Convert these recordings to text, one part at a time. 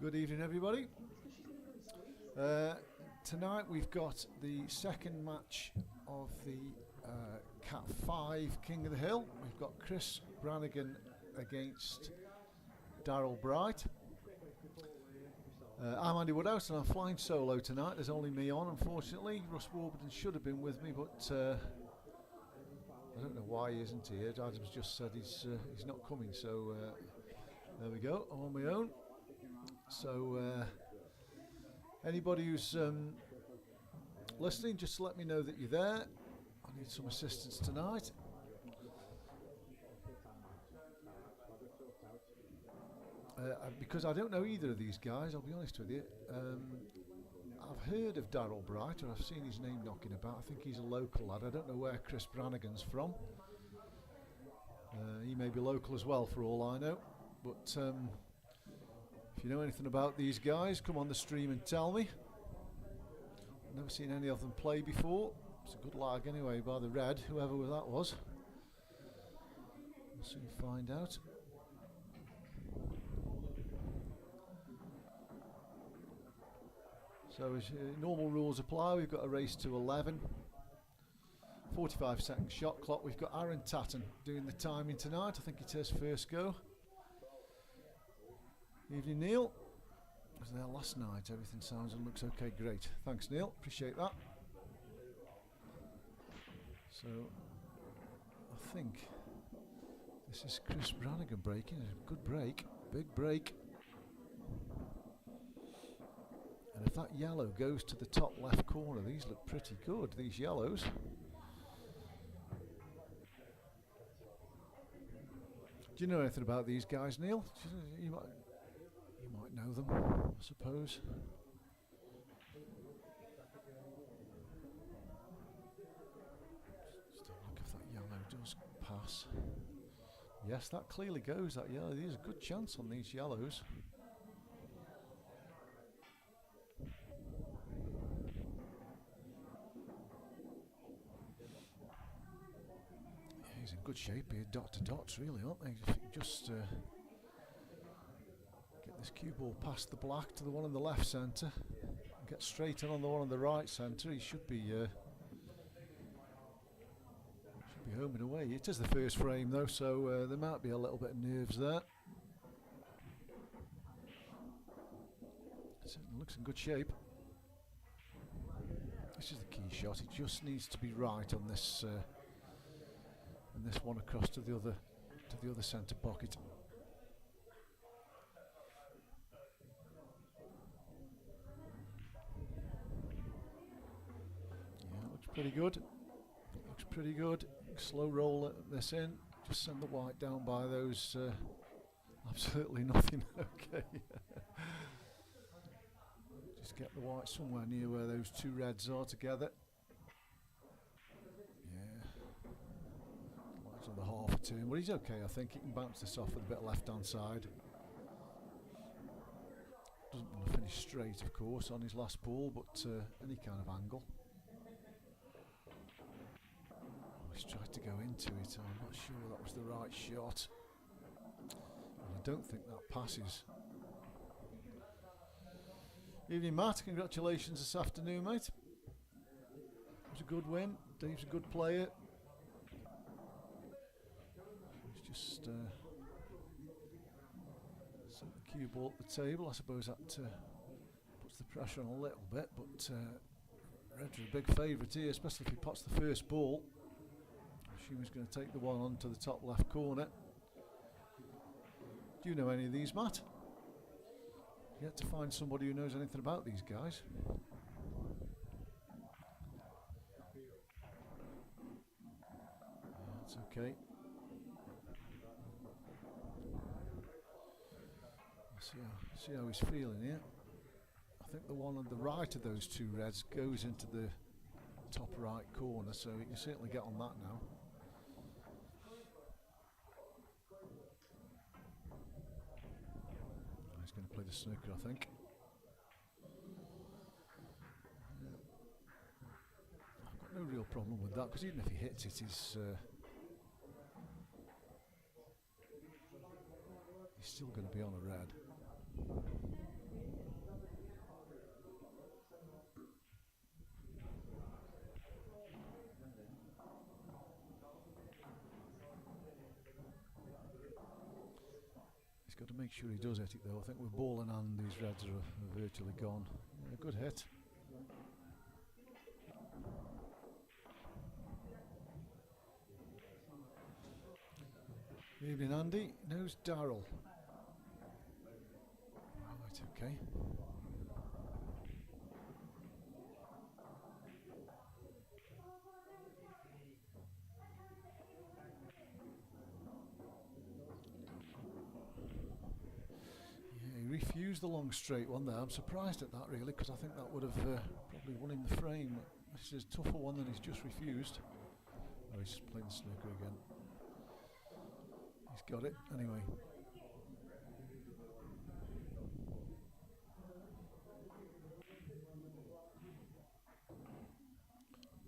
Good evening, everybody. Tonight we've got the second match of the Cat 5 King of the Hill. We've got Chris Brannigan against Darrryl Bright. I'm Andy Woodhouse and I'm flying solo tonight. There's only me on, unfortunately. Russ Warburton should have been with me, but I don't know why he isn't here. Adam's just said he's not coming, so there we go. I'm on my own. So anybody who's listening, just let me know that you're there. I need some assistance tonight. Because I don't know either of these guys, I'll be honest with you. I've heard of Darrryl Bright, or I've seen his name knocking about. I think he's a local lad. I don't know where Chris Brannigan's from. He may be local as well, for all I know. But if you know anything about these guys, come on the stream and tell me. I've never seen any of them play before. It's a good lag anyway by the red, whoever that was. We'll soon find out. So as normal rules apply, we've got a race to 11. 45-second shot clock. We've got Aaron Tatton doing the timing tonight. I think it's his first go. Evening, Neil. I was there last night. Everything sounds and looks okay. Great. Thanks, Neil. Appreciate that. So, I think this is Chris Brannigan breaking. A good break. Big break. And if that yellow goes to the top left corner, these look pretty good, these yellows. Do you know anything about these guys, Neil? You might know them, I suppose. Just have a look if that yellow does pass. Yes, that clearly goes, that yellow. There's a good chance on these yellows. He's in good shape here, dot to dots really, aren't they? If you just get this cue ball past the black to the one in the left centre, and get straight on the one in the right centre, he should be home and away. It is the first frame though, so there might be a little bit of nerves there. It certainly looks in good shape. This is the key shot. It just needs to be right on this. And this one across to the other centre pocket. Yeah, looks pretty good. Looks pretty good. Slow roll this in. Just send the white down by those. Absolutely nothing. Okay. Just get the white somewhere near where those two reds are together. On the half a turn, but he's okay. I think he can bounce this off with a bit of left hand side. Doesn't want to finish straight, of course, on his last ball, but any kind of angle. He's tried to go into it. I'm not sure that was the right shot, and I don't think that passes. Evening, Matt. Congratulations this afternoon, mate. It was a good win. Dave's a good player. Just set the cue ball at the table. I suppose that puts the pressure on a little bit, but Reds are a big favourite here, especially if he pots the first ball. I assume he's going to take the one onto the top left corner. Do you know any of these, Matt? Yet to find somebody who knows anything about these guys. That's okay. See how he's feeling here. I think the one on the right of those two reds goes into the top right corner, so he can certainly get on that now. He's going to play the snooker, I think. I've got no real problem with that, because even if he hits it, he's still going to be on a red. make sure he does hit it though. I think with ball in hand these Reds are virtually gone. Yeah, good hit. Evening Andy, knows Darrryl. Right, okay. Refused the long straight one there. I'm surprised at that really, because I think that would have probably won him the frame. This is a tougher one than he's just refused. Oh, he's playing the snooker again. He's got it anyway.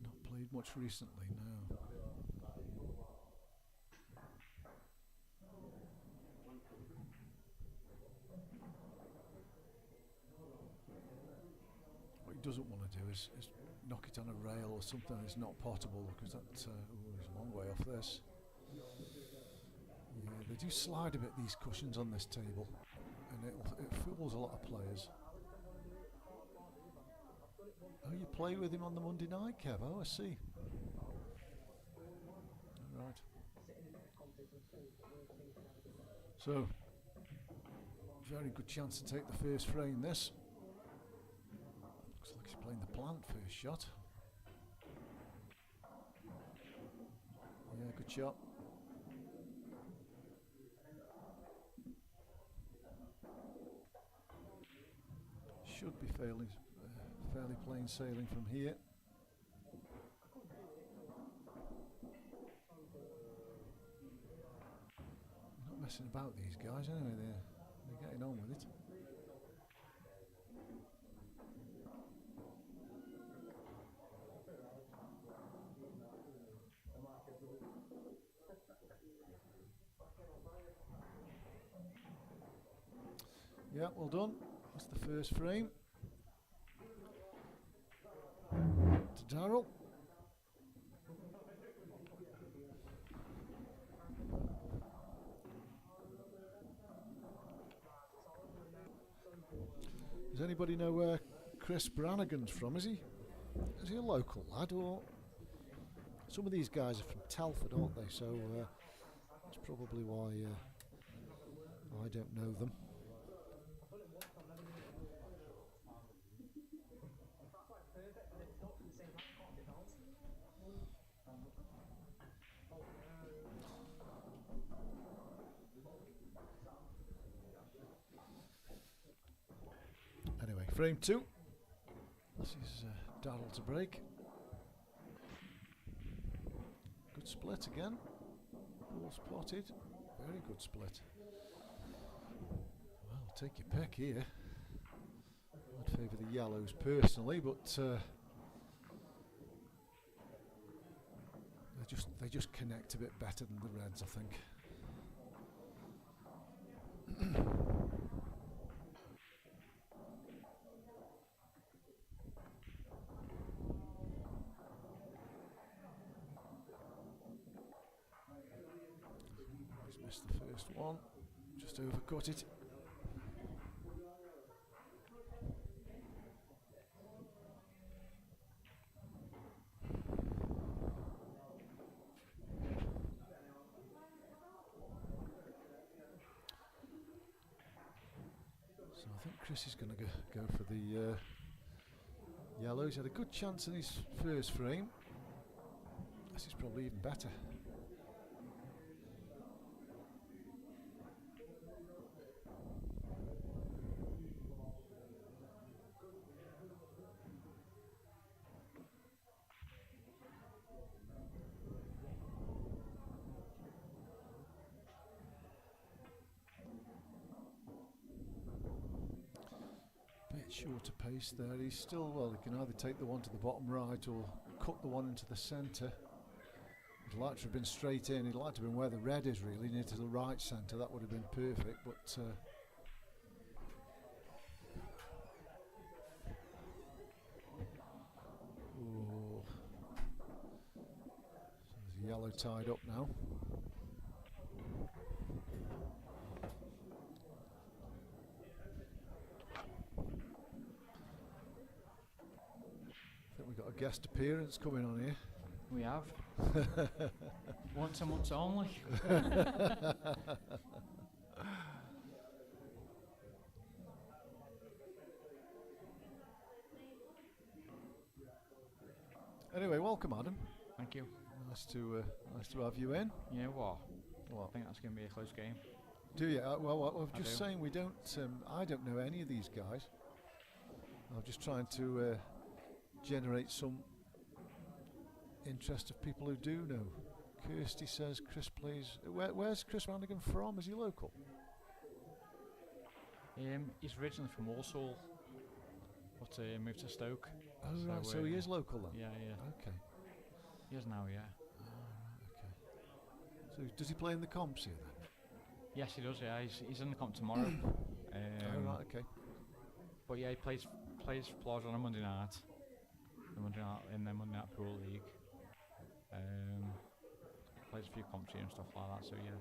Not played much recently, no. Doesn't want to do is knock it on a rail or something that's not potable, because that's he's a long way off this. Yeah, they do slide a bit, these cushions on this table, and it fools a lot of players. Oh, you play with him on the Monday night, Kev? Oh, I see. Right. So, very good chance to take the first frame this. Looks like he's playing the plant first shot. Yeah, good shot. Should be fairly plain sailing from here. Not messing about these guys anyway, they're getting on with it. Yeah, well done. That's the first frame. To Darrryl. Does anybody know where Chris Brannigan's from? Is he a local lad, or some of these guys are from Telford, aren't they? So that's probably why I don't know them. Anyway, frame 2. This is Darrryl to break. Good split again. Ball spotted. Very good split. Well, take your pick here. I'd favour the yellows personally, but they just connect a bit better than the reds, I think. He's missed the first one, just overcut it. So I think Chris is going to go for the yellow. He's had a good chance in his first frame. This is probably even better. Shorter pace there. He's still, well, he can either take the one to the bottom right or cut the one into the centre. He'd like to have been straight in. He'd like to have been where the red is, really, near to the right centre. That would have been perfect, but so there's a yellow tied up now. We've got a guest appearance coming on here. We have. Once a month only. Anyway, welcome, Adam. Thank you. Nice to have you in. You know what? What? I think that's going to be a close game. Do you? Well, I was I just do. saying we don't. I don't know any of these guys. I'm just trying to generate some interest of people who do know. Kirsty says Chris plays. Where's Chris Brannigan from? Is he local? He's originally from Walsall, but moved to Stoke. Oh, right. So he is local then. Yeah, yeah. Okay. He is now, yeah. Okay. So does he play in the comps here then? Yes, he does. Yeah, he's in the comp tomorrow. Oh, right. Okay. But yeah, he plays for Plaza on a Monday night. In the Monday Night Pool League. Plays a few comps here and stuff like that. So yeah.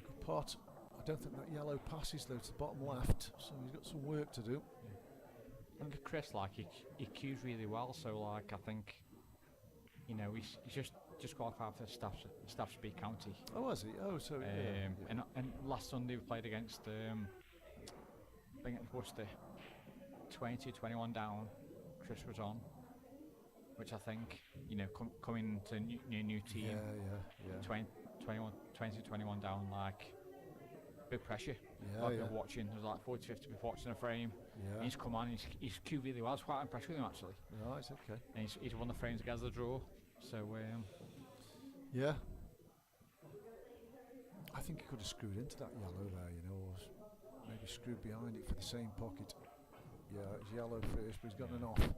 Good pot. I don't think that yellow passes though to the bottom left, so he's got some work to do. I think Chris, like, he cues really well, so like I think, you know, he's just qualified for the Staffs Beat County. Oh, has he? Oh, so yeah. And last Sunday we played against Worcester, 22-21 down. Chris was on, which I think, you know, coming to new team. Yeah. 20-21 down, like, big pressure. Yeah, I've been watching. There's like 40-50 people watching a frame. Yeah. And he's come on. He's queued really well. I was quite impressed with him actually. Right. Okay. And he's won the frames against the draw. So yeah. I think he could have screwed into that yellow there, you know, or maybe screwed behind it for the same pocket. Yeah, it's yellow first, but he's got an off.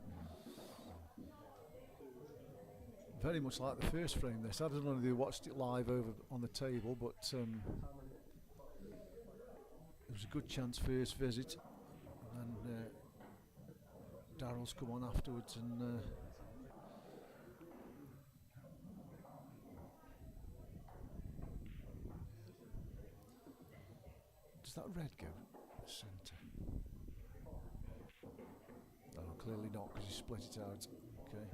Very much like the first frame. This I don't know if they watched it live over on the table, but it was a good chance first visit, and Darryl's come on afterwards and. Does that red go centre? Oh, clearly not, because he split it out. Okay.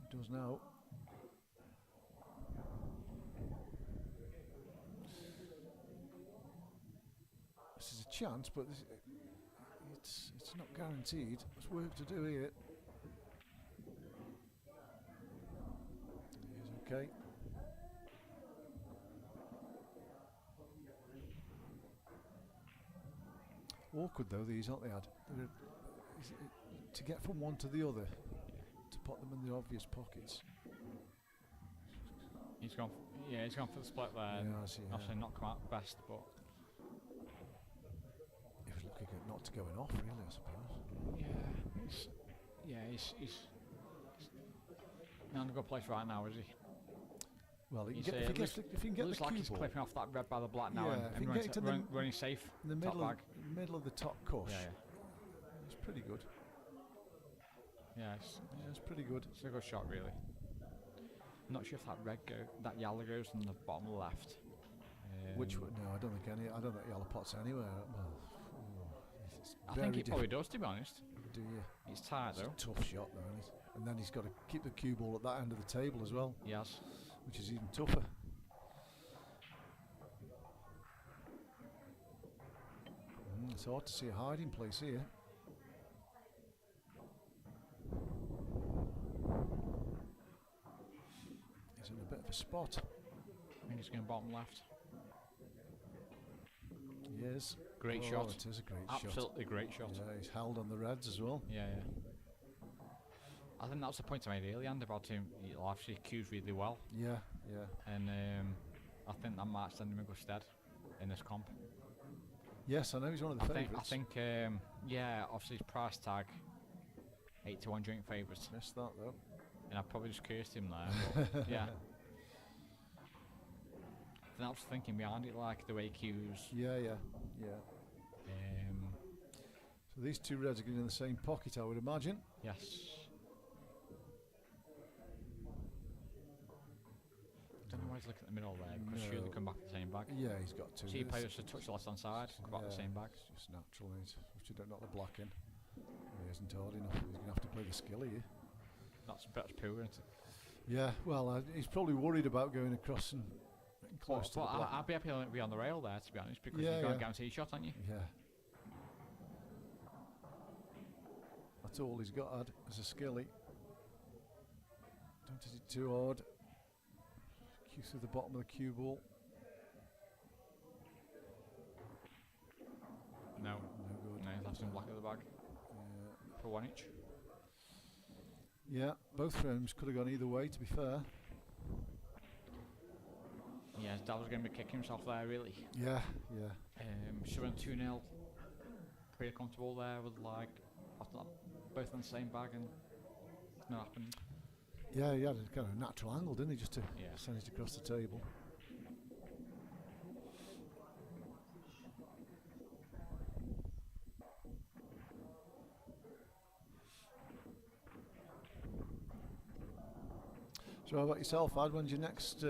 It does now. This is a chance, but it's not guaranteed. There's work to do here. Here's okay. Awkward though these, aren't they, Ad? To get from one to the other, to put them in the obvious pockets. he's gone. He's gone for the split there. Yeah, I see, Obviously not come out best, but he was looking at not going off, really, I suppose. he's not in a good place right now, is he? Well, He's, if he can get looks the like cue he's ball clipping off that red by the black now, Yeah, if he and can get it to running safe. in the top bag. middle of the top cush, Yeah, it's pretty good. yeah. It's pretty good. It's a good shot, really. I'm not sure if that yellow goes in the bottom left. Which one? No, I don't think any. I don't think yellow pot's anywhere. Well, it's I think it probably does, to be honest. Do you? It's tight It's though. a tough shot though, isn't it? And then he's got to keep the cue ball at that end of the table as well, Yes. which is even tougher. It's hard to see a hiding place here. He's in a bit of a spot. I think he's going bottom left. He is. Great shot. It is a great shot. Absolutely great shot. Yeah, he's held on the reds as well. Yeah. I think that's the point I made earlier, Andy, about him. He actually cues really well, Yeah. and I think that might stand him in good stead in this comp. Yes, I know he's one of the favourites. I think, obviously his price tag, 8-1 joint favourites, Missed that though. and I probably just cursed him there. But yeah. Then I was thinking behind it, like the way he cues. Yeah. So these two reds are getting in the same pocket, I would imagine. Yes. Don't know why he's looking at the middle there, because surely they come back to the same bag. Yeah, he's got to. So you play just a touch less on side, go back the same bag. It's just natural, which you don't knock the block in. He isn't hard enough. He's going to have to play the skill here. That's poor, isn't it? Yeah, well, he's probably worried about going across and close to the block. I'd be happy to be on the rail there, to be honest, because you've got a guaranteed shot, aren't you? Yeah. That's all he's got had as a skilly. Don't hit it too hard. Cue through the bottom of the cue ball. No. No good. No, he's left some black at the bag. For 1 each. Yeah, both frames could have gone either way, to be fair. Yeah, Darryl's going to be kicking himself there, really. Yeah. Should have been 2-0. Pretty comfortable there with both on the same bag, and it's not happened. Yeah, he had a kind of natural angle, didn't he, just to send it across the table. So how about yourself, Ad? When's your next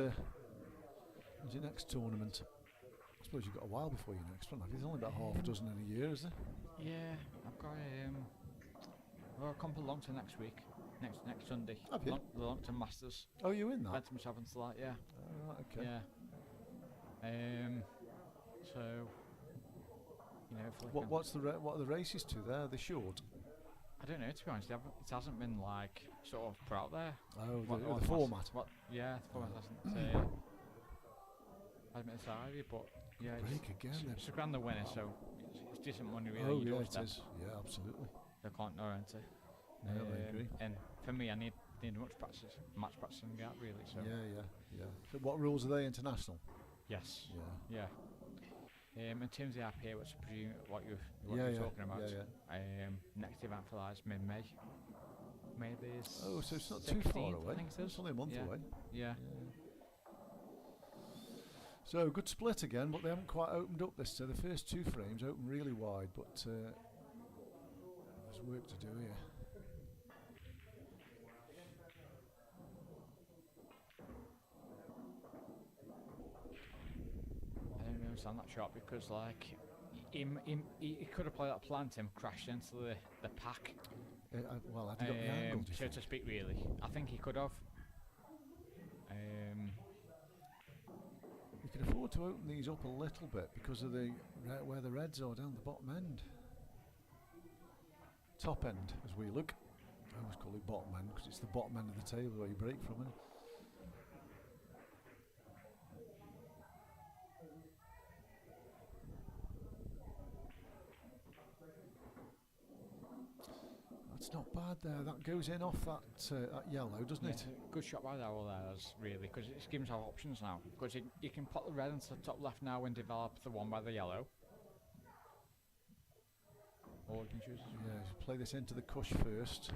tournament? I suppose you've got a while before your next one. There's only about half a dozen in a year, is there? Yeah, I've got I'll come along to next week, next Sunday. Have you? The Longton Masters. Oh, you in that? Went to myself into that, yeah. Oh, right, okay. Yeah. So, what are the races to there? They're short. I don't know, to be honest. It hasn't been sort of put out there. Oh, the format. The format hasn't been decided, but yeah, it's a grand the winner, so it's decent money really. Oh yeah, it is. Yeah, absolutely. They can't know enter. No, I agree. And for me, I need match practice and gap really. So yeah. So what rules are they? International? Yes. Yeah. In terms of the RPA, which I presume what you're talking about. Yeah. Next event for that is mid-May. May this. Oh, so it's not too far away. I think it's only a month away. Yeah. So good split again, but they haven't quite opened up this. So the first two frames open really wide, but there's work to do here. I don't understand that shot because he could have played that plant and crashed into the pack. Well, had he got the angle, so to speak, really. I think he could have. You can afford to open these up a little bit because of where the reds are down the bottom end. Top end, as we look. I always call it bottom end because it's the bottom end of the table where you break from it. That's not bad there. That goes in off that yellow, doesn't it? Good shot by Darrryl there, really, because it's given us options now. Because you can put the red into the top left now and develop the one by the yellow. Or you can choose. Yeah, play this into the cush first.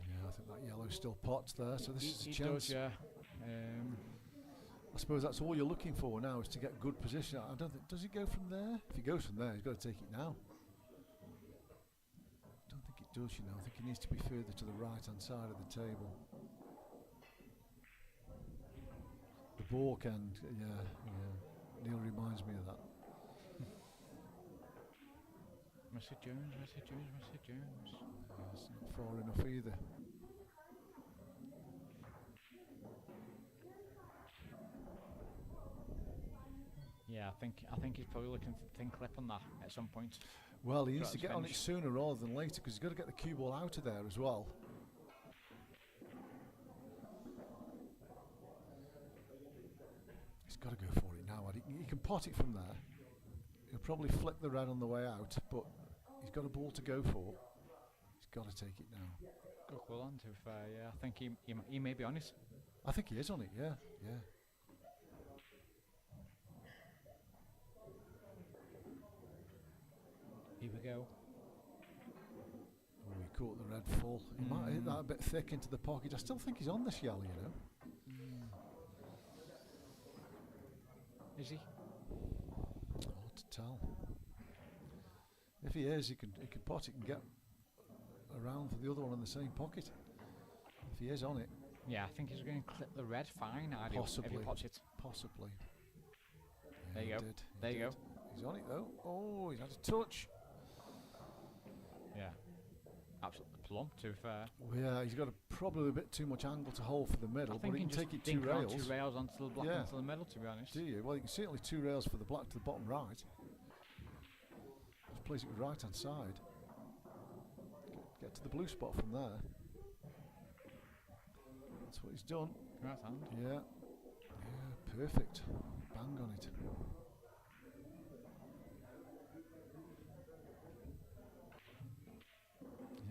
Yeah, I think that yellow still pots there, so this is a chance. Does, yeah. I suppose that's all you're looking for now is to get good position. I don't think, does he go from there? If he goes from there, he's got to take it now. I don't think it does, I think he needs to be further to the right hand side of the table. The balk end, yeah. Neil reminds me of that. Mr. Jones. It's not far enough either. Yeah, I think he's probably looking for the thin clip on that at some point. Well, he needs to get on it sooner rather than later because he's got to get the cue ball out of there as well. He's got to go for it now. He can pot it from there. He'll probably flick the red on the way out, but he's got a ball to go for. He's got to take it now. Good call on, to be fair, yeah. I think he may be on it. I think he is on it, yeah. Here we go. Oh, he caught the red full. He might hit that a bit thick into the pocket. I still think he's on this yellow, Is he? Hard to tell. If he is, he can pot it and get around for the other one in the same pocket. If he is on it. Yeah, I think he's going to clip the red fine. Possibly. If he pops it. Possibly. There you he go. did, he There you did. go. He's on it though. Oh, he's had a touch. Yeah. Absolutely plump, to be fair. Well, yeah, he's got probably a bit too much angle to hold for the middle, but he can take it 2 rails. 2 rails onto the black Yeah. into the middle, to be honest. Do you? Well, you can certainly 2 rails for the black to the bottom right. Just place it with right hand side. Get to the blue spot from there. That's what he's done. Right hand. Yeah. Yeah, perfect. Bang on it.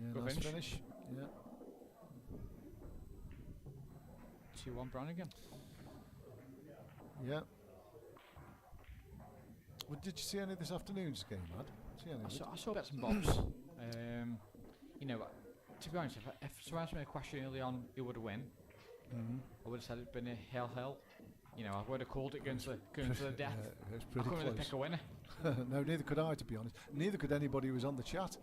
Yeah, Good nice finish. finish. Yeah. 2-1 Brannigan. Yeah. Well, did you see any of this afternoon's game, Mad? See any of it? I saw bits and bobs. You know, to be honest, if someone asked me a question early on who would win, I would have said it'd been a Hill. You know, I would have called it going to the death. Yeah, it's I pretty couldn't really close. pick a winner. No, neither could I, to be honest. Neither could anybody who was on the chat.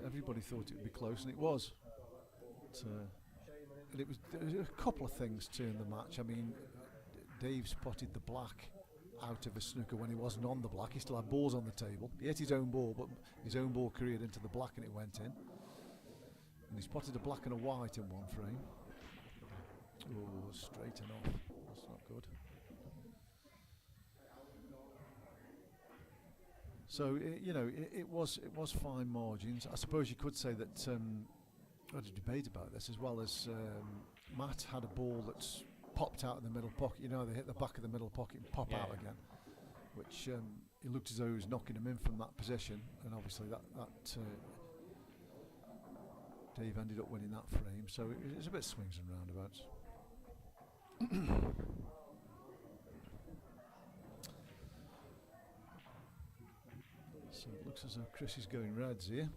Everybody thought it would be close, and it was. And there was a couple of things turned the match. I mean, Dave spotted the black out of a snooker when he wasn't on the black. He still had balls on the table. He hit his own ball, but his own ball careered into the black and it went in. And he spotted a black and a white in one frame. Oh, straight enough. That's not good. So it was fine margins. I suppose you could say that I had a debate about this, as well as Matt had a ball that's popped out of the middle pocket. You know, they hit the back of the middle pocket and pop out again, which it looked as though he was knocking him in from that position, and obviously that Dave ended up winning that frame. So it was a bit swings and roundabouts. So it looks as though Chris is going reds here.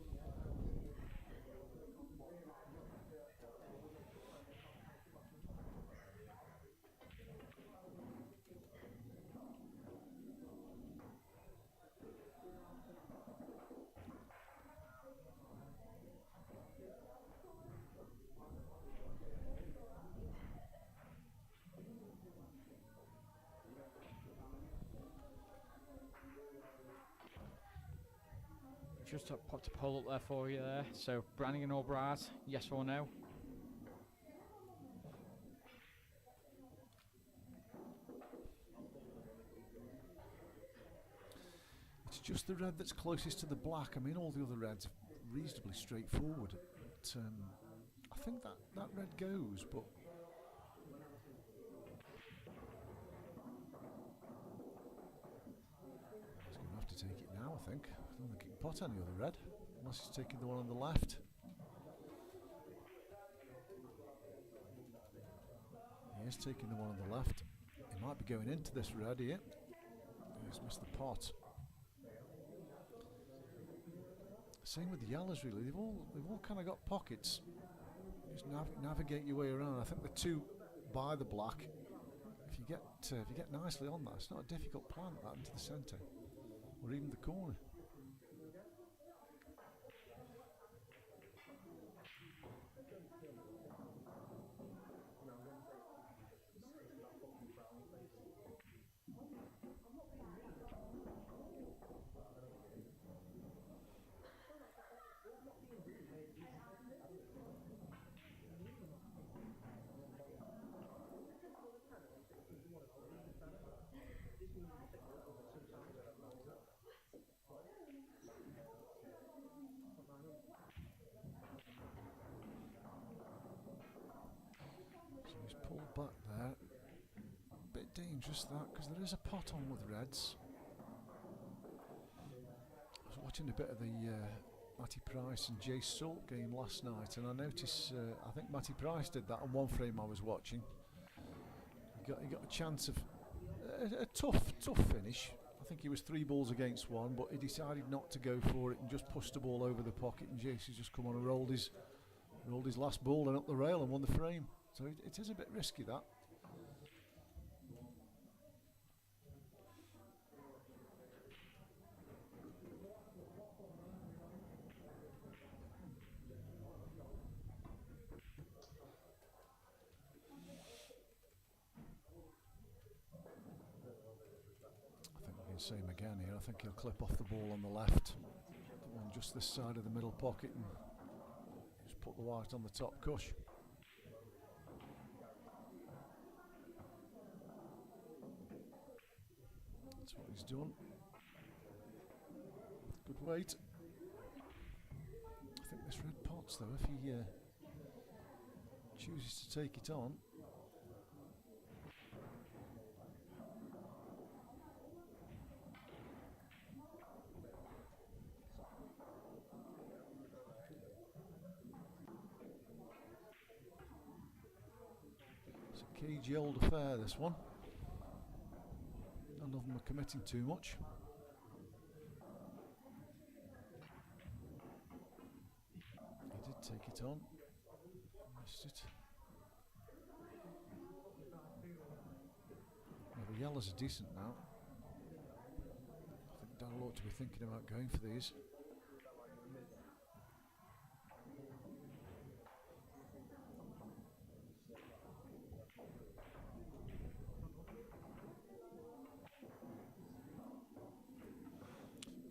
Just popped a poll up there for you there. So, Brannigan or Braz, yes or no? It's just the red that's closest to the black. I mean, all the other reds are reasonably straightforward. But, I think that red goes, but he's going to have to take it now, I think. I don't think he can pot any other red, unless he's taking the one on the left. He is taking the one on the left. He might be going into this red here. He's missed the pot. Same with the yellows, really. They've all kind of got pockets. Just navigate your way around. I think the two by the black. If you get nicely on that, it's not a difficult plant that into the centre, or even the corner. Back there, bit dangerous that, because there is a pot on with reds. I was watching a bit of the Matty Price and Jay Salt game last night, and I noticed I think Matty Price did that on one frame I was watching. He got a chance of a tough finish. I think he was 3 balls against 1, but he decided not to go for it and just pushed the ball over the pocket, and Jason's just come on and rolled his last ball and up the rail and won the frame. So it is a bit risky, that. same again here. I think he'll clip off the ball on the left, the one just this side of the middle pocket, and just put the white on the top cush. That's what he's done. Good weight. I think this red pot's though, if he chooses to take it on. It's a cagey old affair, this one. None of them are committing too much. He did take it on. Missed it. Yeah, the yellows are decent now. I think Darrryl ought to be thinking about going for these.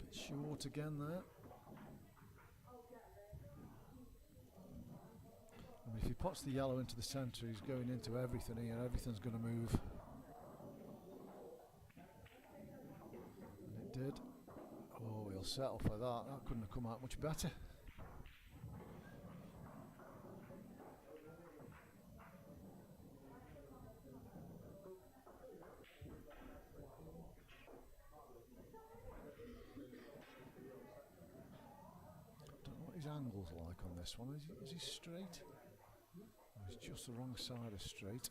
Bit short again there. I mean, if he puts the yellow into the centre, he's going into everything here. Everything's going to move. And it did. Oh, he'll settle for that. That couldn't have come out much better. Don't know what his angle's like on this one. Is he straight? Oh, he's just the wrong side of straight.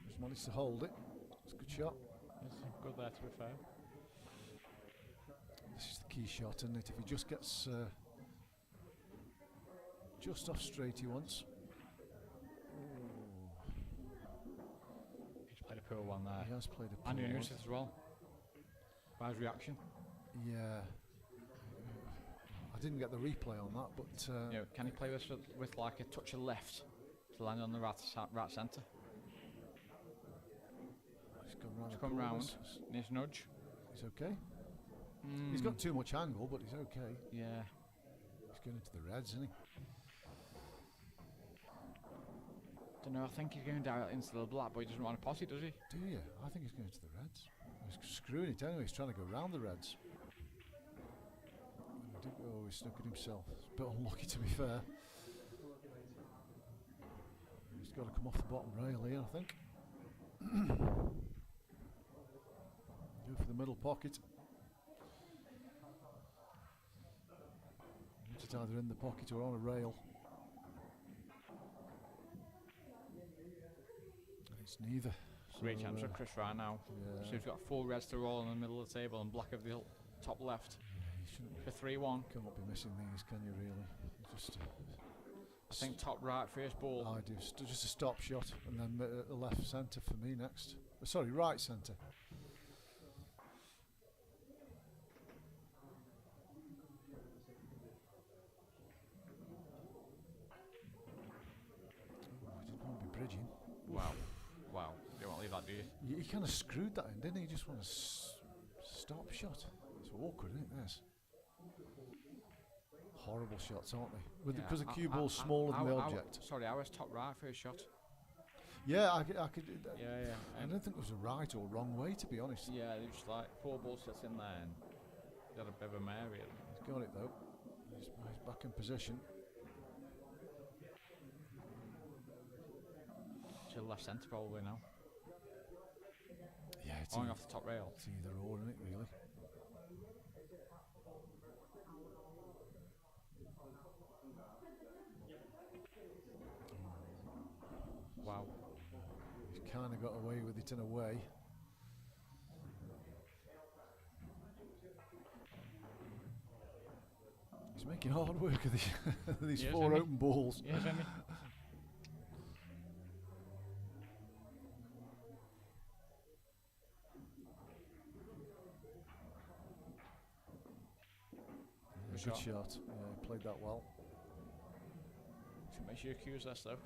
He's managed to hold it. It's a good shot. It's good there, to be fair. This is the key shot, isn't it? If he just gets just off straight he wants. He's played a poor one there. He has played a And poor one. as well. By his reaction. Yeah. I didn't get the replay on that, but You know, can he play this with like a touch of left to land on the right centre? he's gone round. He's the come round. corners. Nice nudge. He's okay. He's got too much angle, but he's okay. Yeah. He's going into the reds, isn't he? Don't know. I think he's going down into the black, but he doesn't want a potty, does he? Do you? I think he's going to the reds. He's screwing it anyway. He's trying to go round the reds. Oh, he's stuck it himself. It's a bit unlucky, to be fair. He's got to come off the bottom rail here, I think. Go for the middle pocket. It's either in the pocket or on a rail. It's neither. Great So, chance for Chris right now. yeah. So he's got 4 reds to roll in the middle of the table and black of the top left Yeah, you shouldn't for 3-1. Can't be missing these, can you really? Just I think top right first ball. I do just a stop shot, and then the left centre for me next. Sorry, right centre. Oh, he didn't want to be bridging. Wow. Wow. You don't want to leave that, do you? He kind of screwed that in, didn't he? He just want a stop shot. It's awkward, isn't it, this? Horrible shots, aren't they? Because the cue ball's smaller than the object. Sorry, I was top right first shot. Yeah, I could. Yeah. I don't think it was a right or wrong way, to be honest. Yeah, there's just like 4 balls sits in there and got a bit of a mare really. He's got it though. He's back in position. To left centre probably now. Yeah, it's Going off the top rail. It's either or, isn't it, really? Wow. He's kind of got away with it in a way. He's making hard work of these Yes, 4 isn't he? open balls. Yes, Andy. Good shot. Yeah, he played that well. Should make sure you accuse this though.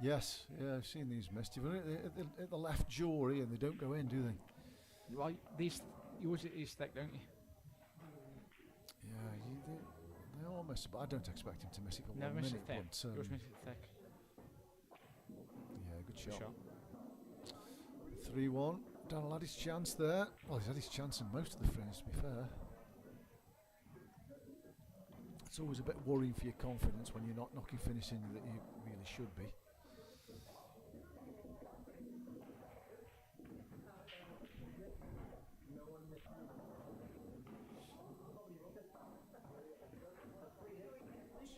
Yes, yeah, I've seen these missed. You've hit the left jaw here and they don't go in, do they? Well, these You always hit his thick, don't you? Yeah, they all miss it, but I don't expect him to miss it for Never 1 miss minute. it thick. But, You always miss it thick. yeah, good Good shot. 3-1. Darrryl had his chance there. Well, he's had his chance in most of the frames, to be fair. It's always a bit worrying for your confidence when you're not knocking finishing that you really should be.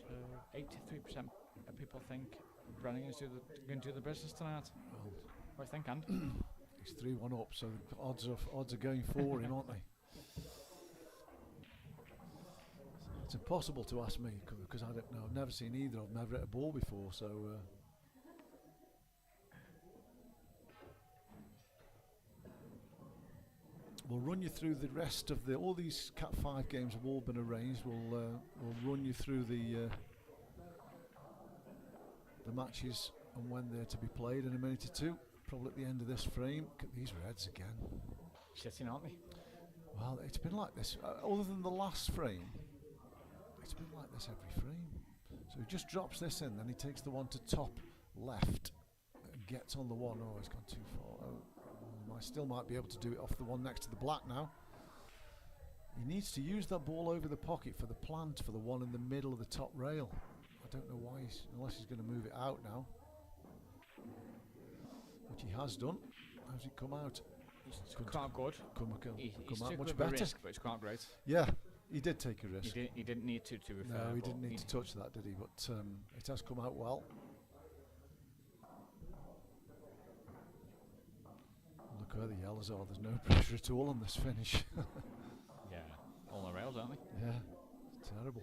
So 83% of people think Brannigan's going to do the business tonight. Well, What do you think, and? he's 3-1 up, so the odds are going for him, aren't they? It's impossible to ask me because I don't know. I've never seen either of them ever hit a ball before, so. We'll run you through the rest of all these Cat 5 games have all been arranged. We'll run you through the matches and when they're to be played in a minute or two. Probably at the end of this frame. Look at these Reds again. Sitting, aren't they? Well, it's been like this. Other than the last frame, it's been like this every frame. So he just drops this in, then he takes the one to top left and gets on the one. Oh, he's gone too far. Oh, I still might be able to do it off the one next to the black now. He needs to use that ball over the pocket for the plant for the one in the middle of the top rail. I don't know why, unless he's going to move it out now. Which he has done. How's it come out? It's quite good. Come He's out took much a bit of a better. risk, but it's quite great. Yeah, he did take a risk. He didn't need to be fair. No, he didn't need to touch that, did he? But it has come out well. Look where the yellows are. There's no pressure at all on this finish. Yeah, all the rails, aren't they? Yeah, it's terrible.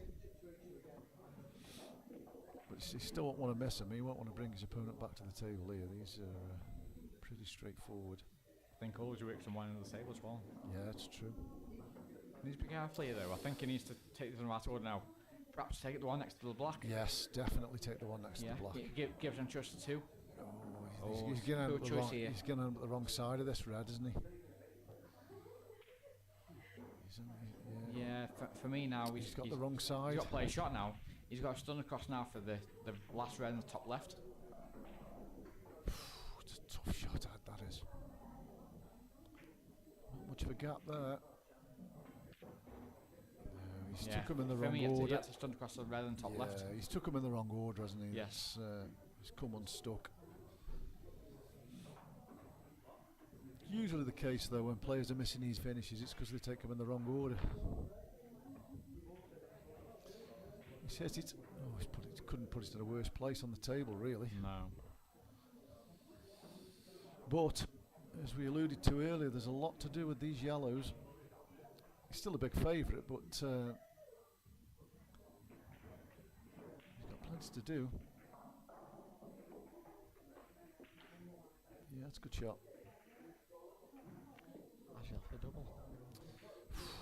But he still won't want to miss him. He won't want to bring his opponent back to the table here. These are pretty straightforward. I think always works on one end of the table as well. Yeah, it's true. He needs to be careful here though. I think he needs to take this in the right order now. Perhaps take the one next to the black. Yes, definitely take the one next to the black. Gives him choice to two. He's going to end up the wrong side of this red, isn't he? Yeah, for me now, he's got the wrong side. He's got to play a shot now. He's got a stun across now for the last red in the top left. It's a tough shot, that is. Not much of a gap there. He's took him in the wrong order. He stun across the red in the top left. He's took him in the wrong order, hasn't he? Yes. He's come unstuck. Usually the case though when players are missing these finishes, it's because they take them in the wrong order. He's hit it. Oh, couldn't put it in a worse place on the table, really. No. But as we alluded to earlier, there's a lot to do with these yellows. He's still a big favourite, but he's got plenty to do. Yeah, that's a good shot. Has he left the double?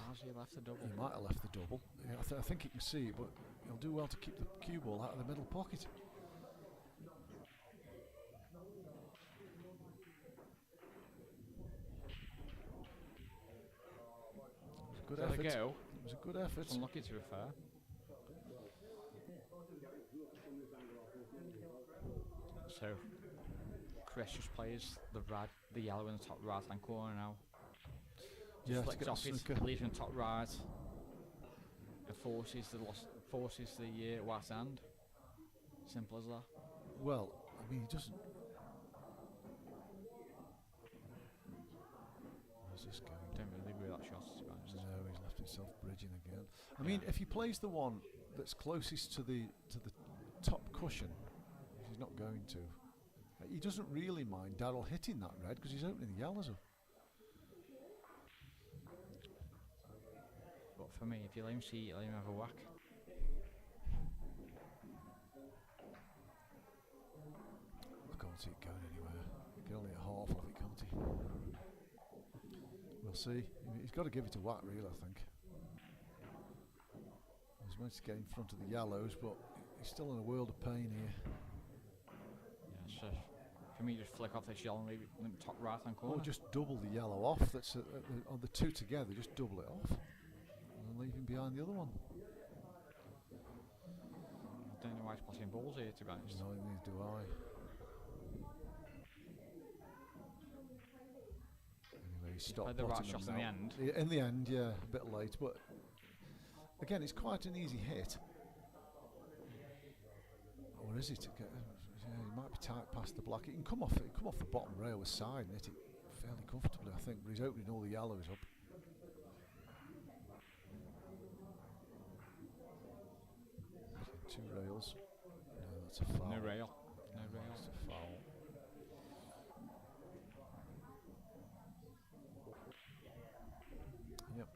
Has he left the double? He might have left the double. Yeah, I think he can see it, but he'll do well to keep the cue ball out of the middle pocket. Good effort. It was a good effort. Unlucky to be fair. So Chris just plays the yellow in the top right hand corner now. Yeah, flicks off it, leaves him top right. And forces the white hand. Simple as that. Well, I mean, he doesn't. Where's this going? Don't really agree with that shot, to be honest. No, he's left himself bridging again. I mean, if he plays the one that's closest to the top cushion, which he's not going to, he doesn't really mind Darrryl hitting that red because he's opening the yellows up. But for me, if you let him see it, let him have a whack. I can't see it going anywhere. He can only hit half of it, can't he? We'll see. He's got to give it a whack, really, I think. He's managed to get in front of the yellows, but he's still in a world of pain here. Yeah, so For me, just flick off this yellow and leave it in the top right hand corner. Or just double the yellow off. That's on the two together. Just double it off, and then leave him behind the other one. I don't know why he's passing balls here, to be honest. No, neither do I. Anyway, he stopped. Played the right shot in the end. In the end, yeah, a bit late, but again, it's quite an easy hit. Or is it? Yeah, he might be tight past the black. It can come off. It can come off the bottom rail with side and hit it fairly comfortably, I think. But he's opening all the yellows up. Two rails. No, that's a foul. No rail. No rail. That's a foul. Yep.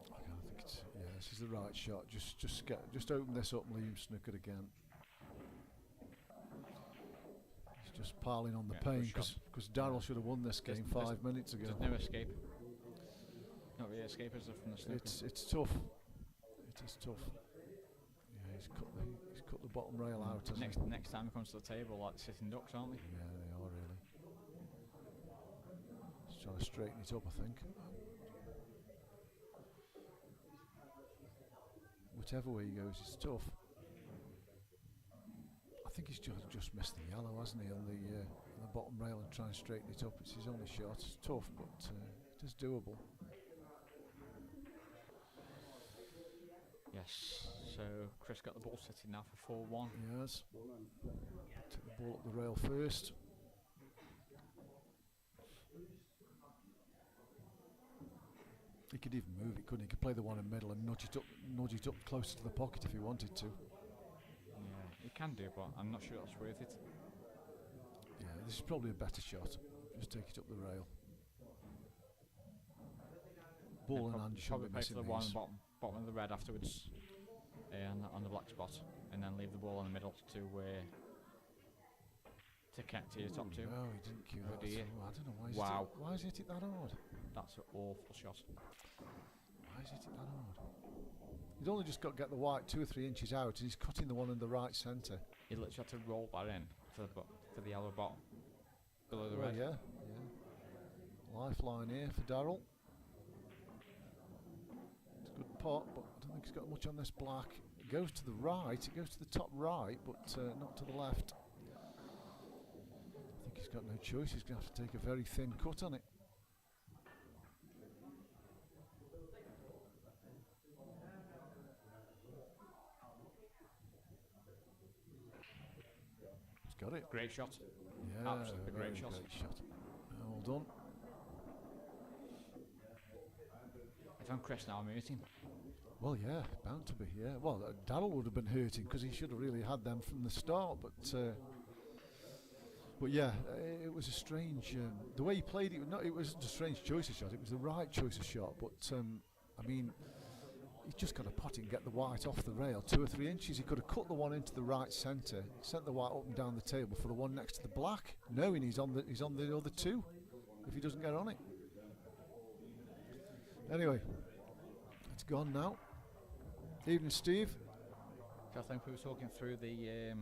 I think it's, yeah, this is the right shot. Just open this up and leave him snookered again. He's just piling on the pain because Darrell should have won this game 5 minutes ago. There's no escape. Not really escape, is there, from the snooker? It's tough. It is tough. Yeah, he's cut the bottom rail out. Next time he comes to the table, like sitting ducks, aren't they? Yeah, they are really. He's trying to straighten it up, I think. Whichever way he goes, it's tough. I think he's just missed the yellow, hasn't he, on the bottom rail and try and straighten it up. It's his only shot. It's tough, but it is doable. Yes, so Chris got the ball sitting now for 4-1. Yes. Took the ball up the rail first. He could even move it, couldn't he? He could play the one in the middle and nudge it up closer to the pocket if he wanted to. Yeah, he can do, but I'm not sure that's worth it. Yeah, this is probably a better shot. Just take it up the rail. Ball in hand, you shouldn't be missing the these. one bottom of the red afterwards, on the black spot, and then leave the ball in the middle to connect to your top two. No, he didn't cue that. Oh, I don't know why. Wow. Why is it hit that hard? That's an awful shot. Why is it hit that hard? He'd only just got to get the white 2 or 3 inches out, and he's cutting the one in the right centre. He literally had to roll that in for the yellow bottom below the red. Yeah. Lifeline here for Darrell. It's a good pot, but I don't think he's got much on this black. It goes to the right. It goes to the top right, but not to the left. I think he's got no choice. He's going to have to take a very thin cut on it. He's got it. Great shot. Yeah, absolutely great shot. Well done. It's on Chris now, hurting. Well, yeah, bound to be. Yeah. Well, Darrell would have been hurting because he should have really had them from the start. But yeah, it was a strange. The way he played it, it wasn't a strange choice of shot. It was the right choice of shot. But I mean, he's just got to pot it and get the white off the rail 2 or 3 inches. He could have cut the one into the right centre, sent the white up and down the table for the one next to the black, knowing he's on the other two if he doesn't get on it. Anyway, it's gone now. Evening, Steve. I think we were talking through the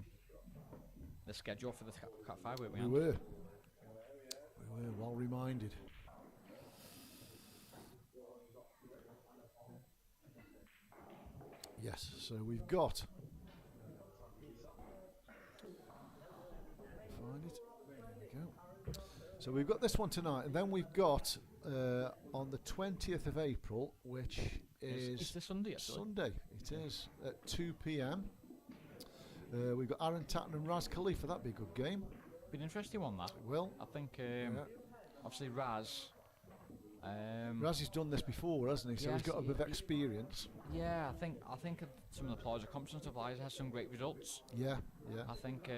schedule for the Cat 5, weren't we? We were well reminded. Yes, so we've got. Find it. There we go. So we've got this one tonight, and then we've got on the 20th of April, which is it's the Sunday. Actually. Sunday. It is at 2 p.m. We've got Aaron Tatton and Raz Khalifa. That'd be a good game. Be an interesting one, that. Well, I think obviously Raz. Raz has done this before, hasn't he? So yes, he's got a bit of experience. Yeah, I think some of the players are competent of Liza has some great results. Yeah. I think,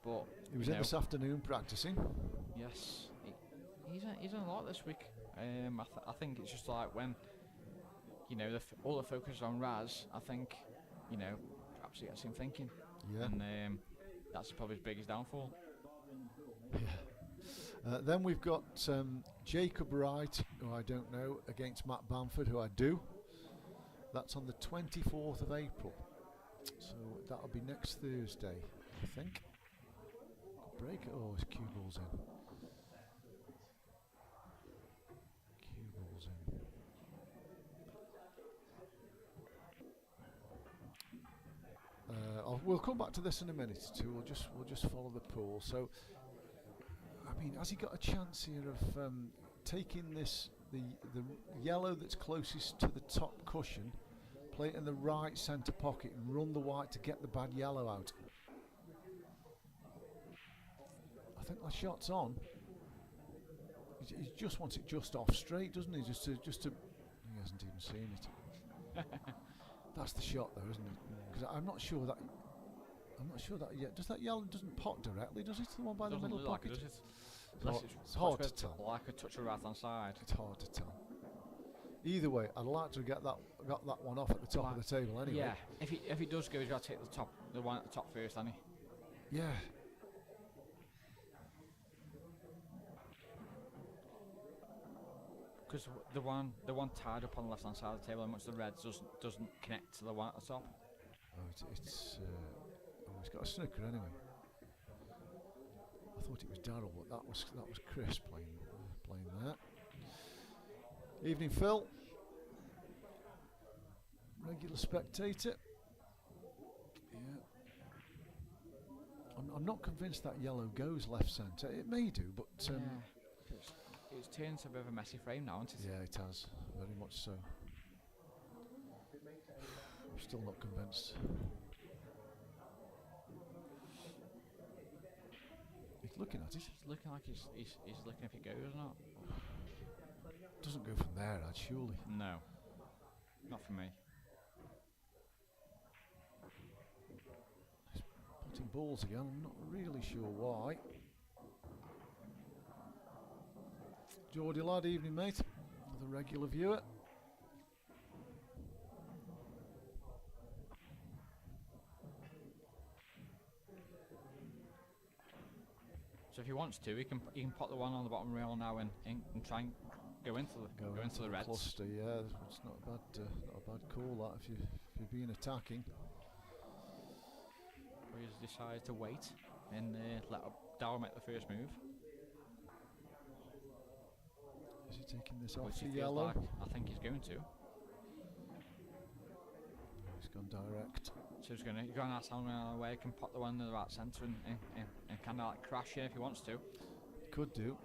but he was in this afternoon practicing. Yes, he's done a lot this week. I think it's just like when all the focus is on Raz. I think perhaps he gets him thinking. Yeah. And that's probably his biggest downfall. Yeah. Then we've got Jacob Wright, who I don't know, against Matt Bamford, who I do. That's on the 24th of April. So that'll be next Thursday, I think. Good break. Oh, his cue ball's in. Cue ball's in. We'll come back to this in a minute or two. We'll just follow the pool. So, I mean, has he got a chance here of taking this the yellow that's closest to the top cushion, play it in the right centre pocket, and run the white to get the bad yellow out? I think that shot's on. He just wants it just off straight, doesn't he? Just to. He hasn't even seen it. That's the shot, though, isn't it? Because I'm not sure that yet. Does that yellow doesn't pot directly? Does it? To the one by the middle pocket? Like it, does it? It's hard to tell. Like a touch of right hand side. It's hard to tell. Either way, I'd like to got that one off at the top of the table anyway. Yeah, if he does go, he's got to take the one at the top first, hasn't he? Yeah. Because the one tied up on the left hand side of the table, and much the red doesn't connect to the one at the top. Oh, it's got a snooker anyway. I thought it was Darrryl, but that was Chris playing that. Evening, Phil. Regular spectator. Yeah. I'm not convinced that yellow goes left centre. It may do, but it's turned into a bit of a messy frame now, isn't it? Yeah, it has, very much so. I'm still not convinced. He's looking at it. It's looking like he's looking if it goes or not. Doesn't go from there, surely. No, not for me. He's putting balls again. I'm not really sure why. Geordie lad, evening mate. Another regular viewer. So if he wants to, he can put the one on the bottom rail now and try and go into the reds. Cluster, yeah. It's not a bad call that if you're being attacking. Or he decides to wait and let Darrryl make the first move. Is he taking this off Which the he feels yellow? like I think he's going to. He's gone direct. So he's going to outside the way, can put the one in the right centre and kind of like crash in if he wants to. Could do.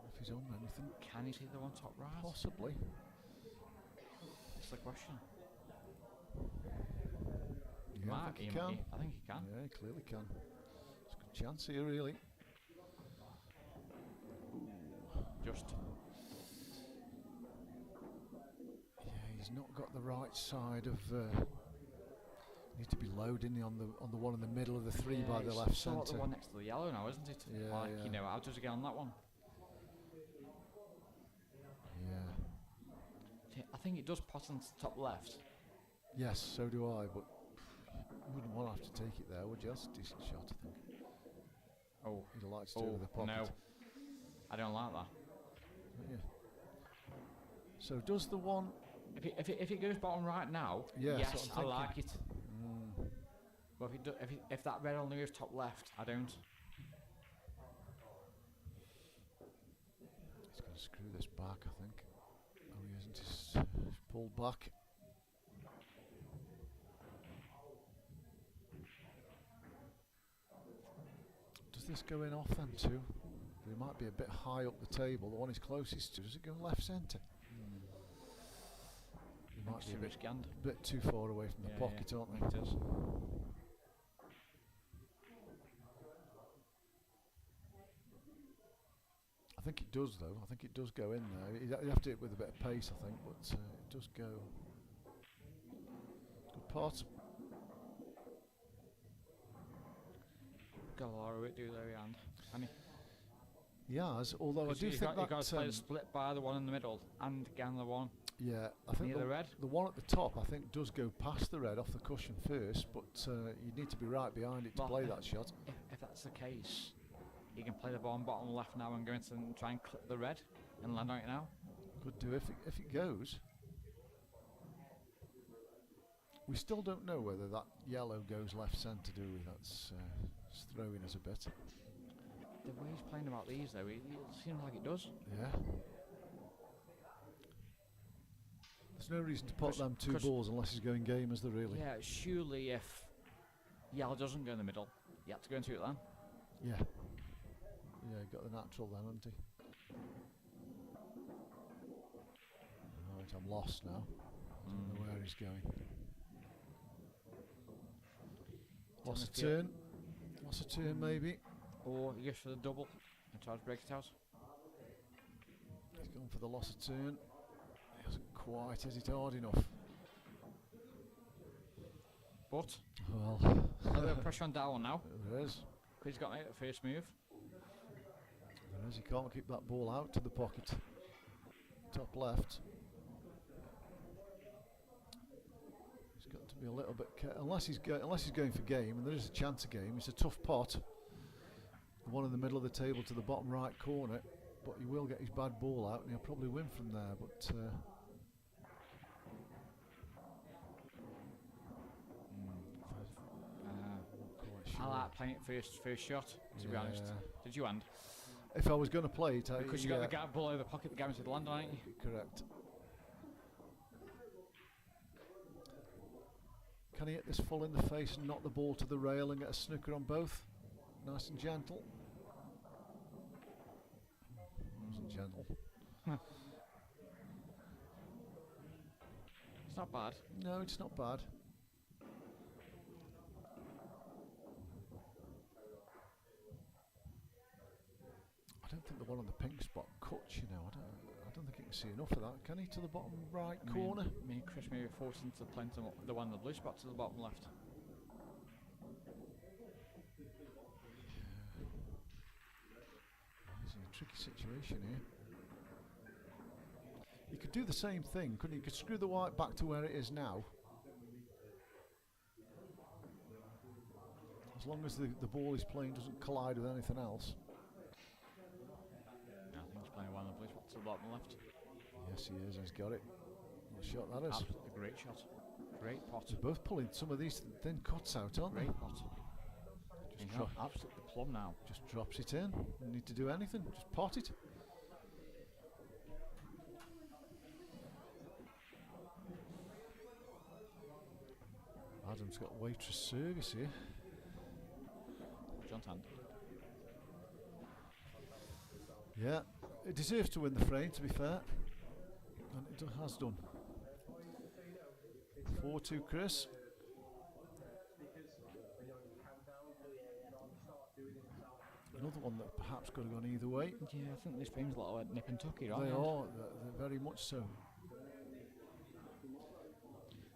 If he's on anything. Can he see the one top right? Possibly. That's the question. Yeah, I think he can. I think he can. Yeah, he clearly can. It's a good chance here, really. Just. Yeah, he's not got the right side of. Need to be low, didn't he, on the one in the middle of the three by the left centre. The one next to the yellow now, isn't it? Yeah, like, yeah. you know, how does he get on that one? Yeah. I think it does pot into the top left. Yes, so do I, but you wouldn't want to have to take it there, would you? That's a decent shot, I think. Oh. He'd like to do it with the pocket. No. I don't like that. Yeah. So does the one... If it goes bottom right now, yeah, yes, I like it. Mm. But if that red only goes top left, I don't. He's going to screw this back, I think. Oh, he isn't. He's pulled back. Does this go in off then too? It might be a bit high up the table. The one he's closest to. Does it go left centre? It might be a bit too far away from the pocket, aren't they? It is. I think it does, though. I think it does go in there. You have to do it with a bit of pace, I think, but it does go. Good pot. Got a lot of it, do there, and honey. He has, although I do think that... You've got to play the split by the one in the middle and again the one. Yeah, I think the red. The one at the top, I think, does go past the red off the cushion first, but you need to be right behind it to play that shot. If that's the case, he can play the ball on bottom left now and go into and try and clip the red and land on it now. Could do if it goes. We still don't know whether that yellow goes left centre, do we? That's throwing us a bit. The way he's playing about these, though, it seems like it does. Yeah. There's no reason to put them two balls unless he's going game, is there really? Yeah, surely if yellow doesn't go in the middle, you have to go into it then. Yeah. Yeah, got the natural then, hasn't he? Right, I'm lost now. Don't know where he's going. Lost a turn. Lost a turn maybe. Or he goes for the double and tries to break it out. He's gone for the loss of turn. He hasn't quite hit it hard enough. But Well, a little bit of pressure on Darrryl now. There is. He's got it at first move. There is. He can't keep that ball out to the pocket. Top left. He's got to be a little bit unless he's going for game, and there is a chance of game. It's a tough pot. The one in the middle of the table to the bottom right corner, but he will get his bad ball out, and he'll probably win from there. But I like playing it first shot, to be honest. Did you end? If I was going to play it, because you got the ball over the pocket, the guaranteed land, aren't you? Correct. Can he hit this full in the face and knock the ball to the rail and get a snooker on both? Nice and gentle. Wasn't gentle. It's not bad. No, it's not bad. I don't think the one on the pink spot cuts, you know. I don't think he can see enough of that, can he? To the bottom right corner. Me and Chris maybe forced into playing the one on the blue spot to the bottom left. It's a tricky situation here. You could do the same thing, couldn't you? You could screw the white back to where it is now. As long as the ball he's playing doesn't collide with anything else. I think he's playing one on the blue spot to the bottom left. Yes, he is. He's got it. What a shot that is. Absolutely great shot. Great pot. They're both pulling some of these thin cuts out, aren't they? Great pot. Just absolutely plumb now. Just drops it in. Don't need to do anything. Just pot it. Adam's got waitress service here. John's hand. Yeah, it deserves to win the frame, to be fair, and it has done. 4-2, Chris. Another one that perhaps could have gone either way. Yeah, I think this frame's a lot like nip and tucky, right? They are, they're very much so.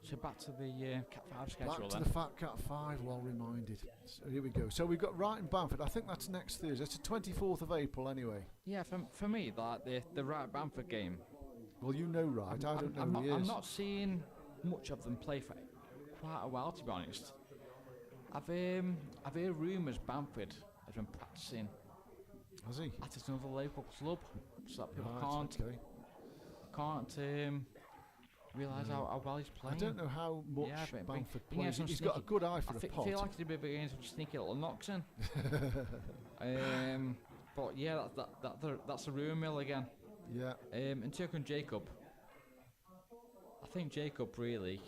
So back to the Cat 5 schedule Back to then. the Fat Cat 5, well reminded. So here we go. So we've got Wright and Bamford. I think that's next Thursday. It's the 24th of April anyway. Yeah, for me, like the Wright Bamford game. Well, you know Wright. I don't know who he is. I'm not seeing much of them play for quite a while, to be honest. I've heard rumours Bamford has been practicing. Has he? At another local club, so that people Right, can't realise how well he's playing. I don't know how much Bamford plays. He's got a good eye for the pot. I feel like he's a bit of a sneaky little knocks in. But yeah, that's a rumour mill again. Yeah. And Turk and Jacob, I think Jacob really,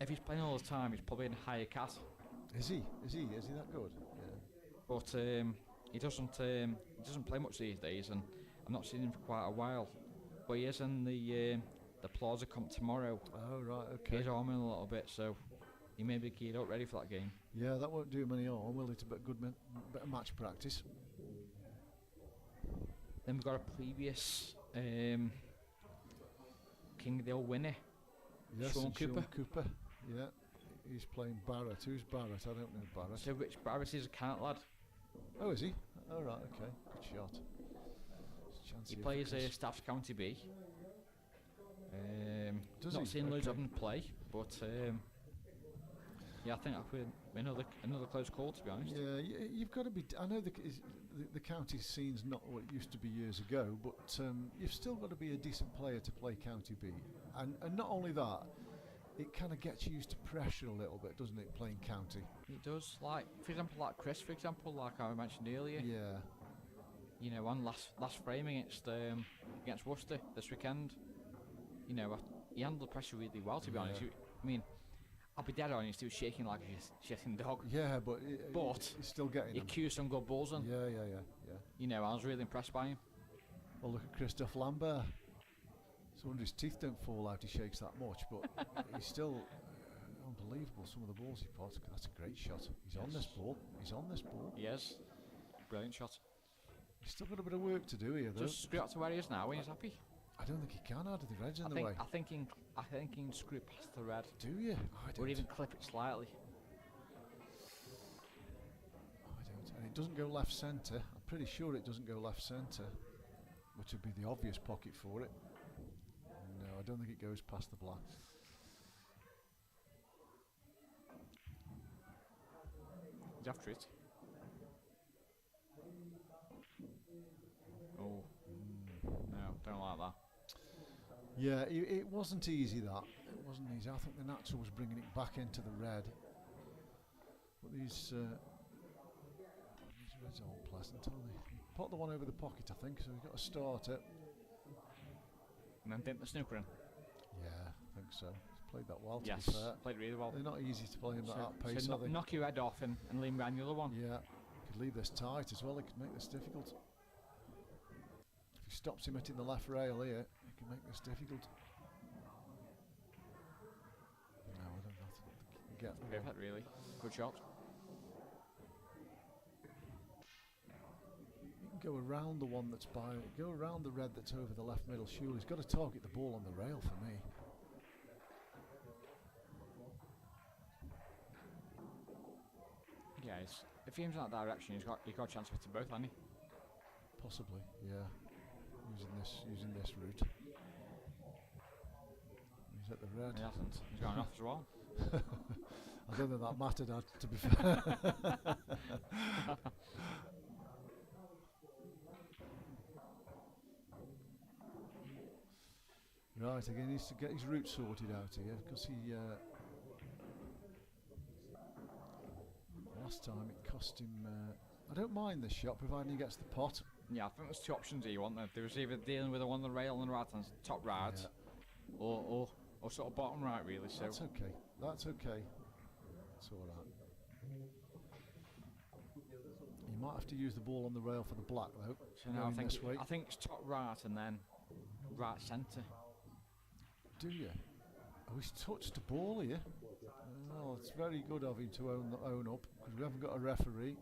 if he's playing all the time, he's probably in a higher cat. Is he? Is he that good? Yeah. But he doesn't play much these days, and I've not seen him for quite a while. But he is in the Plaza comp tomorrow. Oh right, okay. He's arming a little bit, so he may be geared up, ready for that game. Yeah, that won't do him any harm, will it? A bit of match practice. Then we've got a previous King of the Old Winner, Yes, Sean Cooper. Cooper. Yeah, he's playing Barrett. Who's Barrett? I don't know Barrett. So Rich Barrett is a cant lad. Oh, is he? Oh right, okay. Good shot. He plays Staffs County B. Does not he? seen loads of them play, but yeah, I think Another close call, to be honest. Yeah, you've got to be. I know the county scene's not what it used to be years ago, but you've still got to be a decent player to play County B. And not only that, it kind of gets you used to pressure a little bit, doesn't it, playing County? It does. Like, for example, like Chris, for example, like I mentioned earlier. Yeah. You know, on last frame against Worcester this weekend, you know, he handled the pressure really well, to be honest. I mean, I'll be dead honest, he was shaking like a shitting dog. Yeah, but he's still getting he cued some good balls on. Yeah. You know, I was really impressed by him. Well, look at Christophe Lambert. So I wonder his teeth don't fall out, he shakes that much, but he's still unbelievable, some of the balls he puts. That's a great shot. He's on this ball. Yes. Brilliant shot. He's still got a bit of work to do here, though. Just screw up to where he is now when he's happy. I don't think he can out of the red's in the way. I think he can screw past the red. Do you? Or even clip it slightly. I don't. And it doesn't go left centre. I'm pretty sure it doesn't go left centre, which would be the obvious pocket for it. No, I don't think it goes past the black. He's after it. Oh. No, don't like that. Yeah, it wasn't easy, that. It wasn't easy. I think the natural was bringing it back into the red. But these reds aren't pleasant, are they? Put the one over the pocket, I think, so we've got to start it. And then dip the snooker in. Yeah, I think so. He's played that well, to yes, be fair. Played really well. They're not easy to play him at that pace, so are they? knock your head off and lean behind the other one. Yeah, could leave this tight as well. It could make this difficult. If he stops him hitting the left rail here, it can make this difficult. No, I don't know. I think he can get Perfect, really. Good shot. You can go around the one that's go around the red that's over the left middle. Surely he's got to target the ball on the rail for me. Yeah, if he aims in that direction, he's got a chance of hitting both, hasn't he? Possibly, yeah. Using this route. He's at the red. He hasn't. He's gone off as well. I don't think that mattered, to be fair. Right, again, he needs to get his route sorted out here, because he last time it cost him. I don't mind this shot, providing he gets the pot. Yeah, I think there's two options here, wasn't there? There was either dealing with the one on the rail on the right hand top right, or sort of bottom right, really. So that's okay. That's okay. It's all right. You might have to use the ball on the rail for the black, though. So now I think it's top right and then right centre. Do you? Oh, he's touched the ball here. Well, it's very good of him to own up, because we haven't got a referee.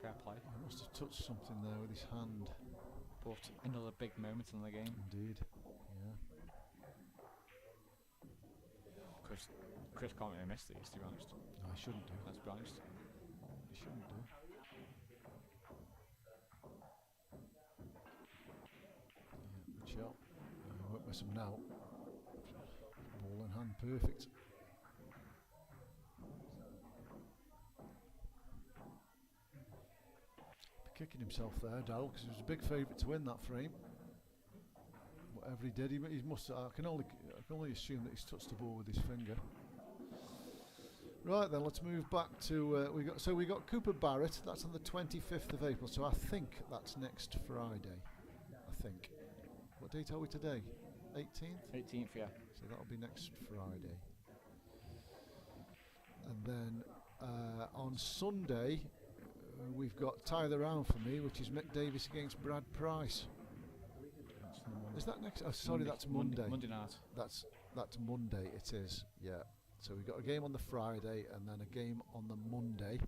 Fair play. He must have touched something there with his hand. But another big moment in the game. Indeed, yeah. Chris can't really miss these, to be honest. No, he shouldn't do. Let's be honest. He shouldn't do. Yeah, good shot. Won't miss him now. Ball in hand, perfect. Kicking himself there, Darrell, because he was a big favourite to win that frame. Whatever he did, he must. I can only assume that he's touched the ball with his finger. Right then, let's move back to we got Cooper Barrett. That's on the 25th of April, so I think that's next Friday. I think. What date are we today? 18th. 18th, yeah. So that'll be next Friday. And then on Sunday. We've got Tie the Round for me, which is Mick Davis against Brad Price. Is that next? Oh, sorry, that's Monday. Monday night. That's Monday. It is. Yeah. So we've got a game on the Friday and then a game on the Monday.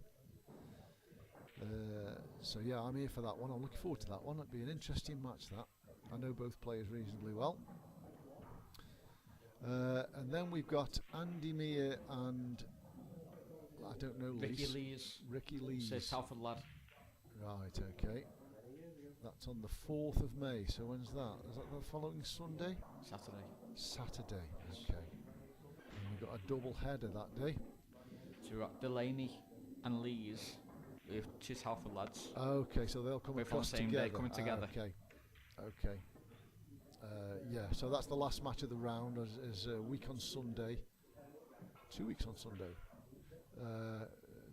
So yeah, I'm here for that one. I'm looking forward to that one. It'll be an interesting match. That I know both players reasonably well. And then we've got Andy Meir and. I don't know. Ricky Lees. Says Salford lad. Right, okay. That's on the 4th of May. So when's that? Is that the following Sunday? Saturday. Saturday. Okay. And we've got a double header that day. So we've got Delaney and Lees with Chishalford lads. Okay, so they'll come Both on the across same together. day, coming together. Okay, okay. Yeah, so that's the last match of the round. Is a week on Sunday. 2 weeks on Sunday.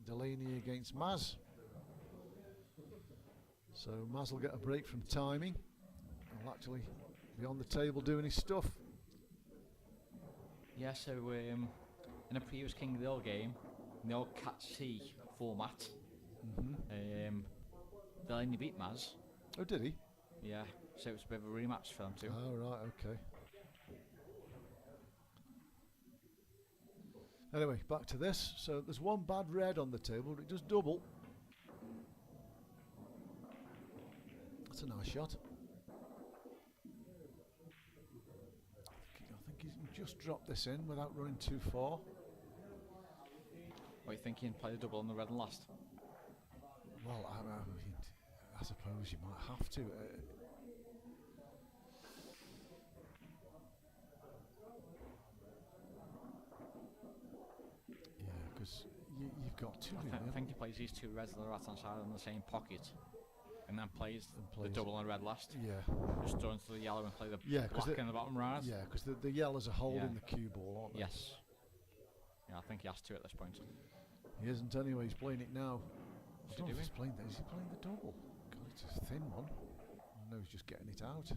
Delaney against Maz. So Maz will get a break from timing. He'll actually be on the table doing his stuff. Yeah, so in a previous King of the Hill game, the old Cat C format, Delaney beat Maz. Oh, did he? Yeah, so it's a bit of a rematch for them too. Oh, right, okay. Anyway, back to this. So there's one bad red on the table, but it does double. That's a nice shot. I think he can just drop this in without running too far. What are you thinking? Play the double on the red and last? Well, I suppose you might have to. Yeah, because you've got two. I think he plays these two reds on the right hand side in the same pocket, and then plays the double on red last. Yeah. Just throw into the yellow and play the black in the bottom right. Yeah, because the yellows are holding the cue ball, aren't they? Yes. Yeah, I think he has to at this point. He isn't anyway. He's playing it now. What's I don't know he if he's doing? playing. Is he playing the double? God, it's a thin one. I know he's just getting it out.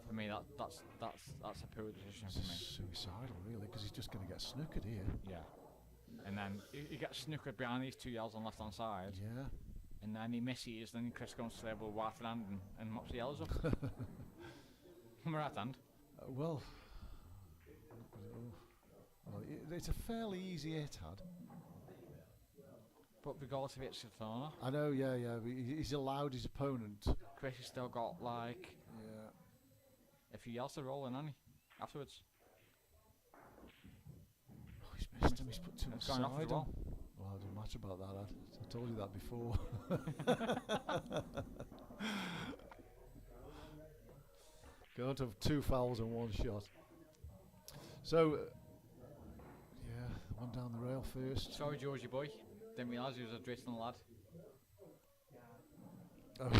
For me, that's a poor decision It's for me. suicidal, really, because he's just going to get snookered here. Yeah. And then he gets snookered behind these two yellows on left hand side. Yeah. And then he misses, then Chris goes to there with white hand and mops the yellows up. On the right hand. Well, it's a fairly easy hit, had. But regardless of it's a corner, I know, yeah. But he's allowed his opponent. Chris has still got like a few yellows to roll in, hasn't he? Afterwards. Oh, he's missed him. He's put too much It's going off side as well. on. Well, it doesn't matter about that. I told you that before. Can't have two fouls and one shot. So, one down the rail first. Sorry, Georgie boy. Didn't realise he was a Drayton lad. Oh,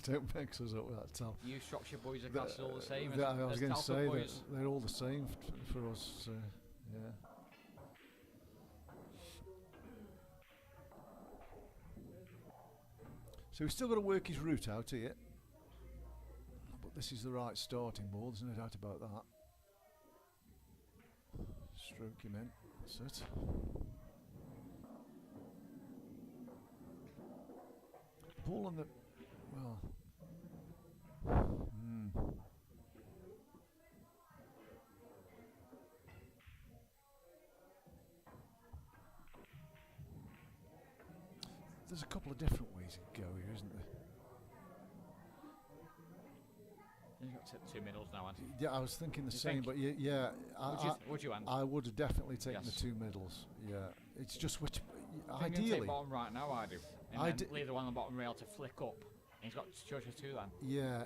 don't mix us up with that, Tal. You Shropshire boys are classed all the same. I was going to say that boys. they're all the same for us. Yeah. So he's still got to work his route out here. But this is the right starting ball, there's no doubt about that. Stroke him in, that's it. Ball on the, There's a couple of different ways to go here, isn't there? You've got two middles now, haven't you? Yeah, I was thinking the You same, think? but Would you want? I would have definitely taken Yes. the two middles. Yeah, it's just which, I think ideally. take bottom right now, I do. And then leave the one on the bottom rail to flick up. And he's got Georgia two then. Yeah,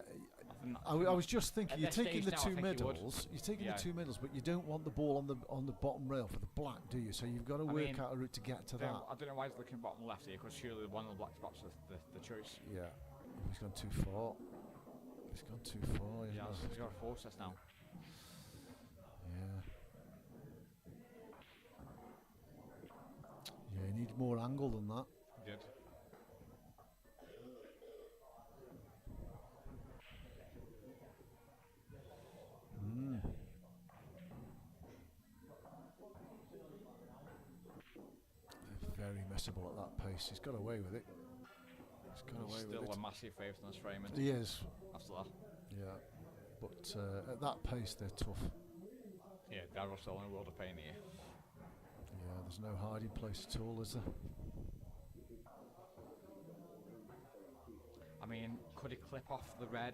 I I was just thinking, you're this taking stage the now, I two think you would. middles. You're taking Yeah. the two middles, but you don't want the ball on the bottom rail for the black, do you? So you've got to work out a route to get to that. I don't know why he's looking bottom left here, because surely one of the black spots is the choice. Yeah, he's gone too far. He's gone too far. Yeah, he's got to force this now. Yeah. Yeah, you need more angle than that. He did. Very messable at that pace. He's got away with it. He's got away with it. Still a massive favourite in this framing. He is. After that. Yeah. But at that pace, they're tough. Yeah, Darryl's still in a world of pain here. Yeah, there's no hiding place at all, is there? I mean, could he clip off the red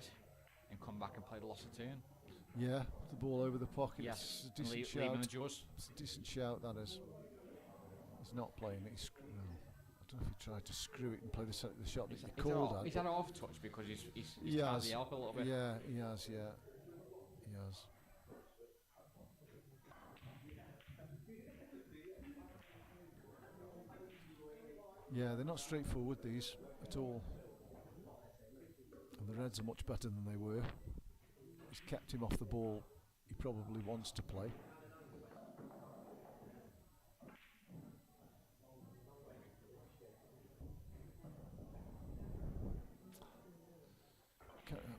and come back and play the loss of turn? Yeah, the ball over the pocket. Yes, It's a decent leave him shout. the jaws. It's a decent shout, that is. He's not playing it. I don't know if he tried to screw it and play the shot that he called at. He's had an off touch because he's He tied has. the elbow a little bit. Yeah, he has, yeah. He has. Yeah, they're not straightforward, these, at all. And the Reds are much better than they were. He's kept him off the ball. He probably wants to play.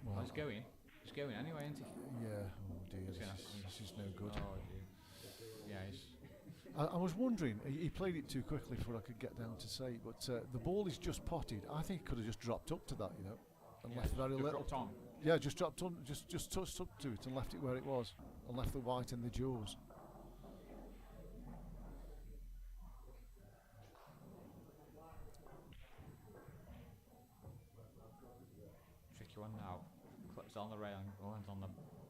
Well, he's going. He's going anyway, isn't he? Yeah. Oh dear, this is no good. Oh dear. Yeah, he's. I was wondering, he played it too quickly before I could get down to say, but the ball is just potted. I think he could have just dropped up to that, you know, and left very little. Dropped on. Yeah, just dropped on, just touched up to it and left it where it was, and left the white in the jaws. Tricky one now. Clips on the rail and lands on the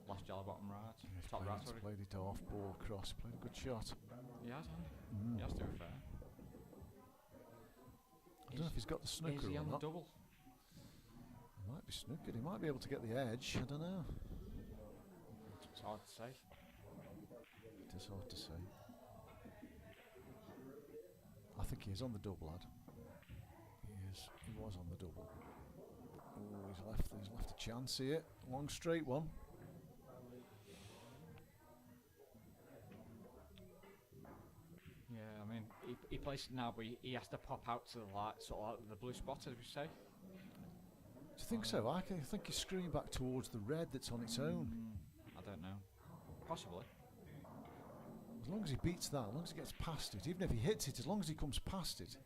last yellow bottom right. He's Top right, sorry. played it off, ball cross, played a good shot. He has, hasn't he? He has to be fair. I don't know if he's got the snooker Is he or on the not. double? He might be snookered, he might be able to get the edge, I don't know. It's hard to say. It is hard to say. I think he is on the double, lad. He was on the double. Oh, he's left a chance here. Long straight one. Yeah, I mean, he plays it now, but he has to pop out to the light, sort of like the blue spot, as we say. Do you think so? I think he's screwing back towards the red that's on its own. I don't know. Possibly. As long as he beats that, as long as he gets past it, even if he hits it, as long as he comes past it.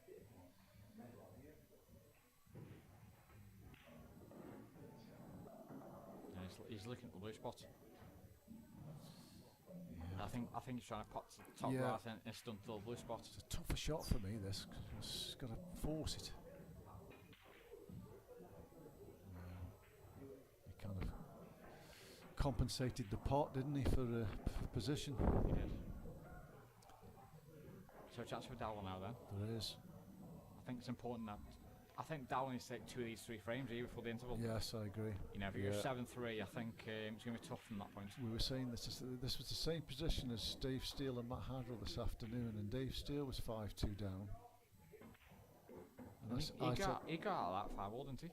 Yeah, he's looking at the blue spot. Yeah. I think he's trying to pop to the top Yeah. right and stunt the blue spot. It's a tougher shot for me, this. 'Cause he's got to force it. He kind of compensated the pot, didn't he, for position? He did. So a chance for Darrryl now then. There is. I think it's important that I think Darrryl needs to take 2 of these 3 frames here before the interval. Yes, I agree. You know, if you go 7-3, I think it's going to be tough from that point. We were saying this was the same position as Dave Steele and Matt Harrell this afternoon, and Dave Steele was 5-2 down. And He got out of that 5-all, didn't he?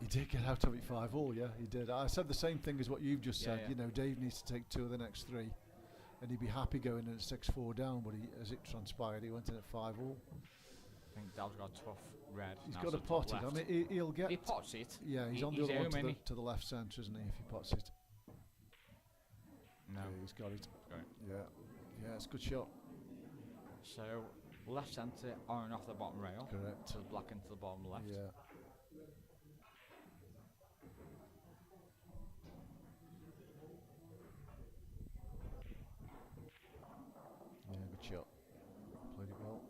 he did get out of it 5-all, yeah, he did. I said the same thing as what you've just said. Yeah. You know, Dave needs to take 2 of the next 3, and he'd be happy going in at 6-4 down. But as it transpired, he went in at 5-all. I think Darryl's got a tough red. He's now, got so a pot it. top I left. mean, he'll get. He pots it. Yeah, he's on the he's other one home, ain't to the left centre, isn't he? If he pots it. No. Yeah, he's got it. Got it. Yeah, it's a good shot. So left centre, iron off the bottom rail. Correct. To the black into the bottom left. Yeah. Yeah, good shot. Played it well.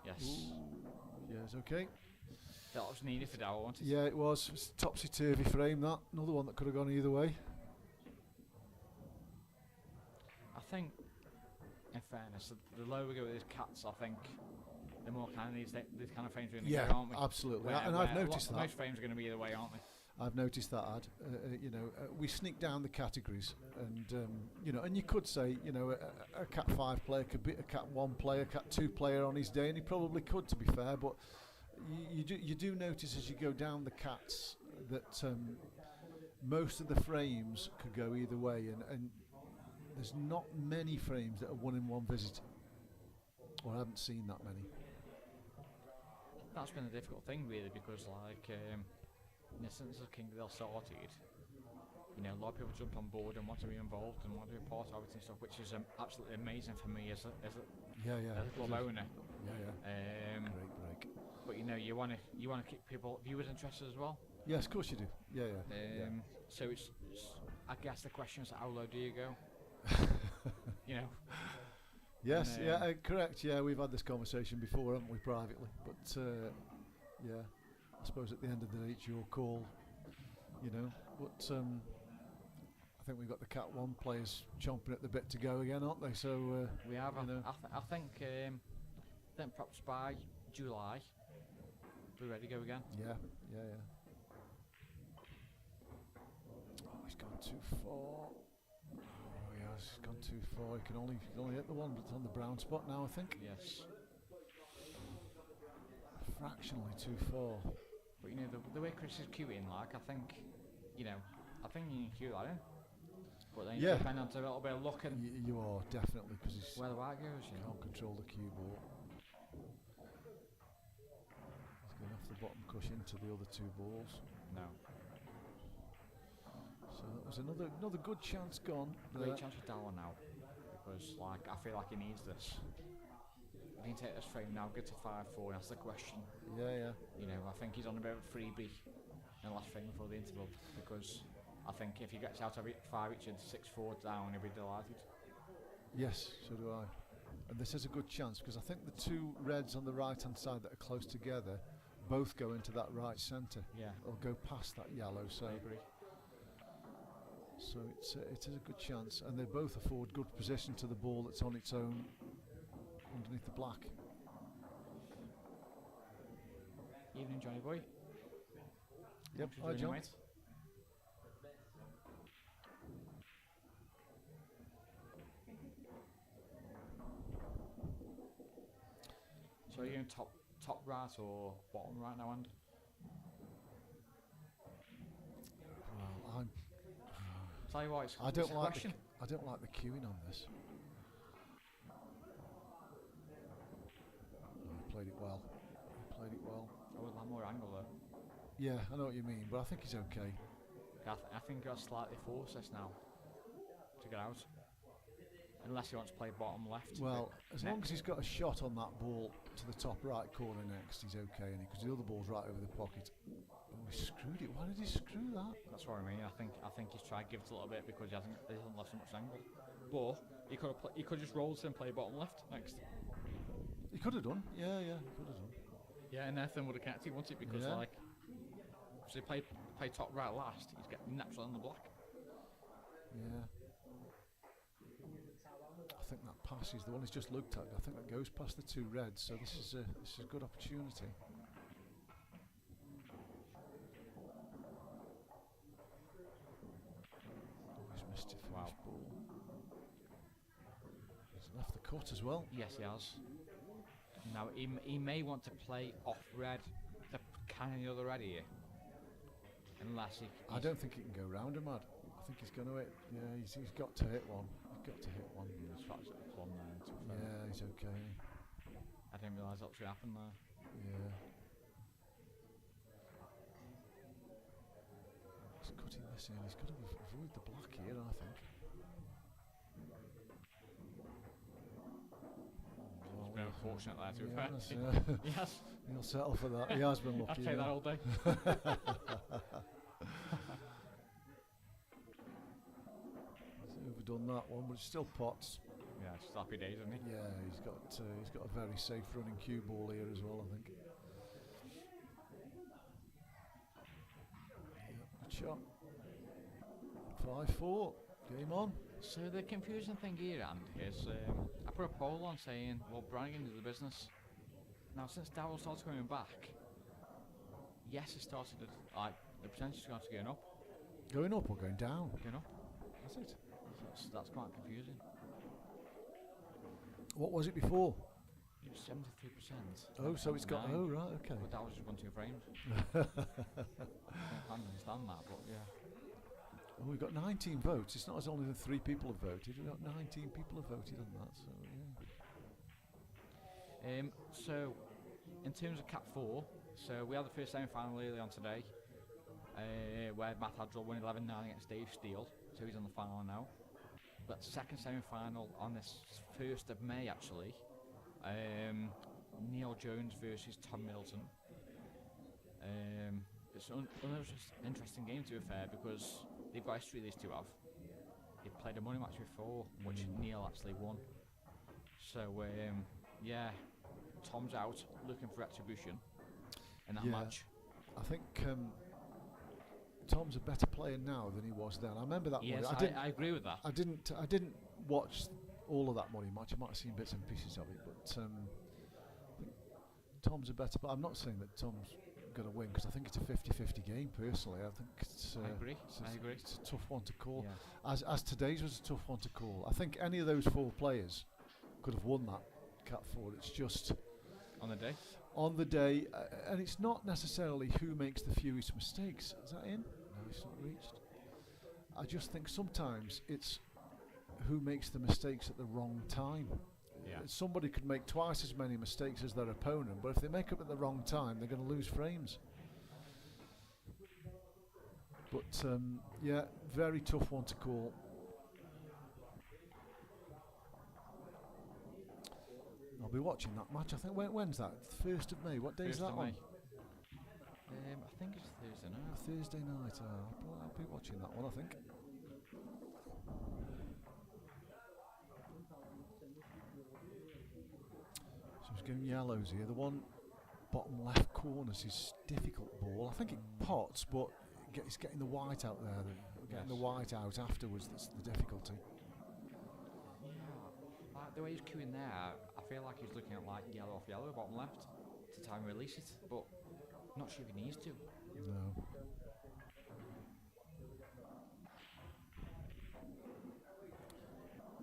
Yes. Yeah, it's okay. That was needed for Darrryl, wasn't it? Yeah, it was. It was topsy-turvy frame, that. Another one that could have gone either way. I think, in fairness, the lower we go with these cats, I think the more kind of these kind of frames are going to go, aren't we? Absolutely. Where- And where I've noticed that. Most frames are going to be either way, aren't they? I've noticed that, Ad. You know, we sneak down the categories, and you know, and you could say, you know, a Cat 5 player could beat a Cat 1 player, Cat 2 player on his day, and he probably could, to be fair. But you do notice as you go down the cats that most of the frames could go either way, and there's not many frames that are won in one visit, or I haven't seen that many. That's been a difficult thing, really, because like. In the sense of Kingdale sorted, you know, a lot of people jump on board and want to be involved and want to be part of it and stuff, which is absolutely amazing for me as a club owner. Yeah. Great break. But you know, you want to keep viewers interested as well. Yes, of course you do. Yeah. So it's I guess the question is, how low do you go? You know. Yes. Correct. Yeah, we've had this conversation before, haven't we, privately? But yeah. I suppose at the end of the day, it's your call, you know. But I think we've got the Cat 1 players chomping at the bit to go again, aren't they? So we have. You know. I think perhaps by July we're ready to go again. Yeah. too far. Oh, yeah, he's gone too far. He can only hit the one that's on the brown spot now, I think. Yes. Fractionally too far. But you know, the way Chris is queuing, like, I think you can cue that in. But then you depend on a little bit of luck and you are definitely, because he's where the white goes, you know. can't control the cue ball. He's going off the bottom cushion to the other two balls. No. So that was another good chance gone. Great chance for Darrryl now, because like I feel like he needs this. If he can take this frame now, get to 5-4, that's the question. Yeah. You know, I think he's on a bit of a freebie in the last frame before the interval, because I think if he gets out of it 5 each and 6-4 down, he'll be delighted. Yes, so do I. And this is a good chance, because I think the two reds on the right hand side that are close together both go into that right centre. Yeah. Or go past that yellow. So I agree. So it is a good chance, and they both afford good position to the ball that's on its own underneath the black. Evening, Johnny boy. Yep, hi John. Mate. So are you in top right or bottom right now, and? Well, Tell you what, it's I don't a like question. I don't like the queuing on this. I played it well. I would have more angle though. Yeah, I know what you mean, but I think he's okay. I think he'll slightly force this now to get out. Unless he wants to play bottom left. Well, as long as he's got a shot on that ball to the top right corner next, he's okay, because the other ball's right over the pocket. Oh, he screwed it. Why did he screw that? That's what I mean. I think he's tried to give it a little bit because he hasn't lost so much angle. But he could just roll and play bottom left next. He could have done. Yeah, he could have done. Yeah, and Nathan would have connected, wouldn't it? Because like, if they play top right last, he's getting natural on the black. Yeah. I think that pass is the one he's just looked at. I think that goes past the two reds, so this is a good opportunity. He's missed it for his ball. He's left the cut as well. Yes, he has. Now he may want to play off red, the kind of the other red here, unless he. I don't think he can go round him, Ad. I think he's going to hit. Yeah, he's got to hit one. He's got to hit one. He's practiced at the plum there. Yeah, he's okay. I didn't realise that was going to happen there. Yeah. He's cutting this in. He's got to avoid the black here, I think. He's been unfortunate there, to be fair. Yes. He'll settle for that. He has been lucky. I'd take that all day. Overdone that one, but it's still pots. Yeah, it's happy days, isn't he? Yeah, he's got a very safe running cue ball here as well, I think. Good shot. 5-4. Game on. So the confusing thing here, Andy, is I put a poll on saying, well, Brannigan is the business. Now, since Darrryl started coming back, yes, it started at, the percentage is going to going up. Going up or going down? Going up. That's it. So that's quite confusing. What was it before? It was 73%. Oh, so it's got. Oh, right, okay. But that was just 1-2 frames. I can't understand that, but yeah. Well, we've got 19 votes. It's not as only than 3 people have voted. We've got 19 people have voted on that. So yeah. So in terms of Cap 4, so we had the first semi-final early on today, where Matt Hadrill won 11-9 against Dave Steele. So he's on the final now. But second semi-final on this 1st of May actually. Neil Jones versus Tom Middleton. It's an interesting game, to be fair, because they've got history, these two have. They played a money match before, which Neil actually won. So yeah, Tom's out looking for retribution in that match. I think Tom's a better player now than he was then. I remember that. Yes, I agree with that. I didn't watch all of that money match. I might have seen bits and pieces of it, but I think Tom's a better player. I'm not saying that Tom's going to win because I think it's a 50-50 game. Personally, I think it's. I agree. It's a tough one to call. Yeah. As today's was a tough one to call. I think any of those 4 players could have won that Cat 4. It's just On the day. on the day, and it's not necessarily who makes the fewest mistakes. Is that in? No, it's not reached. I just think sometimes it's who makes the mistakes at the wrong time. Yeah. Somebody could make twice as many mistakes as their opponent, but if they make up at the wrong time, they're going to lose frames. But yeah, very tough one to call. I'll be watching that match. I think when's that? 1st of May. What day is that on? I think it's Thursday night. Thursday night. I'll be watching that one, I think. So he's getting yellows here. The one bottom left corner's his difficult ball. I think it pots, but it's getting the white out there. Getting the white out afterwards, that's the difficulty. Yeah, like the way he's queuing there, I feel like he's looking at like yellow off yellow, bottom left, to try and release it, but I'm not sure if he needs to. No.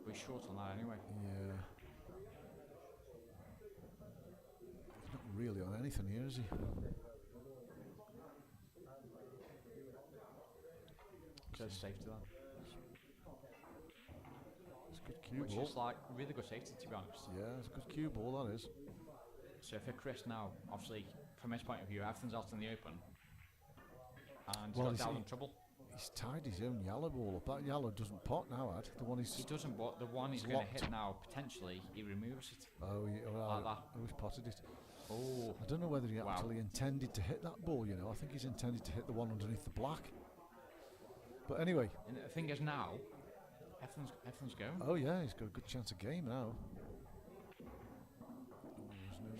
But he's short on that anyway. Yeah. He's not really on anything here, is he? So it's safety then. It's a good cue Which ball. is like really good safety, to be honest. Yeah, it's a good cue ball, that is. So for Chris now, obviously, from his point of view, everything's out in the open. And Well, he's got down in trouble. He's tied his own yellow ball up. That yellow doesn't pot now, Ad. The one He doesn't, but the one he's going to hit now, potentially, he removes it. Oh, Like that. He's potted it. Oh. I don't know whether he actually intended to hit that ball, you know. I think he's intended to hit the one underneath the black. But anyway. And the thing is now, everything's going. Oh yeah, he's got a good chance of game now.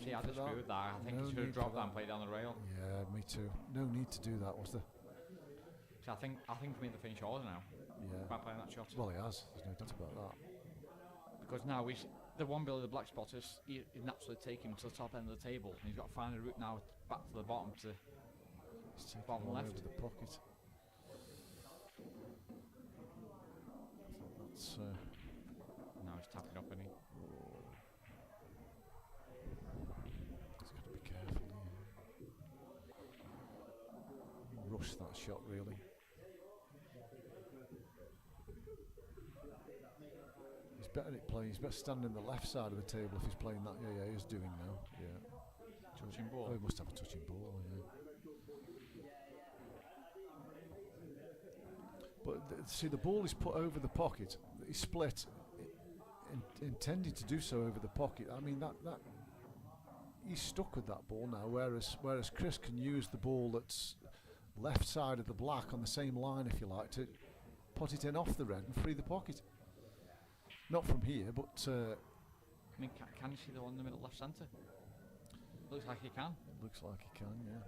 See, I disagree with that. I think he should have dropped that and played down the rail. Yeah, me too. No need to do that, was there? See, I think for me the finish order now. Yeah. By playing that shot. Well, he has. There's no doubt about that. Because now the one below the black spot is naturally taking him to the top end of the table, and he's got to find a route now back to the bottom to bottom left. Over the pocket. That's. Now he's tapping up, and He's got to be careful. Rush that shot, really. He's better at playing. He's better standing on the left side of the table if he's playing that. Yeah, he's doing now. Yeah. touching ball. Oh, he must have a touching ball. Yeah. But see, the ball is put over the pocket. He's split, intended to do so over the pocket. I mean that he's stuck with that ball now. Whereas Chris can use the ball that's left side of the black on the same line, if you like, to put it in off the red and free the pocket. Not from here, but. I mean, can you see the one in the middle left centre? Looks like he can. It looks like he can, yeah.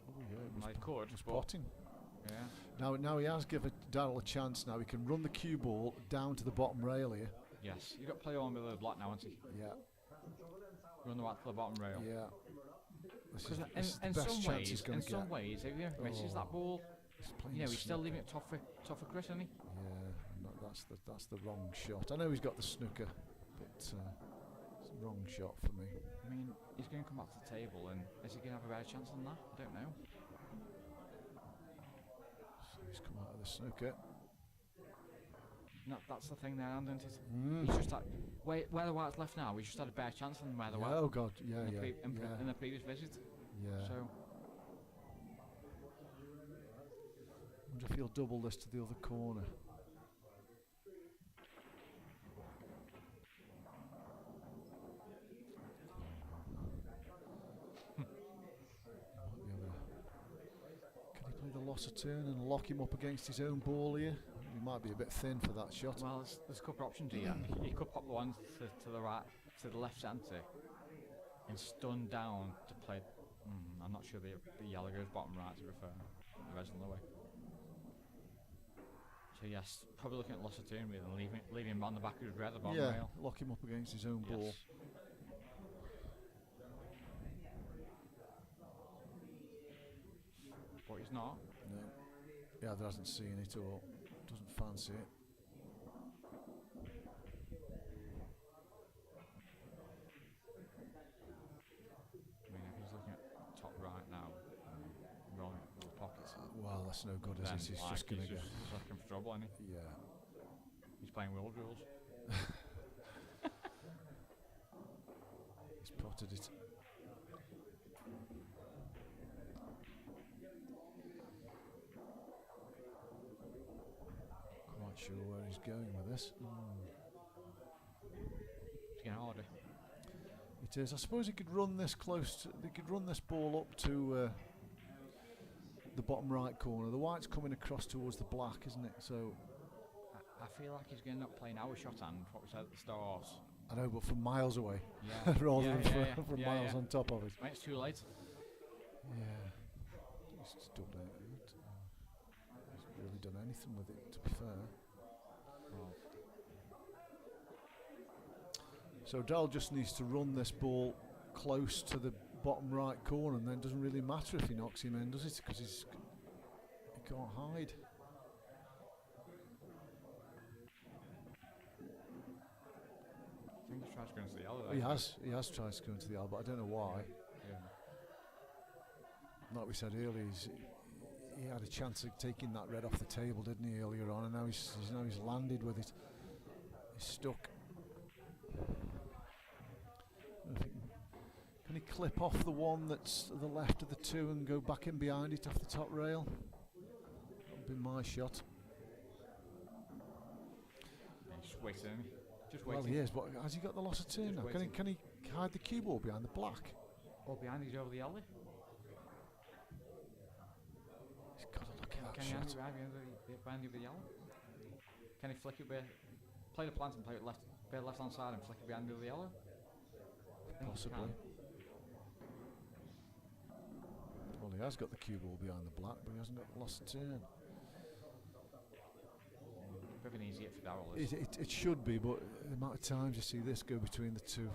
Oh yeah, He could, just but potting. Yeah. Now he has given Darrryl a chance. Now he can run the cue ball down to the bottom rail here. Yes, you've got to play on below the black now, hasn't he? Yeah. Run the back to the bottom rail. Yeah. Because this is the in best some chance ways, he's going to get. some ways, if he misses that ball, he's still leaving it tough for Chris, isn't he? Yeah, no, that's the wrong shot. I know he's got the snooker, but it's the wrong shot for me. I mean, he's going to come back to the table, and is he going to have a better chance than that? I don't know. So he's come out of the snooker. No, that's the thing there, isn't it? He's just like, where the white's left now, he's just had a better chance than where the white. Oh God, yeah, in the previous visit. Yeah. So. I wonder if he'll double this to the other corner. Can he play the loss of turn and lock him up against his own ball here? He might be a bit thin for that shot. Well, there's a couple of options here. He could pop the one to the right, to the left centre, and stun down to play. I'm not sure the yellow goes bottom right, to be fair. The red's on the way. So yes, probably looking at loss of turn with and leaving him on the back of his red at the bottom rail. Lock him up against his own ball. not. No. He either hasn't seen it or doesn't fancy it. I mean, if he's looking at top right now, rolling the pockets. Well, that's no good, is Then, it? He's like, just going to he's get. just looking for trouble, isn't he? Yeah. He's playing world rules. He's potted it. Quite sure where he's going with this. It's getting harder. It is. I suppose he could run this close. They could run this ball up to the bottom right corner. The white's coming across towards the black, isn't it? So I feel like he's going to end up playing our shot hand, what we said at the start. I know, but from miles away, Yeah. rather Yeah, than yeah, from yeah, miles yeah. on top of it. Mate, it's too late. Yeah, he's still done it. He's really done anything with it, to be fair. Well, So Darrryl just needs to run this ball close to the bottom right corner, and then it doesn't really matter if he knocks him in, does it? Because he can't hide. I think he's trying to go into the yellow. He has tried to go into the L, but I don't know why. Yeah. Like we said earlier, he had a chance of taking that red off the table, didn't he, earlier on? And now he's landed with it. He's stuck. Can he clip off the one that's to the left of the two and go back in behind it off the top rail? That would be my shot. Yeah, just waiting, isn't he? Just Well, waiting. he is, but has he got the loss of turn Just now? waiting. Can he hide the cue ball behind the black? Or behind, he's over the yellow. He's got to look at that Can he hand shot. it behind the yellow? Can he flick it play the plant and play it left hand side and flick it behind the yellow? I think he Possibly. can. Well, he has got the cue ball behind the black, but he hasn't got the loss of turn. Bit of an easy hit for Darrryl. It should be, but the amount of times you see this go between the two.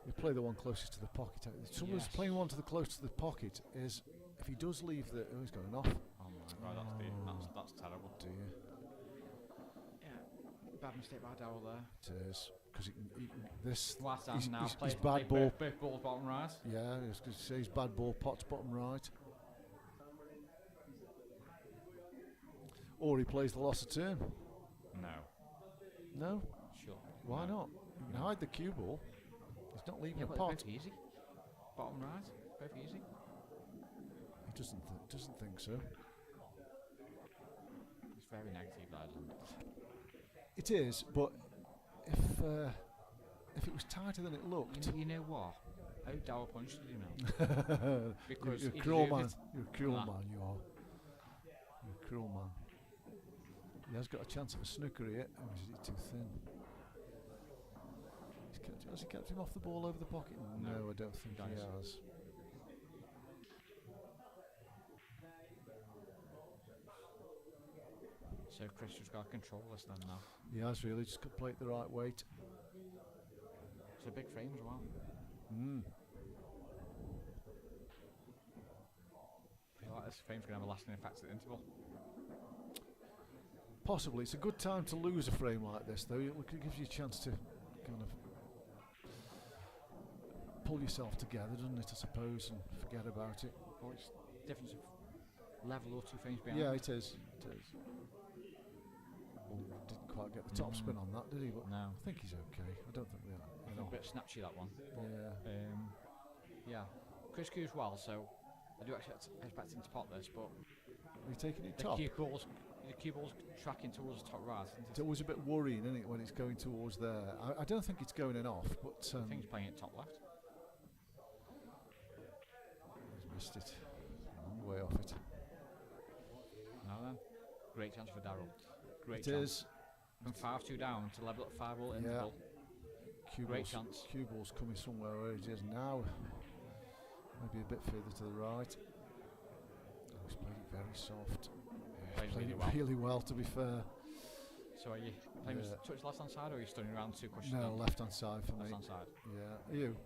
You play the one closest to the pocket. The trouble is Yes. playing one to the close to the pocket is if he does leave the... Oh, he's going off. Oh my god, that's terrible. Dear. Yeah, bad mistake by Darrryl there. It is. Because this... Last hand now, he's play bad ball. both balls bottom right. Yeah, I was going to say he's bad ball, pot's bottom right. Or he plays the loss of turn. No. No? Sure. Why No. not? You can hide the cue ball. He's not leaving Yeah, a but pot. both easy. Bottom right, both easy. He doesn't think so. It's very negative, that isn't it? It is, but if it was tighter than it looked... You know what? I hope Darrryl punched it, you know. Because you're he a cruel deserved man. it. You're a cruel Nah. man, you are. You're a cruel man. He has got a chance of a snooker here. Oh, is it too thin? Has he kept him off the ball over the pocket? No. No, I don't think he Guys. has. So Chris just got to control this then now. He has really just got to play it the right weight. It's a big frame as well. I feel like this frame's going to have a lasting effect at the interval. Possibly. It's a good time to lose a frame like this, though. It gives you a chance to kind of pull yourself together, doesn't it, I suppose, and forget about it. Or it's difference of level or 2 frames behind. Yeah, it is. It is. Didn't quite get the top spin on that, did he? But No. I think he's okay. I don't think they are. A little bit snatchy, that one. Yeah. Yeah. Chris cues well, so I do expect him to pot this, but Are you taking it the top? cue ball's tracking towards the top right, isn't It's it? always a bit worrying, isn't it, when it's going towards there. I don't think it's going in off, but I think he's playing it top left. he's missed it. Long way off it. Now then, great chance for Darrryl. Great It chance. is. From 5-2 down to level at 5-all Yeah. interval. Great Cue chance. ball's coming somewhere where it is now. Maybe a bit further to the right. Oh, he's played it very soft. Yeah, Played he's played really it well. really well, to be fair. So are you playing Yeah. touch left hand side, or are you standing around 2 cushions? No, left hand side for me. Left hand side. Yeah. Are you?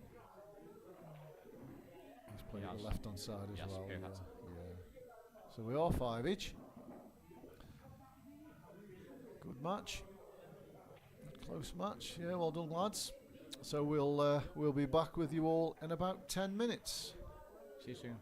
He's playing He the has. left hand side as Yes, well. he Yeah. has. Yeah. So we are 5 each. Good match. Close match. Yeah, well done, lads. So we'll be back with you all in about 10 minutes. See you soon.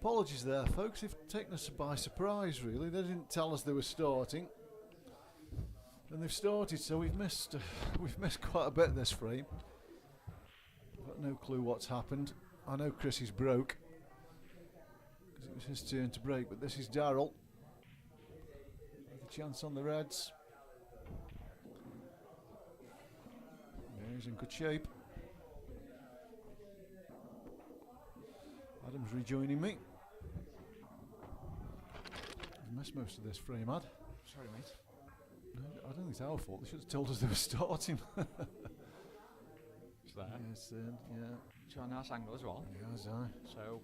Apologies there, folks. They've taken us by surprise, really. They didn't tell us they were starting, and they've started, so we've missed quite a bit this frame. I've got no clue what's happened. I know Chrissy's broke because it was his turn to break, but this is Darrryl with a chance on the Reds. Yeah, he's in good shape. Adam's rejoining me. I've missed most of this frame, Ad. Sorry, mate. No, I don't think it's our fault. They should have told us they were starting. It's there. Yes, yeah. It's got a nice angle as well. Yeah, as I. So,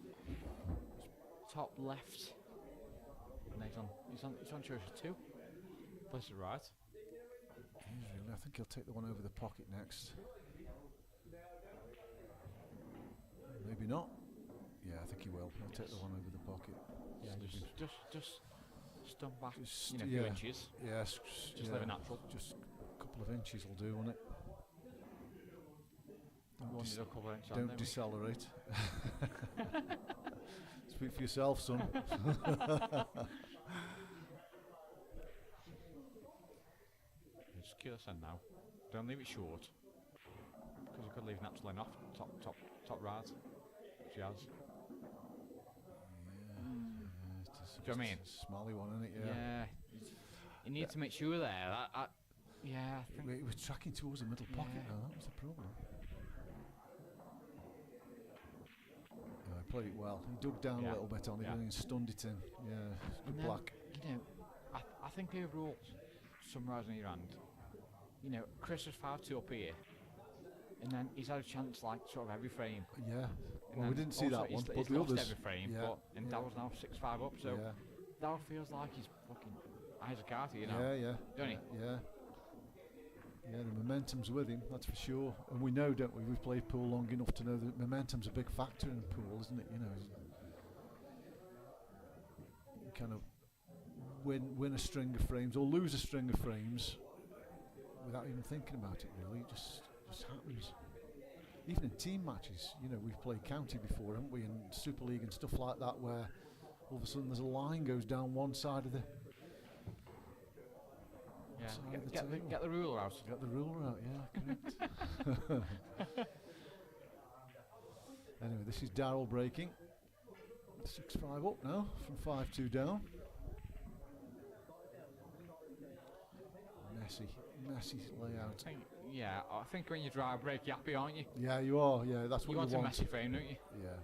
top left. And he's on choice of 2. Place it right. Really, I think he'll take the one over the pocket next. Maybe not. Yeah, I think he will. He'll take the one over the pocket. Yeah, just stump back, Just, a few inches. Yes. Just leave it natural. Just a couple of inches will do, won't it? Don't decelerate. Speak for yourself, son. Just cue this in now. Don't leave it short, because you could leave natural enough. Top right. She has. Do you know what I mean? It's a smelly one, isn't it? Yeah. You need to make sure there. Yeah, I think. He was tracking towards the middle pocket now. That was the problem. Yeah, he played it well. He dug down a little bit on it and stunned it in. Yeah, good black. You know, I think overall, summarising your hand, you know, Chris was 5-2 up here, and then he's had a chance like sort of every frame. Yeah. And well, we didn't see that one, but he's the lost others. every frame, and that was now 6-5 up, so that feels like he's fucking Isaac Carter, you know. Yeah. Don't he? Yeah. Yeah, the momentum's with him, that's for sure. And we know, don't we? We've played pool long enough to know that momentum's a big factor in pool, isn't it? You know, you kind of win a string of frames or lose a string of frames without even thinking about it. Really, it just happens. Even in team matches, you know, we've played county before, haven't we? And Super League and stuff like that, where all of a sudden there's a line goes down one side of the. Yeah, get the ruler out. Get the ruler out, yeah, correct. Anyway, this is Darrryl breaking. 6-5 up now, from 5-2 down. Messy layout. I think when you drive break, you're happy, aren't you? Yeah, you are, yeah, that's what you want. You want a messy frame, don't you? Yeah.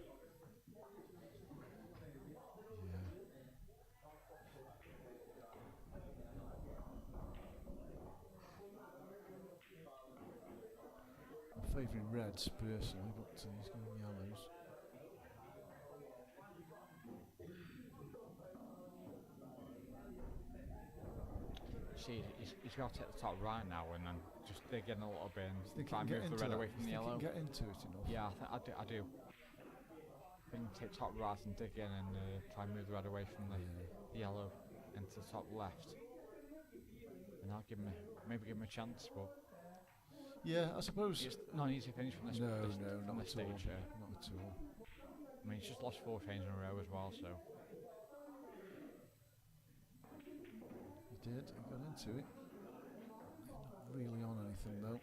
I'm favouring reds personally, but he's going yellows. See, he's got to take the top right now and then just dig in a little bit and try and move the red away from the yellow. Get into it enough. Yeah, I do. I think take top right and dig in and try and move the red away from the yellow into the top left. And that'll give him a chance, but yeah, I suppose. It's not an easy finish from this. No, from not this at all. stage. Not at all. I mean, he's just lost 4 frames in a row as well, so. He did. He got into it. Not really on anything though.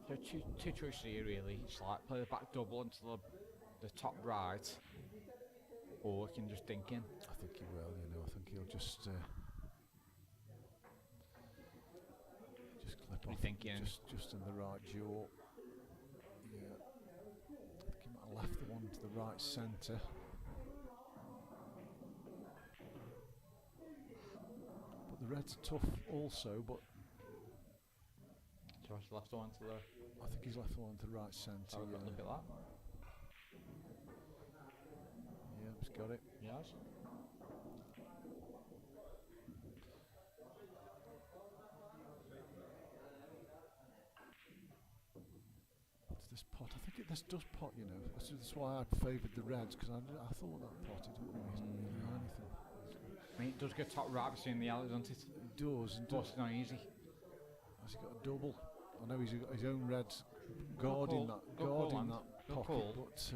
So two choices here really. It's like play the back double into the top right, or he can just dink in. I think he will. You know, I think he'll just clip off. Just in the right jaw. Yeah. I think he might have left the one to the right centre. But the red's tough also, but So he's left the one to the. I think he's left the one to the right centre. Look at that. Yeah, he's got it. Yes. What's this pot? I think this does pot, you know. That's why I favoured the reds, because I thought that potted, but it isn't really anything. I mean, it does get top right between the yellows, doesn't it? It does. But it's not easy. Has he got a double? I know he's got his own reds guarding that pocket, but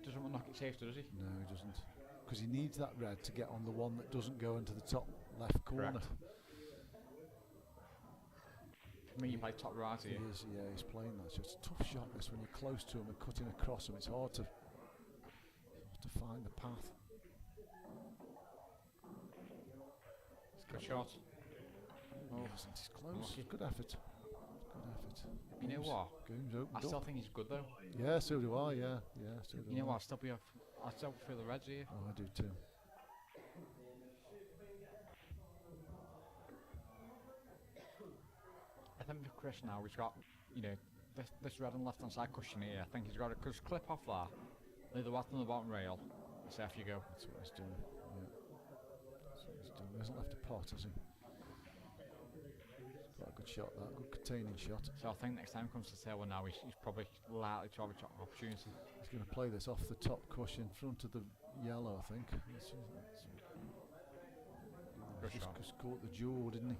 doesn't knock it safe, does he? no, he doesn't. because he needs that red to get on the one that doesn't go into the top left corner. Correct. I mean, you play top right here. He is, yeah, he's playing that. So it's a tough shot this when you're close to him and cutting across him. It's hard to find the path. Good shot. Oh, he's close. Good effort. Good effort. You know what? Game's opened I still up. think he's good though. Yeah, so do I. Yeah, yeah. So do You know I. what? I still feel the reds here. Oh, I do too. I think with Chris now, he's got, this red and left hand side cushion here. I think he's got to just clip off that, leave the white on the bottom rail, and say off you go. That's what he's doing. Yeah. That's what he's doing. He hasn't left a pot, has he? Quite a good shot, that. Good containing shot. So I think next time comes to table now, he's probably likely to have a opportunity. He's going to play this off the top cushion, front of the yellow, I think. Good shot. Just caught the jaw, didn't he?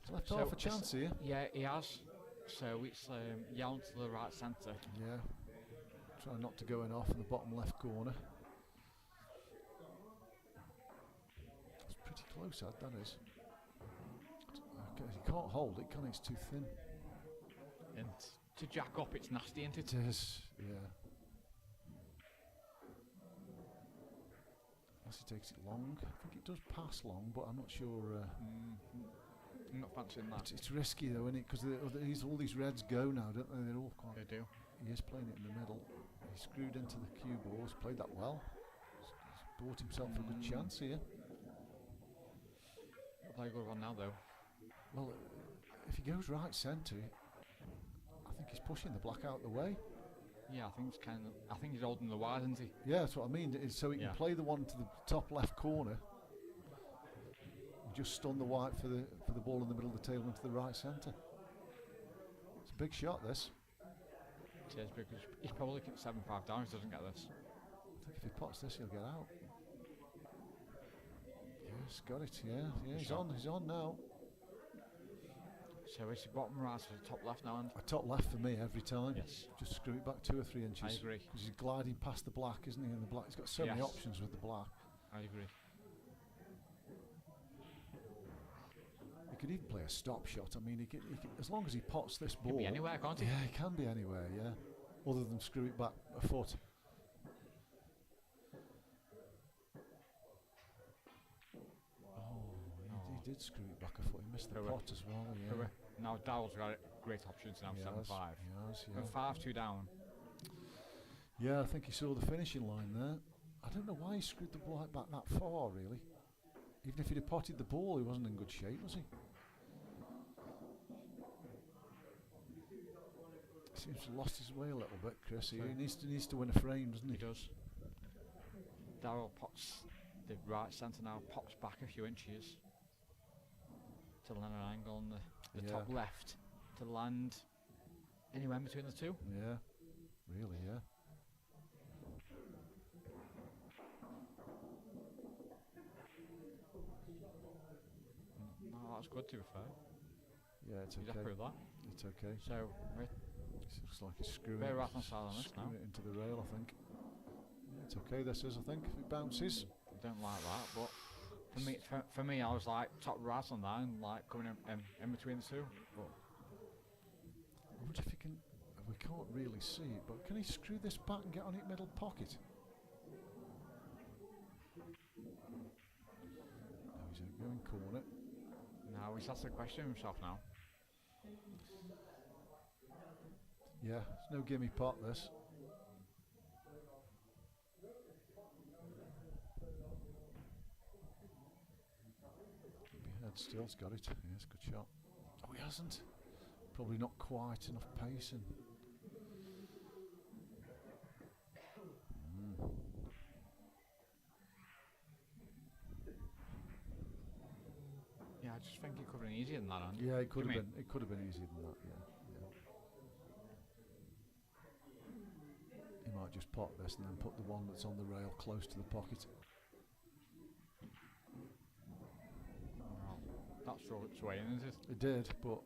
He's left So half a chance here. Yeah, he has. So it's yellow to the right centre. Yeah. Try not to go in off in the bottom left corner. It's pretty close, that is. Okay, he can't hold it, can he? It's too thin. And to jack up, it's nasty, isn't it? It is, yeah. Unless he takes it long. I think it does pass long, but I'm not sure. I'm not fancying that. It's risky though, isn't it? Because all these reds go now, don't they? They're all quite. They do. He is playing it in the middle. He screwed into the cue balls, played that well. He's bought himself a good chance here. I'll play a good one now though. Well, if he goes right centre, I think he's pushing the black out the way. Yeah, I think he's holding the wide, isn't he? Yeah, that's what I mean. So he can play the one to the top left corner. And just stun the white for the ball in the middle of the table into the right centre. It's a big shot, this. It is, because he's probably looking at 7-5 down if he doesn't get this. I think if he pots this, he'll get out. Yes, got it. Yeah, he's on now. So it's the bottom right to the top left now, and A top left for me every time. yes, Just screw it back 2 or 3 inches. I agree. Because he's gliding past the black, isn't he? And the black, he's got so many Yes. options with the black. I agree. He could even play a stop shot. I mean, he could, as long as he pots this ball. Can be anywhere, can't he? Yeah, he can be anywhere. Yeah, other than screw it back a foot. Oh, he did screw it back a foot. He missed the pot as well. Yeah. Now Darryl's got great options now, 7-5. Yes, And 5-2 down. Yeah, I think he saw the finishing line there. I don't know why he screwed the ball back that far, really. Even if he'd have potted the ball, he wasn't in good shape, was he? Seems to have lost his way a little bit, Chris. He needs to win a frame, doesn't he? He does. Darrryl pots the right centre now, pops back a few inches to land an angle on the top left to land anywhere in between the two. Yeah, really, yeah. No, that's good to be fair. Yeah, it's He's okay. happy with that. It's okay. So, It looks like he's screwing very right on side on this now. screwing it into the rail, I think. Yeah, it's okay, this is, I think, if it bounces. Don't like that, but for me, I was like top right on that and like coming in between the two. But I wonder if he can. We can't really see it, but can he screw this back and get on it middle pocket? No, he's going corner. now he's asked the question himself now. Yeah, it's no gimme pot, this. Head still's got it. Yes, good shot. Oh, he hasn't. Probably not quite enough pacing. Yeah, I just think he could have been easier than that, Andy. Yeah, it could have Gimme. been. It could have been easier than that. Yeah, He might just pot this and then put the one that's on the rail close to the pocket. Well, that's throw its way in, isn't it? It did, but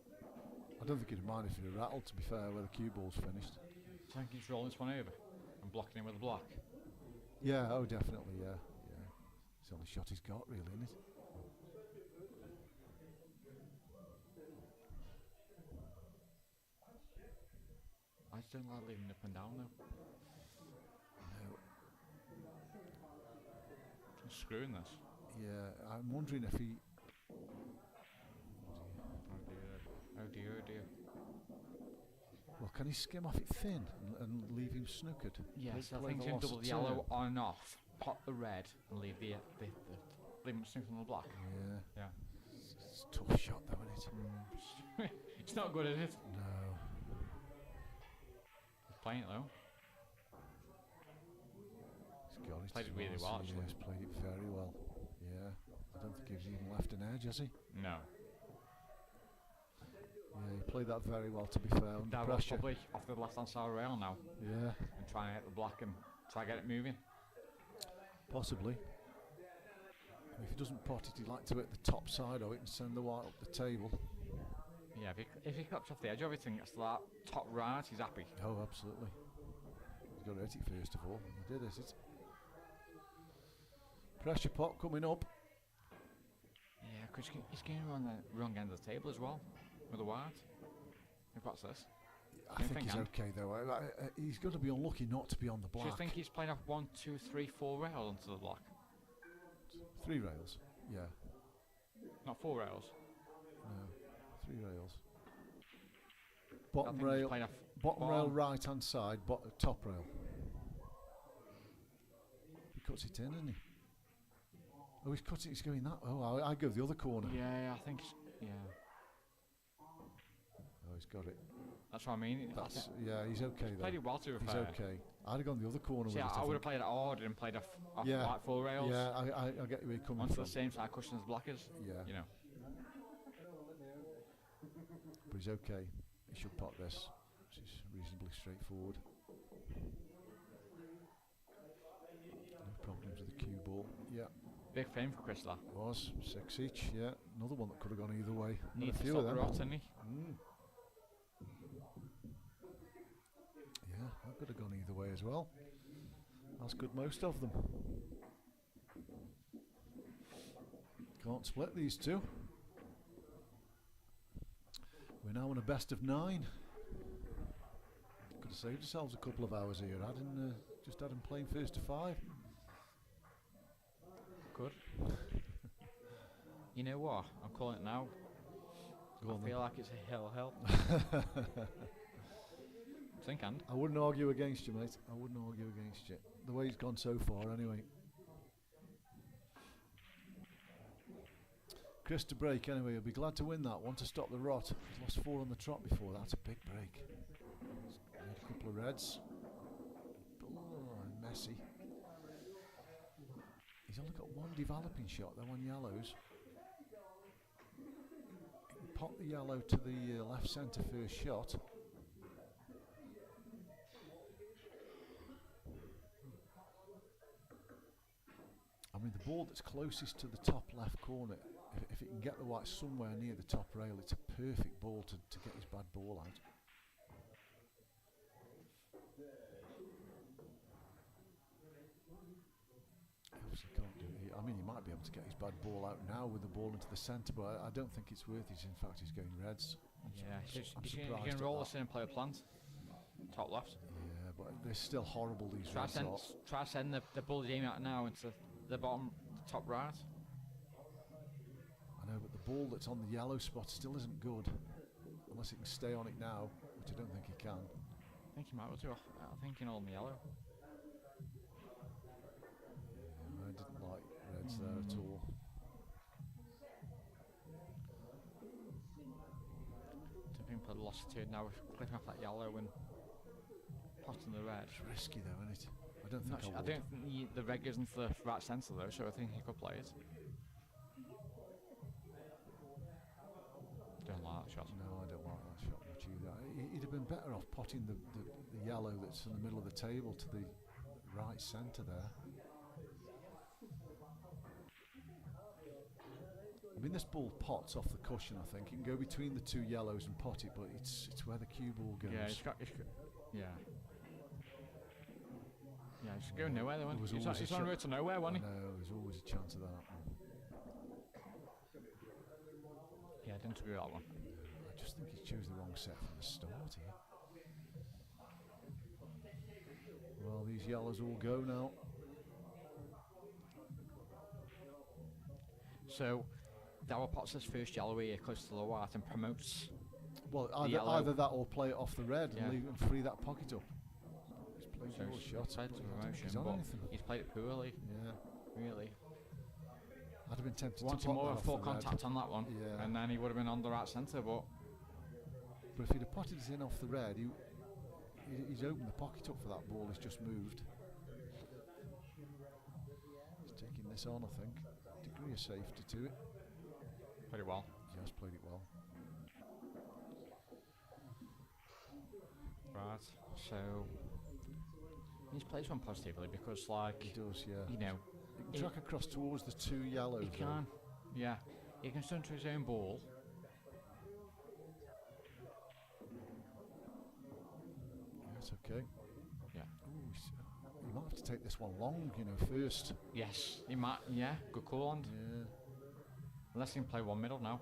I don't think he'd mind if he'd have rattled, to be fair, where the cue ball's finished. I think he's rolling this one over and blocking him with the block. Yeah, oh definitely, yeah. Yeah. It's the only shot he's got really, isn't it? I just don't like leaving up and down though. No. I'm screwing this. Yeah, I'm wondering if he... Oh dear. Oh dear, oh dear. Well, can he skim off it thin and leave him snookered? Yes, I Play think the you can lost double the turn. yellow on and off, pot the red, and leave the leave him snookered on the black. Yeah. Yeah. It's a tough shot though, isn't it? It's not good, is it? No. He's playing it though. He's got it. Played as it really so well, actually. He's played it very well. Yeah. I don't think he's even left an edge, has he? No. Yeah, he played that very well, to be fair. Under That was pressure. probably off the left hand side rail now, Yeah, and try and hit the black and try to get it moving. possibly. If he doesn't pot it, he'd like to hit the top side of it and send the white up the table. Yeah, if he cuts off the edge of everything, gets to that top right, he's happy. Oh, absolutely. He's got to hit it first of all. He did hit it. Pressure pot coming up. Yeah, because he's going on the wrong end of the table as well, with the white. If that's this. I think he's okay though. He's got to be unlucky not to be on the Do black. you think he's playing off 1, 2, 3, 4 rails onto the block? 3 rails? Yeah. Not 4 rails. No. 3 rails. I Bottom think he's rail. playing off Bottom rail bottom. right hand side. Top rail. He cuts it in, isn't he? Oh, he's cutting. He's going that. Oh, I go the other corner. Yeah, I think. Yeah, Oh, he's got it. that's what I mean. That's yeah. He's okay though. Played it well to be He's fair. okay. I'd have gone the other corner See, with it. I would have think. played it hard and played off Yeah. like 4 rails. Yeah, I get where you're coming Onto from. the same side cushion as the black is. Yeah, You know. but he's okay. He should pot this, which is reasonably straightforward. No problems with the cue ball. Yeah, Big frame for Chris that. was 6 each. Yeah, another one that could have gone either way. Got Needs a to few stop of the them. rot, didn't he? Yeah, that could have gone either way as well. That's good, most of them. Can't split these two. We're now on a best of 9. Could have saved ourselves a couple of hours here. Just had him playing first to 5. Good. You know what? I'm calling it now. Go on I then. feel like it's a hell. Think and. I wouldn't argue against you, mate. I wouldn't argue against you. The way he's gone so far, anyway. Chris to break, anyway. He'll be glad to win that one to stop the rot. He's lost 4 on the trot before. That's a big break. He's made a couple of reds. Oh, messy. He's only got 1 developing shot, though, on yellows. He can pop the yellow to the left centre first shot. I mean, the ball that's closest to the top left corner, if it can get the white somewhere near the top rail, it's a perfect ball to get his bad ball out. Obviously can't do it. I mean, he might be able to get his bad ball out now with the ball into the centre, but I don't think it's worth it. In fact, he's going reds. Yeah, I'm you surprised can at roll that. this in and play a plant. Top left. Yeah, but they're still horrible, these Try reds are. send the ball game out now into the bottom, top right. I know, but the ball that's on the yellow spot still isn't good. Unless he can stay on it now, which I don't think he can. I think he might be too. I think he can hold the yellow. I didn't like reds there at all. Don't think put velocity now. Clipping off that yellow and potting the red. It's risky though, isn't it? I don't think I don't think the red goes into the right centre though, so I think he could play it. Don't like that shot. No, I don't like that shot much either. He'd have been better off potting the yellow that's in the middle of the table to the right centre there. I mean, this ball pots off the cushion, I think. It can go between the 2 yellows and pot it, but it's where the cue ball goes. Yeah, yeah. Yeah, going nowhere, though. He's on the road to nowhere, wasn't he? No, there's always a chance of that happening. Yeah, I didn't agree with that one. I just think he's choose the wrong set from the start here. Well, these yellows all go now. So, Darrryl pots his first yellow here close to the white and promotes. Well, either that or play it off the red and leave and free that pocket up. He's played your shot. He's played it poorly. Yeah. Really. I'd have been tempted to wanted pot more that of off full the contact red. on that one, and then he would have been on the right centre. But if he'd have potted it in off the red, he's opened the pocket up for that ball. He's just moved. He's taking this on, I think. Degree of safety to it. Played it well. He has played it well. Right. So he's played one positively because, like, he does, yeah. You know, he can track across towards the two yellows. He can, yeah. He can center his own ball. That's okay. Yeah. Ooh, he might have to take this one long, you know, first. Yes, he might. Yeah, good call on. Yeah. Unless he can play one middle now.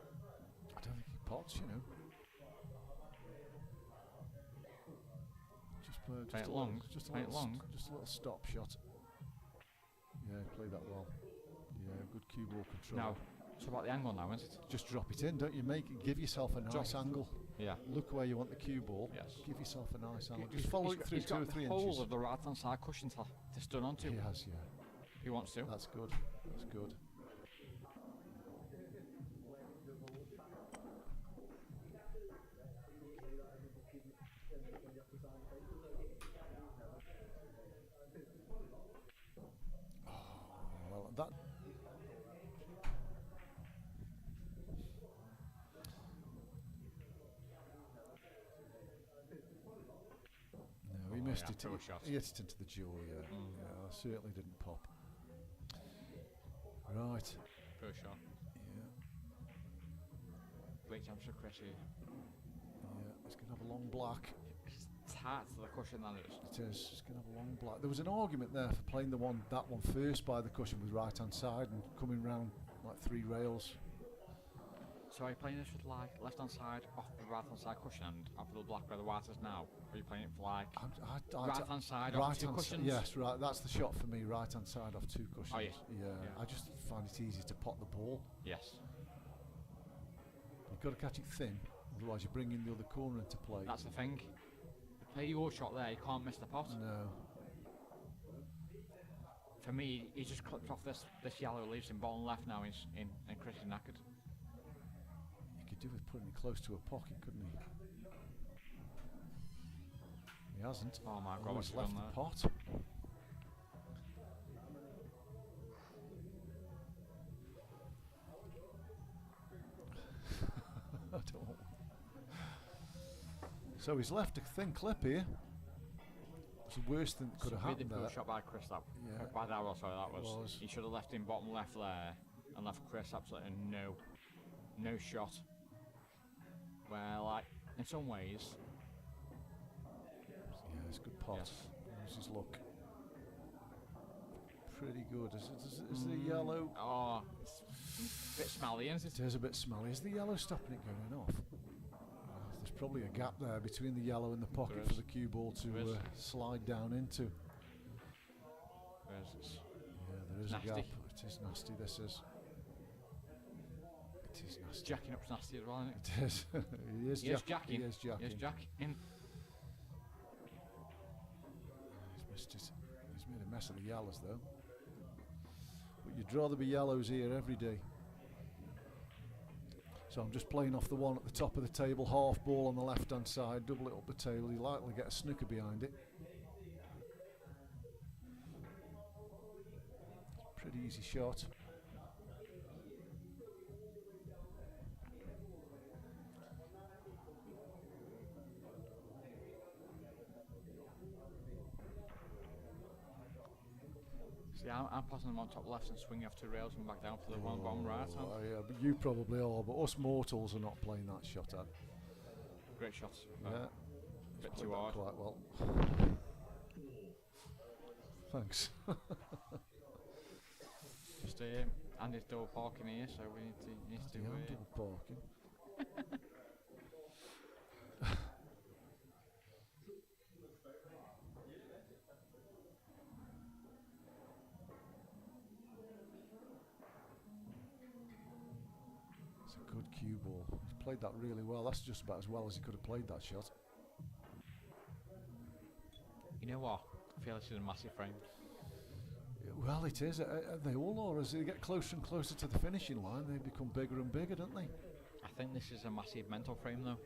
I don't think he pots, you know. Just play it long. Just a little stop shot. Yeah, play that well. Yeah, good cue ball control. Now, it's about the angle now, isn't it? Just drop it in, don't you? Give yourself a nice angle. Yeah. Look where you want the cue ball. Yes. Give yourself a nice angle. Just follow it through 2 or 3 inches. He's got the whole of the right hand side cushion to stun onto. He has, yeah. He wants to. That's good. That's good. That no, he missed it. He hit it into the jaw. Yeah, yeah, certainly didn't pop. Right. First shot. Yeah. Great chance for Chris here. Yeah, he's gonna have a long block. It's tight to the cushion, that is. It is. He's gonna have a long block. There was an argument there for playing that one first by the cushion with right hand side and coming round like 3 rails. So are you playing this with like left hand side off the right hand side cushion and after the black where the white is now? Or are you playing it for like right hand side off 2 cushions? Yes, right. That's the shot for me. Right hand side off 2 cushions. Oh yeah. Yeah. I just find it easy to pot the ball. Yes. You've got to catch it thin, otherwise you bring in the other corner into play. That's the thing. Play your shot there, you can't miss the pot. No. For me, he just clipped off this yellow, leaves him bottom left now in Chris is knackered. You could do with putting it close to a pocket, couldn't he? He hasn't. Oh my god, what's he's left done the there? pot. I don't know. So he's left a thin clip here. It's the worst thing that could have happened there. Shot by Chris, that by Darrryl, sorry, that was. He should have left him bottom left there and left Chris absolutely no shot. Where, like, in some ways. Yeah, it's a good pot. Yes. Here's his look. Pretty good. Is the yellow? Oh, it's a bit smelly, isn't it? It is a bit smelly. Is the yellow stopping it going off? There's probably a gap there between the yellow and the pocket for the cue ball to slide down into. Yeah, there is nasty. a gap. It is nasty, this is. It is nasty. Jacking up's nasty as well, isn't it? It is. He is jacking. He is jacking. He's missed it. He's made a mess of the yellows though. But you'd rather be yellows here every day. So I'm just playing off the one at the top of the table, half ball on the left hand side, double it up the table. He'll likely get a snooker behind it. Pretty easy shot. See, I'm passing them on top left and swinging off 2 rails and back down for the one bottom right hand. Yeah, but you probably are, but us mortals are not playing that shot at. Great shots. Yeah. Bit too hard. Quite well. Thanks. Just and it's double parking here, so we need to Double parking. It's a good cue ball. He's played that really well. That's just about as well as he could have played that shot. You know what? I feel this is a massive frame. Well, it is. They all are. As they get closer and closer to the finishing line, they become bigger and bigger, don't they? I think this is a massive mental frame, though.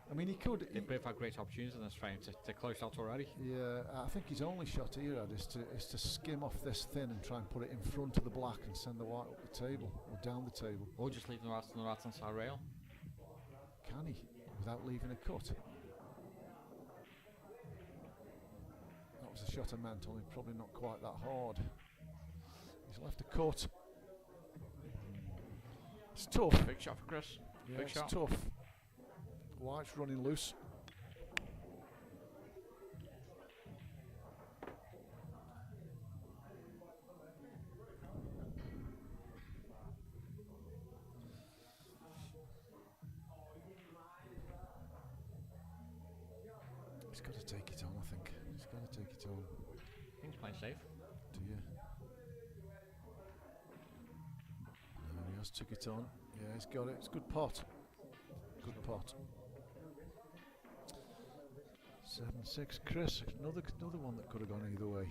I mean, he could. They both had great opportunities in this frame to close out already. Yeah, I think his only shot here Ed, is to skim off this thin and try and put it in front of the black and send the white up the table or down the table. Or just leave the white on the right hand side rail. Can he? Without leaving a cut? That was the shot I meant, only probably not quite that hard. He's left a cut. It's tough. Big shot for Chris. Yeah, Big it's shot. tough. White's running loose. He's got to take it on, I think. He's got to take it on. I think he's playing safe. Do you? No, he has took it on. Yeah, he's got it. It's a good pot. Good pot. 7-6, Chris. Another one that could have gone either way.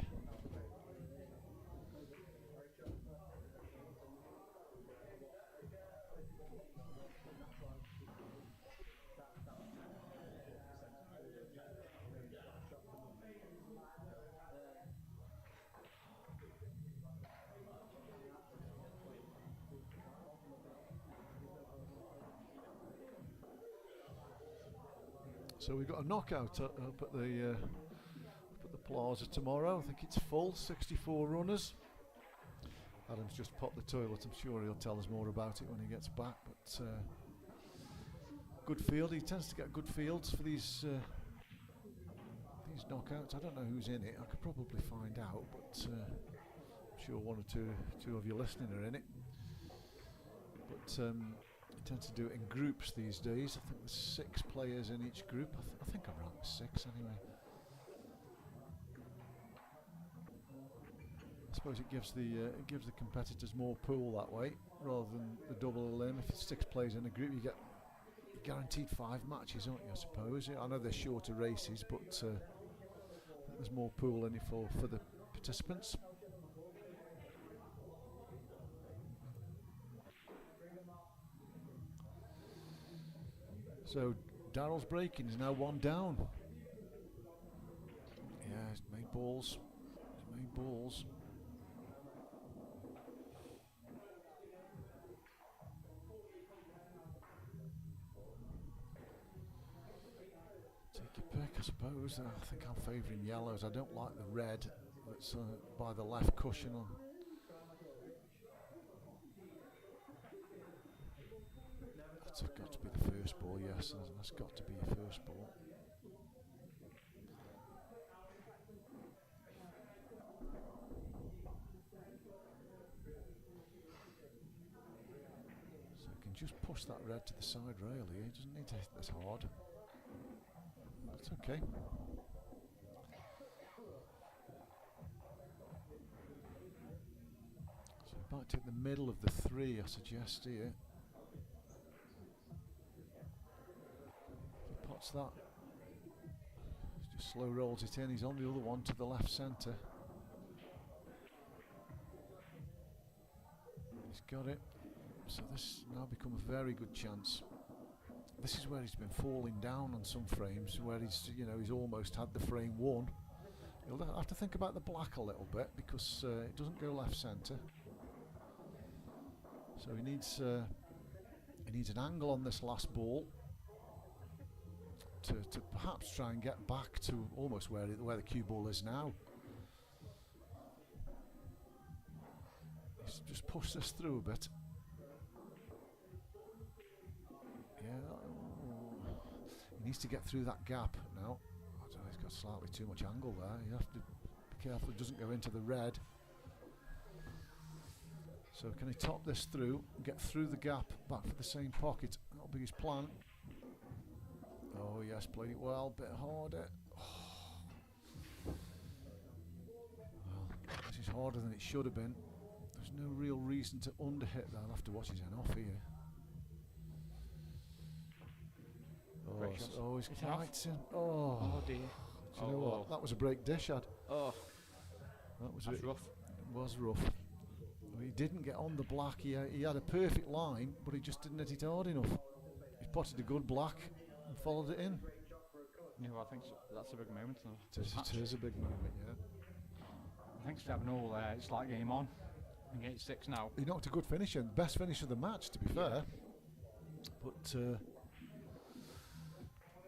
So we've got a knockout up at the plaza tomorrow. I think it's full, 64 runners. Adam's just popped the toilet. I'm sure he'll tell us more about it when he gets back. But good field. He tends to get good fields for these knockouts. I don't know who's in it. I could probably find out, but I'm sure one or two of you listening are in it. But tend to do it in groups these days. I think there's 6 players in each group. I think I'm ranked 6 anyway. I suppose it gives the competitors more pool that way rather than the double elim. If it's 6 players in a group, you get guaranteed 5 matches, aren't you? I suppose. I know they're shorter races, but there's more pool in it for the participants. So Darryl's breaking. He's now 1 down. Yeah, he's made balls. He's made balls. Take your pick, I suppose. I think I'm favouring yellows. I don't like the red that's by the left cushion on. That's got to be the first ball, yes, that's got to be your first ball. So you can just push that red to the side rail here, he doesn't need to hit this hard. That's okay. So back to the middle of the 3, I suggest here. Pots that. Just slow rolls it in. He's on the other one to the left centre. He's got it. So this now become a very good chance. This is where he's been falling down on some frames, where he's almost had the frame won. He'll have to think about the black a little bit because it doesn't go left centre. So he needs an angle on this last ball to perhaps try and get back to almost where the cue ball is now. He's just push this through a bit. Yeah, he needs to get through that gap now. I don't know, he's got slightly too much angle there. You have to be careful it doesn't go into the red. So can he top this through and get through the gap back for the same pocket? That'll be his plan. Oh yes, played it well, bit harder. Well, this is harder than it should have been. There's no real reason to underhit that. I'll have to watch his end off here. Oh, he's quite in. Oh dear. Do you know what? That was a break dish, Ad. Oh, That's rough. It was rough. He didn't get on the black. He had a perfect line, but he just didn't hit it hard enough. He potted a good black and followed it in. You know, I think that's a big moment. It is a big moment, yeah. I think 7-all there. It's like game on. And game 6 now. He knocked a good finish in, best finish of the match, to be fair. But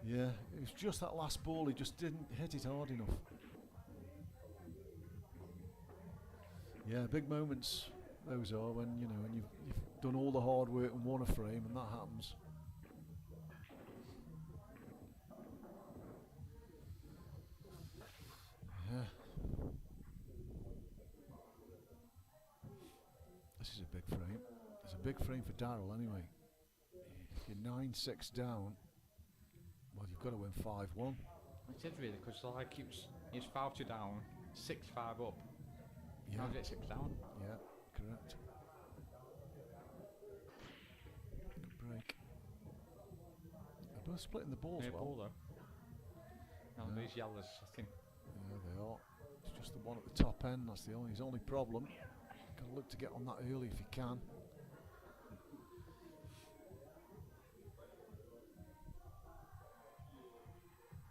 yeah, it was just that last ball. He just didn't hit it hard enough. Yeah, big moments. Those are when when you've done all the hard work and won a frame, and that happens. Yeah. This is a big frame. It's a big frame for Darrryl anyway. If you're 9-6 down, well, you've got to win 5-1. It is really, because like he's 5-2 down, 6-5 up. Yeah. Now get 6 down. Yeah, correct. Good break. They're both splitting the balls well. Ball though. And these yellows, I think. Yeah, they are. It's just the one at the top end. That's his only problem. Got to look to get on that early if you can.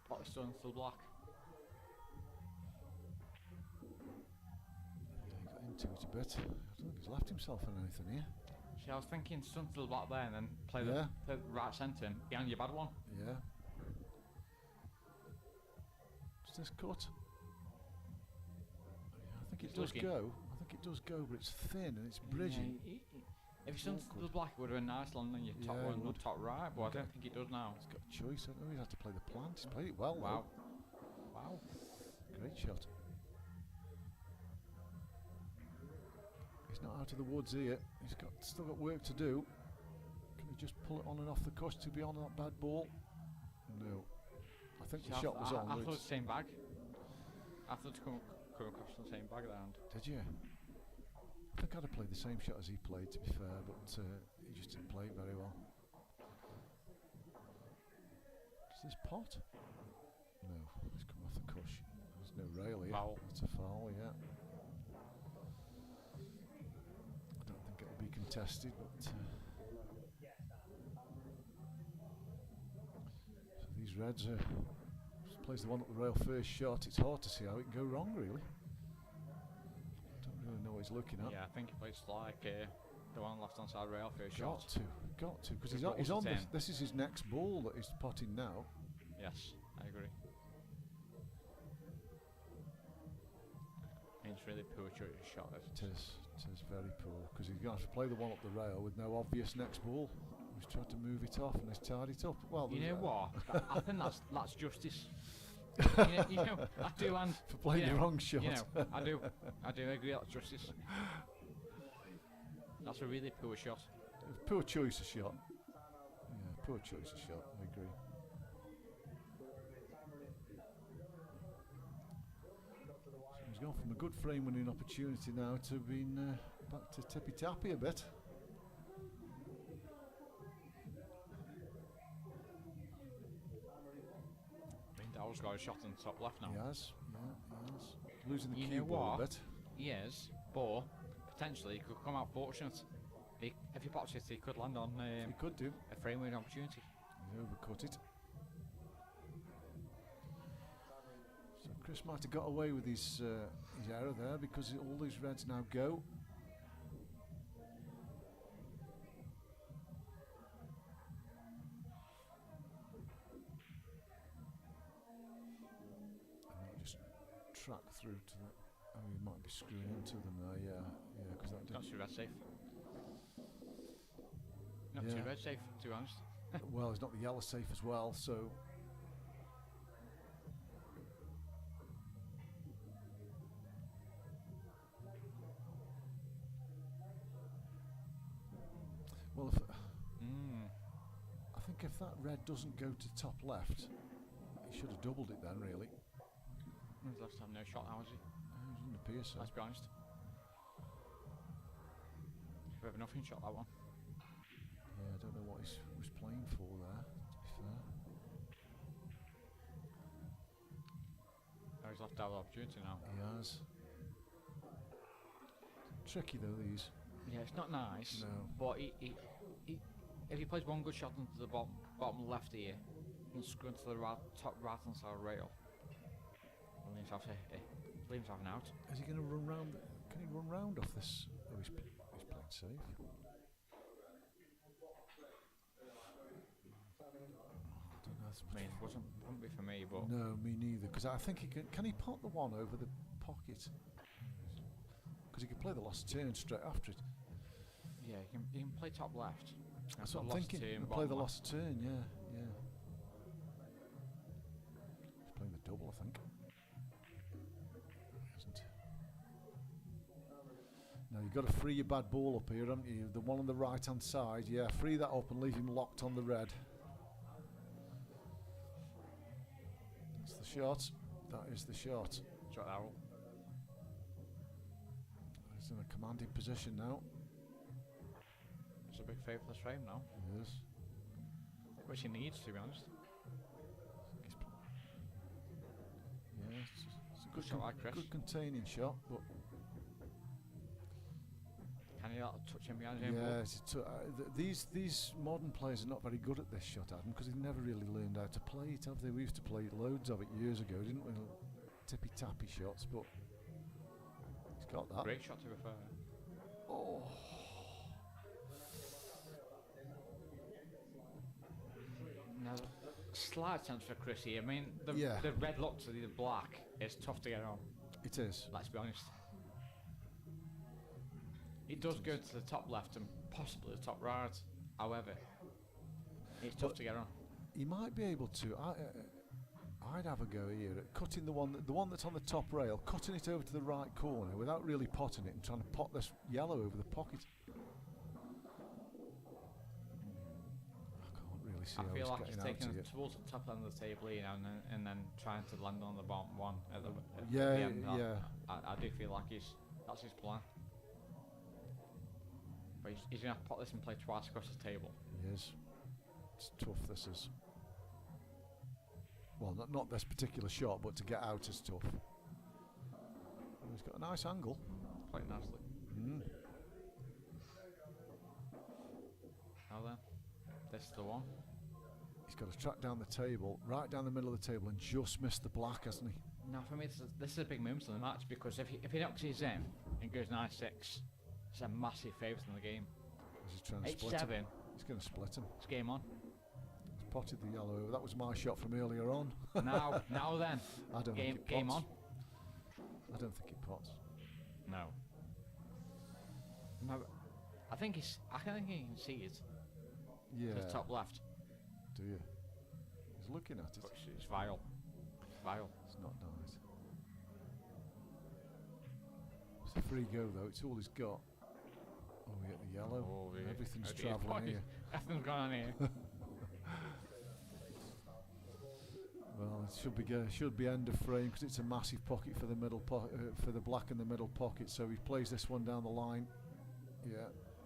Pot is still full black. Yeah, he got into it a bit. I don't think he's left himself on anything here. See, I was thinking still black there and then play the right centre and behind your bad one. Yeah. Does this cut? Yeah, I think it does go. I think it does go, but it's thin and it's bridging. Yeah, if it's done to the black, it would have been nice landing your top one or top right, but I don't think it does now. He's got a choice. I don't know. He's had to play the plant. He's played it well. Wow. Though. Wow. Great shot. He's not out of the woods here. He's still got work to do. Can he just pull it on and off the cush to be on that bad ball? No. I think the shot was on. I thought it was the same bag. I thought it come across the same bag there. Did you? I think I'd have played the same shot as he played, to be fair, but he just didn't play it very well. Is this pot? No, it's come off the cush. There's no rail here. Foul. That's a foul, yeah. I don't think it'll be contested, but so these reds plays the one at the rail first shot. It's hard to see how it can go wrong, really. Don't really know what he's looking at. Yeah, I think it plays like the one left hand side rail first shot. Got to, because he's on this. This is his next ball that he's potting now. Yes, I agree. It's really poor shot. It is very poor, because he's going to have to play the one up the rail with no obvious next ball. He's tried to move it off and he's tied it up. Well, you know what? I think that's justice. you know, I do, and for playing the wrong shot. You know, I do agree that's justice. That's a really poor shot. Poor choice of shot. Yeah, poor choice of shot. I agree. So he's gone from a good frame winning opportunity now to being back to tippy tappy a bit. Darryl's got a shot on the top left now. He has, yeah, he has. Losing the you cue know ball what? a bit. He is, but potentially he could come out fortunate. If he pots it, he could land on he could do a frame winning opportunity. He overcut it. So Chris might have got away with his error there, because all these reds now go. Track through to that. Oh, you might be screwing into them there, yeah, because that Not didn't. too red safe. Not Yeah. too red safe, to be honest. Well, it's not the yellow safe as well, so think if that red doesn't go to top left, he should have doubled it then, really. He's left to have no shot now, has he? No, it doesn't appear so. Let's be honest. We have nothing shot that one. Yeah, I don't know what he was playing for there, to be fair. Oh, he's left out the opportunity now. He has. Tricky though, these. Yeah, it's not nice. No. But if he plays one good shot into the bottom left here, and screw into the top right hand side rail, and leave himself an out. Is he going to run round? Can he run round off this? Oh, he's played safe. I don't know. I mean, it wouldn't be for me, but No, me neither. Because I think he can. Can he pot the one over the pocket? Because he can play the lost turn straight after it. yeah, he can play top left. That's what I'm thinking. He'll play the lost turn. Yeah, yeah. He's playing the double, I think. He hasn't. Now you've got to free your bad ball up here, haven't you? The one on the right hand side. Yeah, free that up and leave him locked on the red. That's the shot. That is the shot. Shot Darrryl. He's in a commanding position now. It's a big favour for this frame now. He is. Which he needs, to be honest. Yeah, it's a Good shot like Chris. good containing shot, but Can he touch him behind him? yeah, these modern players are not very good at this shot, Adam, because they've never really learned how to play it, have they? We used to play loads of it years ago, didn't we? Tippy tappy shots, but he's got that. Great shot to be fair. Oh. Now, slight chance for Chris here. I mean, the red look to the black is tough to get on. It is. Let's be honest. It does go to the top left and possibly the top right. However, it's tough to get on. He might be able to. I'd have a go here at cutting the one that's on the top rail, cutting it over to the right corner without really potting it and trying to pot this yellow over the pocket. I can't really see how I feel he's like he's getting out taking to it it. towards the top end of the table here now and then trying to land on the bottom one at the Yeah, end. yeah. I do feel like that's his plan. But he's going to pot this and play twice across the table. He is. It's tough, this is. Well, not this particular shot, but to get out is tough. Oh, he's got a nice angle. Quite nicely. Mm. Now then, this is the one. He's got to track down the table, right down the middle of the table, and just miss the black, hasn't he? Now for me, this is a big moment in the match because if he knocks his in and goes 9-6, it's a massive favourite in the game. He's trying to split 8-7. him. He's going to split him. It's game on. He's potted the yellow over. That was my shot from earlier on. now then. I don't think it Game pots. on. I don't think it pots. No. No. I think he can see it. Yeah. To the top left. Do you? He's looking at it. But it's vile. Vile. It's not nice. It's a free go though. It's all he's got. Oh, we get the yellow. Oh, yeah. Everything's Oh, dear. travelling here. Everything's gone on here. Well, it should be end of frame because it's a massive pocket for the middle for the black in the middle pocket. So he plays this one down the line. Yeah,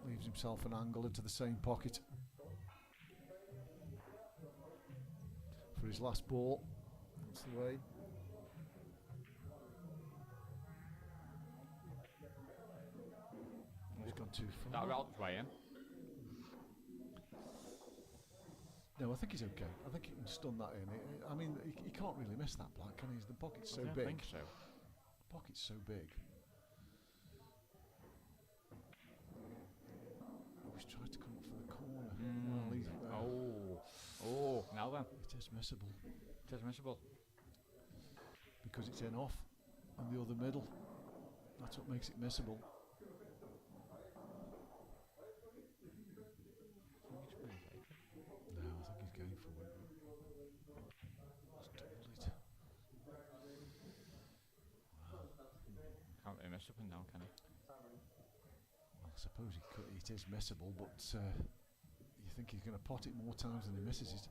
leaves himself an angle into the same pocket for his last ball. That's the way. He's gone too far. Darrryl's way in. No, I think he's okay. I think he can stun that in. I mean, he can't really miss that black, can he? The pocket's so I don't big. think so. The pocket's so big. Oh, he's tried to come up for the corner. Well, he's, Oh, now then. it is missable It is missable. because it's in off and the other middle. That's what makes it missable. No, I think he's going for it. He's doubled it. Can't really miss up and down, can he? Well, I suppose it is missable, but you think he's going to pot it more times than he misses it.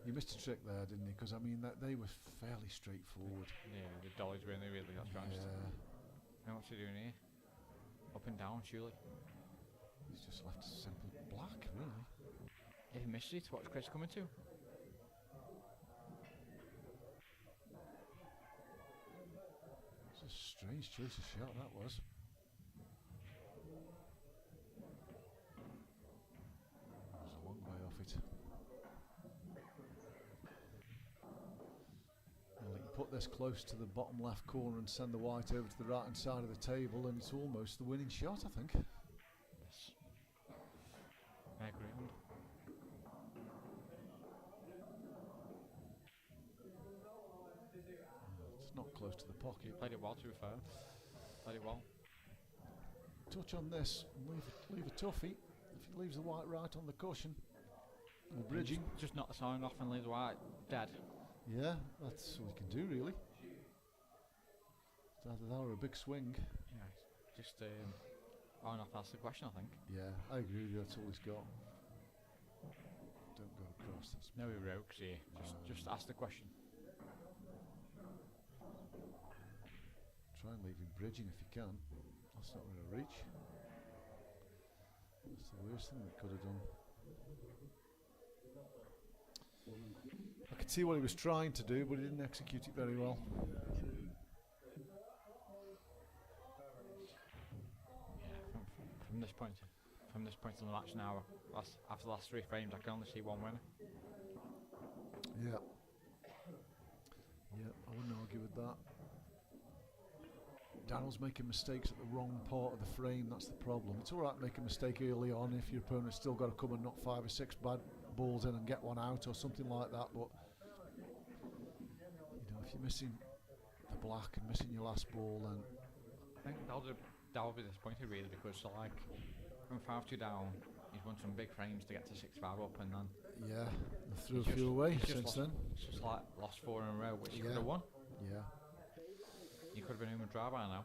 He missed a trick there, didn't he? Because I mean, they were fairly straightforward. Yeah, the dollies were in there really got scratched. Now what's he doing here? Up and down, surely. He's just left simple black, really. If he misses it, what's Chris coming to? It's a strange choice of shot, that was. That was a long way off it. Well, he can put this close to the bottom left corner and send the white over to the right hand side of the table, and it's almost the winning shot, I think. Yes. I agree. It's not close to the pocket. Played it well, to be fair. Played it well. Touch on this and leave a toughie. If he leaves the white right on the cushion, or bridging. Just knock the sign off and leave the white dead. Yeah, that's all he can do, really. It's either that or a big swing. Yeah, just on off, that's the question, I think. Yeah, I agree with you, that's all he's got. Don't go across. That's No rogues here. Just ask the question. Try and leave him bridging if you can. That's not going to reach. That's the worst thing that could have done. I could see what he was trying to do, but he didn't execute it very well. Yeah, from this point in the match now, after the last 3 frames, I can only see one winner. Yeah. Yeah, I wouldn't argue with that. Darryl's making mistakes at the wrong part of the frame, that's the problem. It's alright to make a mistake early on if your opponent's still got to come and knock 5 or 6 bad balls in and get one out or something like that, but you know, if you're missing the black and missing your last ball, then I think that'll be disappointed really, because like from 5-2 down, he's won some big frames to get to 6-5 up, and then yeah, they threw a few away since then. It's just like lost 4 in a row, which he could have won. Yeah. He could have been home and dry by now.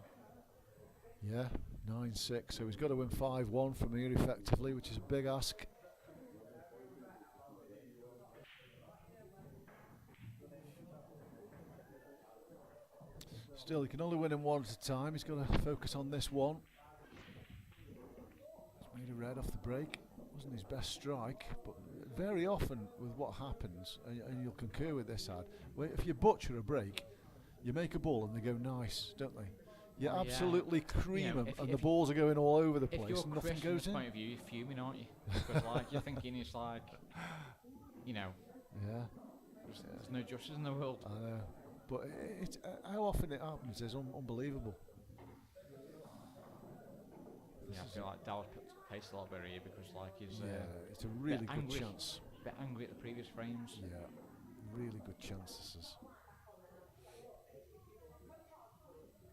Yeah, 9-6, so he's got to win 5-1 from here effectively, which is a big ask. Still, he can only win him one at a time. He's got to focus on this one. He's made a red off the break. Wasn't his best strike, but very often with what happens, and you'll concur with this, Ad, if you butcher a break, you make a ball and they go nice, don't they? You absolutely cream them, and the balls are going all over the place, and nothing goes in. Point of view, you're fuming, aren't you? Because like you're thinking it's like, you know, there's no justice in the world. I know, but how often it happens is unbelievable. Yeah, I feel like Darryl's paced a lot better here because like he's it's a really good chance. Bit angry at the previous frames. Yeah, really good chance this is.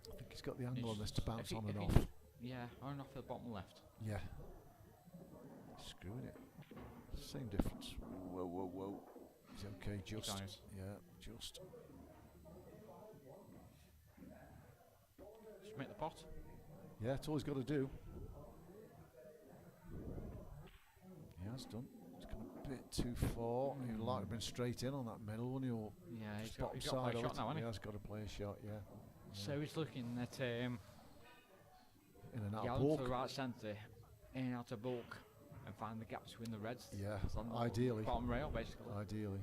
I think he's got the angle on this to bounce on and off. Yeah, on and off the bottom left. Yeah. Screwing it. Same difference. Whoa, whoa, whoa. He's okay, just. Yeah, just. Just make the pot. Yeah, that's all he's got to do. He has done. It's gone a bit too far. He'd like to have been straight in on that middle, wouldn't he? Or yeah, he's got to play a shot now, hasn't he? He has got to play a shot, yeah. So he's looking at in and out of to bulk. the right centre, in and out of bulk, and find the gap between the reds. Yeah, on the ideally. Bottom rail, basically. Ideally.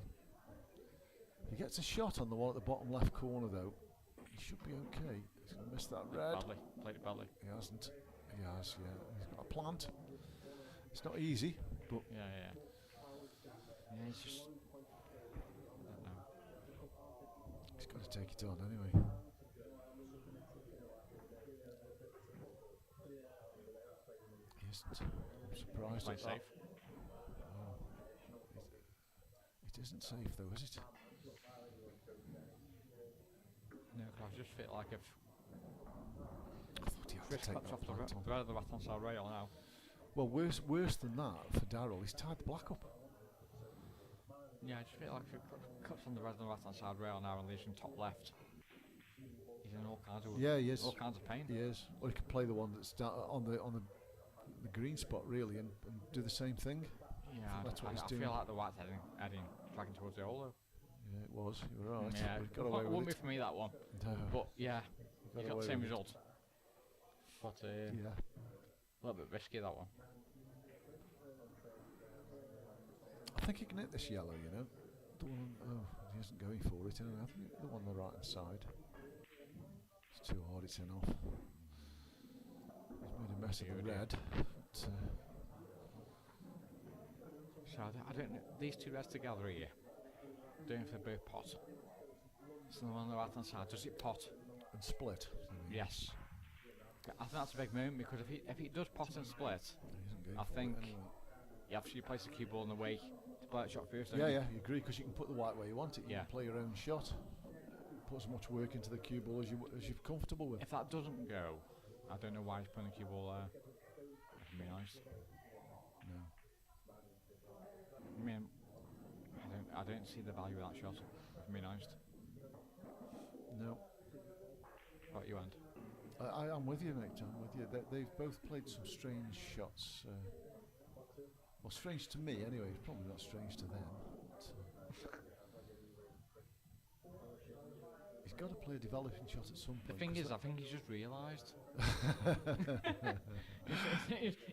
He gets a shot on the one at the bottom left corner, though. He should be okay. He's going to miss that red. Badly. Played it badly. He hasn't. He has, yeah. He's got a plant. It's not easy, but... Yeah, he's just... I don't know. He's got to take it on anyway. He isn't. I'm surprised at that. Safe. Oh. It isn't safe though, is it? No, because I just feel like if I thought he had Chris to take cuts that off the plant on. right of the right-hand side rail now. Well, worse than that for Darryl, he's tied the black up. Yeah, I just feel like if it cuts on the right-hand side rail now and leaves him top left, all kinds of Yeah, he is. all kinds of pain. He is. Or he could play the one that's on the green spot really, and do the same thing. Yeah, That's what he's I doing. feel like the white's heading dragging towards the hole though. Yeah, it was. You were right. Yeah, But he got away it with wouldn't be it. for me that one. No. But yeah, Got he got away the same with it. result. But Yeah. a little bit risky that one. I think he can hit this yellow, you know. The one, he isn't going for it anyway. I think the one on the right hand side. It's too hard, it's in off. He's made a mess of the red. But, So I don't know, these two reds together here, doing for both pot. So the one on the right hand side, does it pot? and split. Yes. I think that's a big moment because if he does pot and split, He isn't going I for it think anyway. he actually plays the cue ball in the way to play that shot first. don't Yeah, you? yeah, you agree, because you can put the white where you want it. You Yeah. can play your own shot. Put as much work into the cue ball as you're comfortable with. If that doesn't go, I don't know why he's putting the cue ball there. If I'm being honest. No. I mean, I don't see the value of that shot. If I'm being honest. No. What you want? I'm with you, mate. I'm with you. They've both played some strange shots. Well, strange to me anyway. It's probably not strange to them. But, he's got to play a developing shot at some The point. thing 'cause is, I think he's just realised.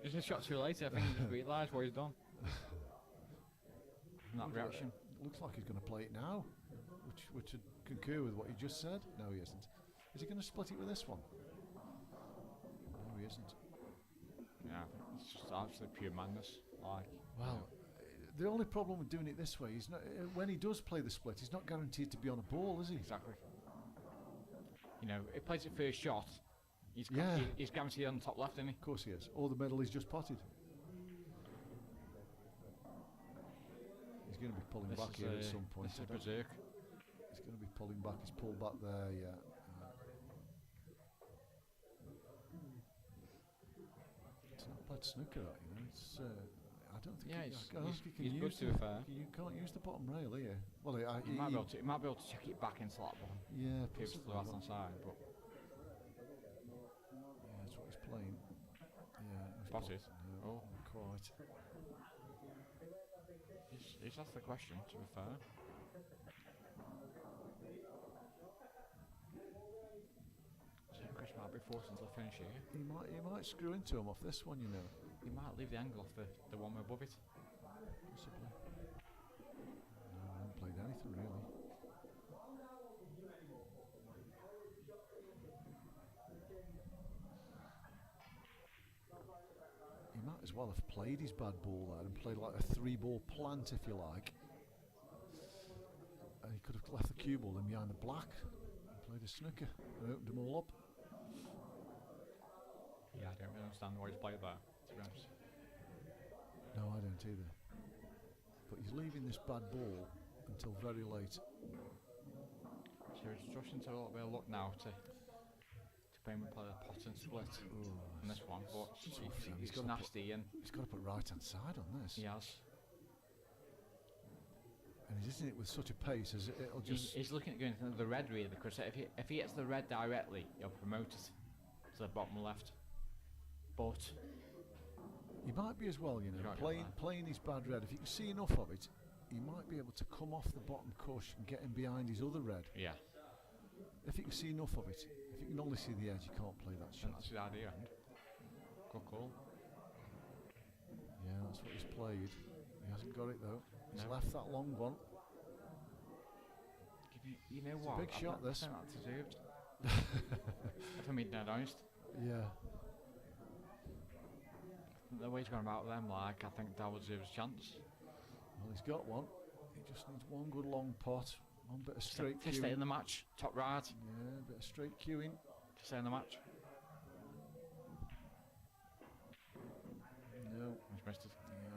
It's a shot too late. I think he just realised what he's done. And that reaction. looks like he's going to play it now, which would concur with what you just said. No, he isn't. Is he going to split it with this one? No, he isn't. Yeah, it's just absolutely pure madness. Like, Well, the only problem with doing it this way is not, when he does play the split, he's not guaranteed to be on a ball, is he? exactly. You know, he plays it first shot. He's Yeah. he's guaranteed on the top left, isn't he? Of course he is. Or the medal he's just potted. He's going to be pulling back here at some point. This I is don't- berserk. He's going to be pulling back. He's pulled back there, yeah. It's not bad snooker, that, you know. It's. I don't think. Yeah, I he's- don't think you can he's good use to the, be fair. You can't use the bottom rail here. Well, He might be able to check it back into that one. Yeah, Pivots to possibly. the left hand side, but Yeah, that's what he's playing. Yeah. he's Spotted? No, Oh. not quite. he's asked the question, to be fair. So Chris might be forced into the finish here. He might screw into him off this one, you know. He might leave the angle off the one above it. Possibly. No, I haven't played anything really. He might as well have played his bad ball there and played like a 3-ball plant, if you like. And he could have left the cue ball in behind the black and played a snooker and opened them all up. Yeah, I don't really understand why he's played there, to be honest. No, I don't either. But he's leaving this bad ball until very late. So he's just into a little bit of luck now to maybe play the pot and split on this one, but he's gotta nasty and He's got to put right hand side on this. he has. And he's hitting it with such a pace as it'll just. He's looking at going to the red really, because if he hits the red directly, he'll promote it to the bottom left. But He might be as well, you know, Can't get playing his bad red. If you can see enough of it, he might be able to come off the bottom cush and get him behind his other red. yeah, If you can see enough of it, if you can only see the edge, you can't play that I think shot. that's the idea. And good call. Yeah, that's what he's played. He hasn't got it though. He's No. left that long one. You know It's a what? big shot, this. I think that's deserved. If I'm being dead honest, Yeah. the way he's gone about them, like I think Darrryl deserves a chance. Well, he's got one. He just needs one good long pot, one bit of straight To stay in cueing. the match, top right, Yeah, a bit of straight cueing. to stay in the match. No, He's missed it.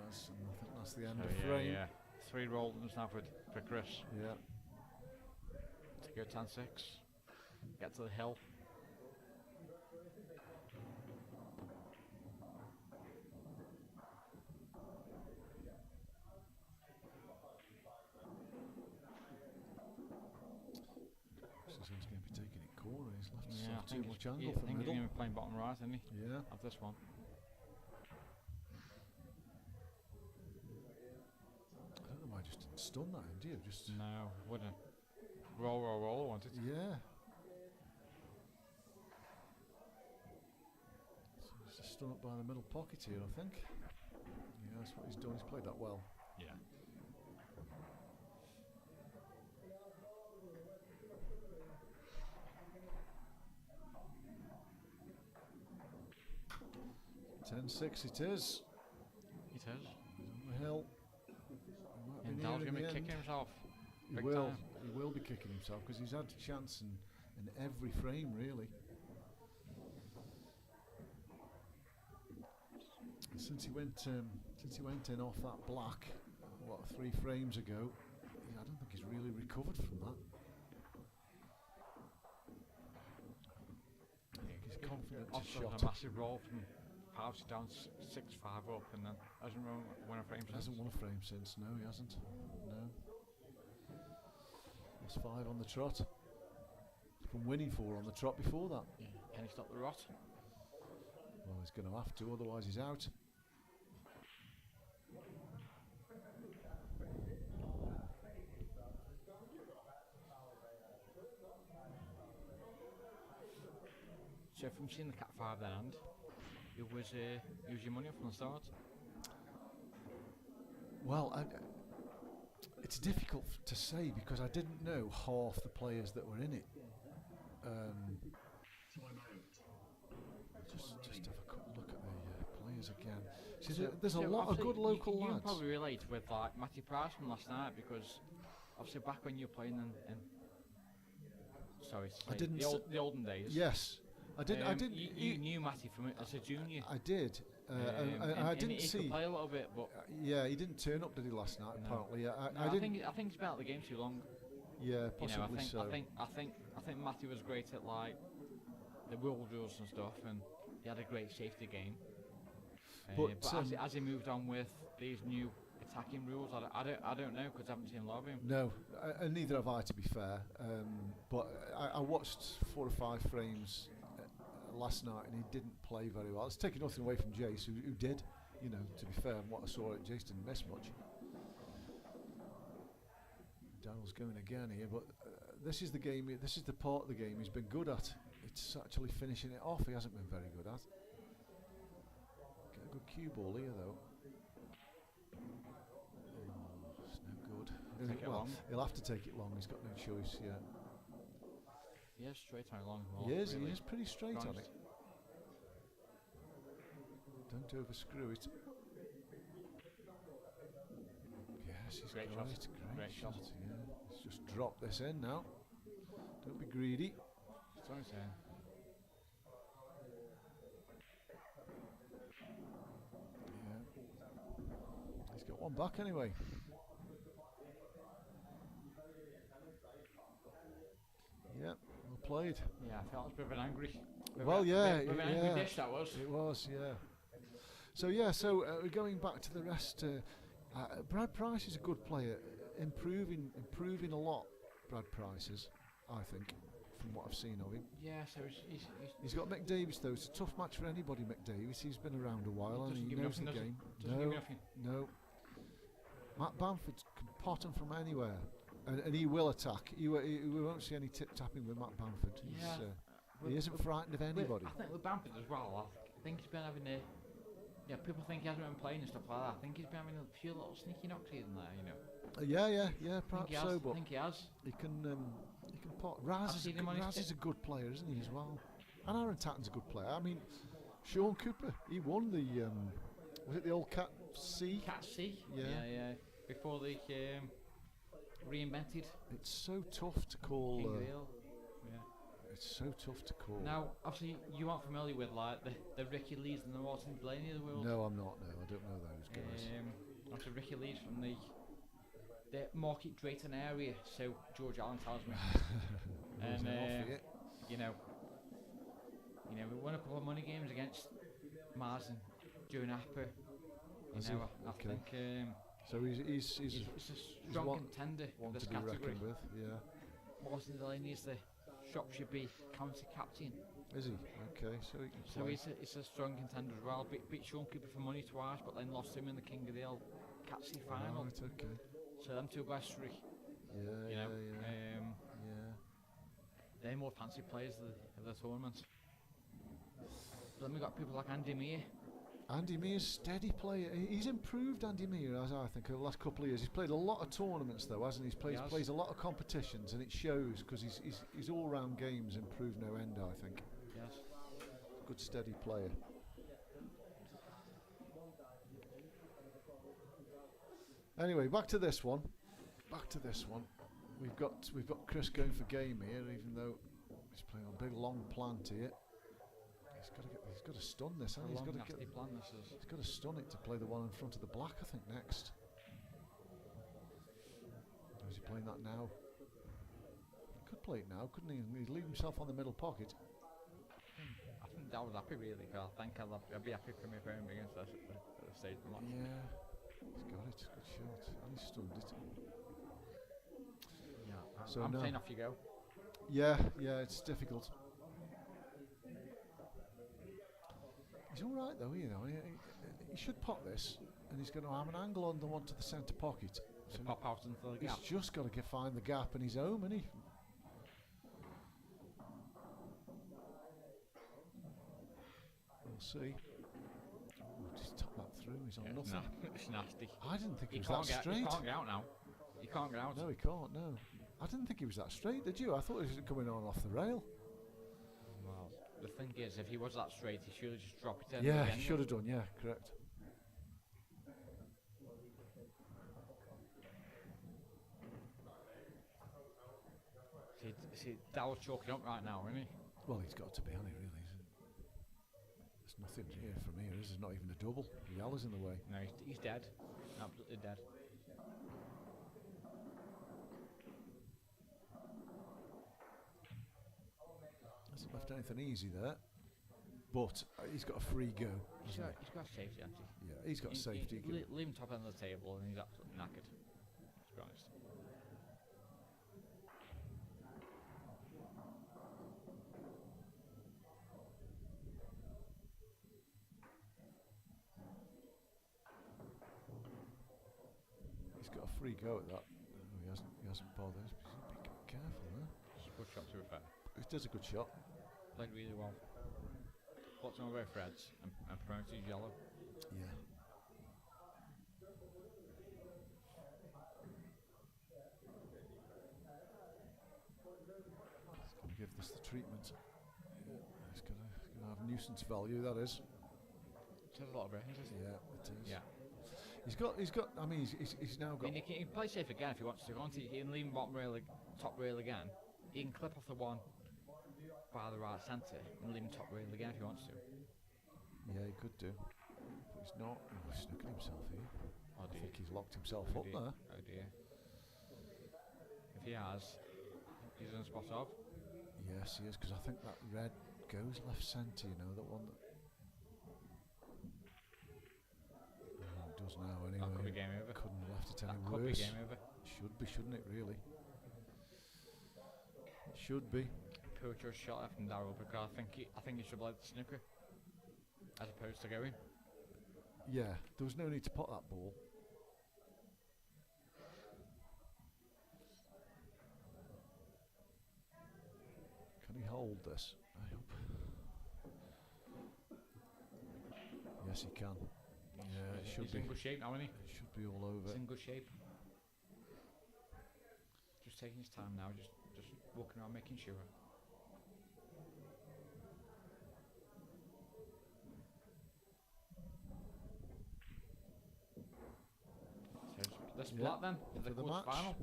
yes, and I think that's the end So of frame. yeah. 3 rolls now for Chris Yeah. to go 10-6. Get to the hill. This is going to be taking it corner. He's left too much angle I from think middle. he's going to be playing bottom right, isn't he? Yeah. Of this one. I don't know why I just didn't stun that in, do you? Just No, wouldn't. Roll, roll, roll, I wanted. yeah. So he's just stun up by the middle pocket here, I think. Yeah, that's what he's done. He's played that well. Yeah. $10-6 it is. It is. He's on the hill. He might be And near Darryl's in going to the be end. kicking himself. He big will. time. He will be kicking himself because he's had a chance in every frame really. Since he went in off that black, what 3 frames ago, I don't think he's really recovered from that. He's confident to Also shot. a massive roll from House down 6-5 up and then hasn't won a frame since. Hasn't won a frame since. No, he hasn't. No. That's 5 on the trot. From winning 4 on the trot before that. Yeah. Can he stop the rot? Well, he's going to have to, otherwise he's out. So from seeing the cat 5 then, and it was your money from the start. Well, it's difficult to say because I didn't know half the players that were in it. Just have a quick look at the players again. See, there's a lot of good local you lads. can probably relate with like Matty Price from last night because obviously back when you were playing in sorry, I didn't the olden days. Yes, I didn't. You knew Matty from as a junior. I did. I didn't he see. could play a little bit, but Yeah, he didn't turn up, did he, last night? No. Apparently, no, I I didn't. think he's been out of the game too long. Yeah, You know, possibly so. I think Matty was great at like the world rules and stuff, and he had a great safety game. But, as he moved on with these new attacking rules, I don't know because I haven't seen a lot of him. No, and neither have I, to be fair. But I watched 4 or 5 frames last night, and he didn't play very well. It's taking nothing away from Jace, who did. You know, to be fair, and what I saw, Jace didn't miss much. Darryl's going again here, but this is the game. This is the part of the game he's been good at. It's actually finishing it off. He hasn't been very good at. Get a good cue ball here, though. Oh, it's no good. Take it long. He'll have to take it long. He's got no choice. Yeah. He is straight on long. He is. Really. He is pretty straight on Nice. it. Don't overscrew it. Yes, he's Great got shot. it. Great shot. Yeah. Let's just drop this in now. Don't be greedy. That's what I'm saying. Yeah. He's got one back anyway. Yeah, well played. Yeah, I felt it was a bit of an angry. Well, yeah, bit of an angry dish that was. It was, yeah. So yeah, so going back to the rest, Brad Price is a good player, improving a lot. Brad Price is, I think, from what I've seen of him. Yeah, so He's got Mick Davis though. It's a tough match for anybody. Mick Davis. He's been around a while and he knows the game. Doesn't give nothing. No. Matt Bamford can pot him from anywhere, and he will attack. We won't see any tip tapping with Matt Bamford. He isn't frightened of anybody. I think with Bamford as well. I think he's been having a. Yeah, people think he hasn't been playing and stuff like that. I think he's been having a few little sneaky knocks here and there, you know. Yeah, perhaps so. But I think he has. he can pot. Raz is a good player, isn't he, as well? And Aaron Tatton's a good player. I mean, Sean Cooper, he won the was it the old Cat C? Cat C. Yeah. Yeah. Before they reinvented It's so tough to call. King Real. Yeah. It's so tough to call. Now, obviously, you aren't familiar with like the Ricky Lees and the Martin Delaney of the world. No, I'm not. No, I don't know those guys. Obviously, Ricky Lees from the Market Drayton area, so George Allen tells me. And you know, we won a couple of money games against Mars and Joe Napper. I think. So he's a strong contender in one this to be category. reckoned with. Yeah. Martin Delaney is the Shropshire B county captain. Is he? Okay, so he can So play. he's a strong contender as well. Beat Sean Cooper for money twice, but then lost him in the King of the Hill Catsy final. Right, okay. So them two guys three. Yeah, You know, yeah. they're more fancy players of the tournament. But then we got people like Andy Meir. Andy Meir's steady player. He's improved, Andy Meir, as I think, over the last couple of years. He's played a lot of tournaments, though, hasn't he? He plays a lot of competitions, and it shows because his all-round game's improved no end, I think. Yes. Good, steady player. Anyway, back to this one. We've got Chris going for game here, even though he's playing on a big long plant here. He's got to stun this, hasn't he? He's got to stun it to play the one in front of the black, I think, next. Or is he playing that now? He could play it now, couldn't he? He'd leave himself on the middle pocket. I think that was happy really, because I think I'd be happy for me playing against us at the stage of the match. Yeah, he's got it. Good shot. And he's stunned it. Yeah, so I'm saying off you go. Yeah, it's difficult. He's all right though, you know. He should pop this, and he's going to have an angle on the one to the centre pocket. So pop out into the gap. He's just got to find the gap in his home, isn't he? We'll see. Oh, just top that through. He's on nothing. It's nasty. I didn't think he was that straight. He can't get out now. He can't get out. No, he can't. No, I didn't think he was that straight. Did you? I thought he was coming on off the rail. Well, the thing is, if he was that straight, he should have just dropped it. Yeah, he should have done. Yeah, correct. See, Darryl's choking up right now, isn't he? Well, he's got to be, hasn't he, really? There's nothing here from here, is there? Not even a double. Yala's in the way. No, he's dead. Absolutely dead. Hasn't left anything easy there. But he's got a free go. He's got safety, hasn't he? Yeah, he's got safety. Leave him top end of the table and he's absolutely knackered. Let's be honest. He's got a free go at that. No, he hasn't bothered. Be careful, huh? It's a good shot to be fair. He does a good shot. Played really well. Blocked him away Freds and promoted yellow. Yeah. He's going to give this the treatment. Yeah. It's going to have nuisance value, that is. It has a lot of brains, doesn't it? Yeah, it is. Yeah. He's got. I mean, he's now got. I mean, he can play safe again if he wants to. He can leave him bottom rail, top rail again. He can clip off the one by the right centre and leave him top rail again if he wants to. Yeah, he could do. But he's not. Oh, he's snooking himself here. Oh, I think he's locked himself up dear. there. Oh dear. If he has, he's on spot off. Yes, he is, because I think that red goes left centre, you know, that one that... Oh, it does now, anyway. That could be game over. Couldn't have left it any That could worse. be game over. Should be, shouldn't it, really? Should be. Poor just shot left from Darrryl because I think he should have led the snooker as opposed to going. Yeah, there was no need to pot that ball. Can he hold this? I hope. Yes, he can. Yeah, it should He's be. in good shape now, isn't he? It should be all over. He's in good shape. Just taking his time now, just walking around making sure. So let's splat then for the match. final.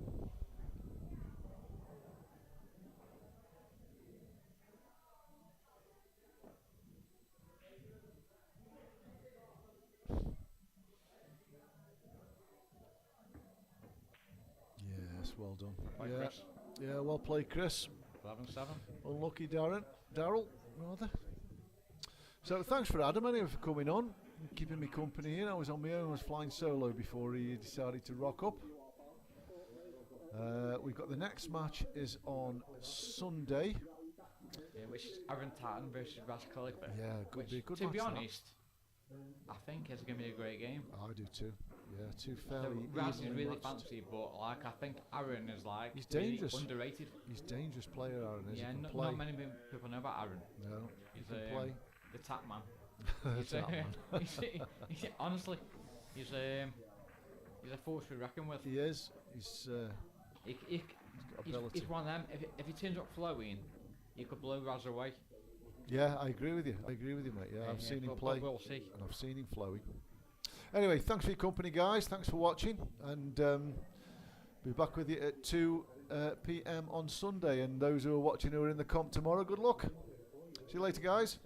Yes, well done. Right, yeah, Chris. yeah, well played, Chris. 11-7. Unlucky, Darrryl, rather. So thanks for Adam anyway for coming on, and keeping me company here. I was on my own, I was flying solo before he decided to rock up. We've got the next match is on Sunday, which is Aaron Tartan versus Raz Khalifa. Yeah, Which, be a good to match. be that. honest, I think it's going to be a great game. I do too. Yeah, two So fairly Raz is evenly really matched. fancy, but like I think Aaron is like He's really dangerous. underrated. He's a dangerous player, Aaron. Is Yeah, he can not play. many people know about Aaron. No, he He's can play. the tap man. That's that man. Honestly, he's a force to be reckoned with. He is. He's He, got ability. he's one of them. If he turns up flowing, he could blow Raz away. Yeah, I agree with you. I agree with you, mate. Yeah, I've seen him but play, we'll see. and I've seen him flowing. Anyway, thanks for your company, guys. Thanks for watching, and be back with you at 2 p.m. on Sunday. And those who are watching who are in the comp tomorrow, good luck. See you later, guys.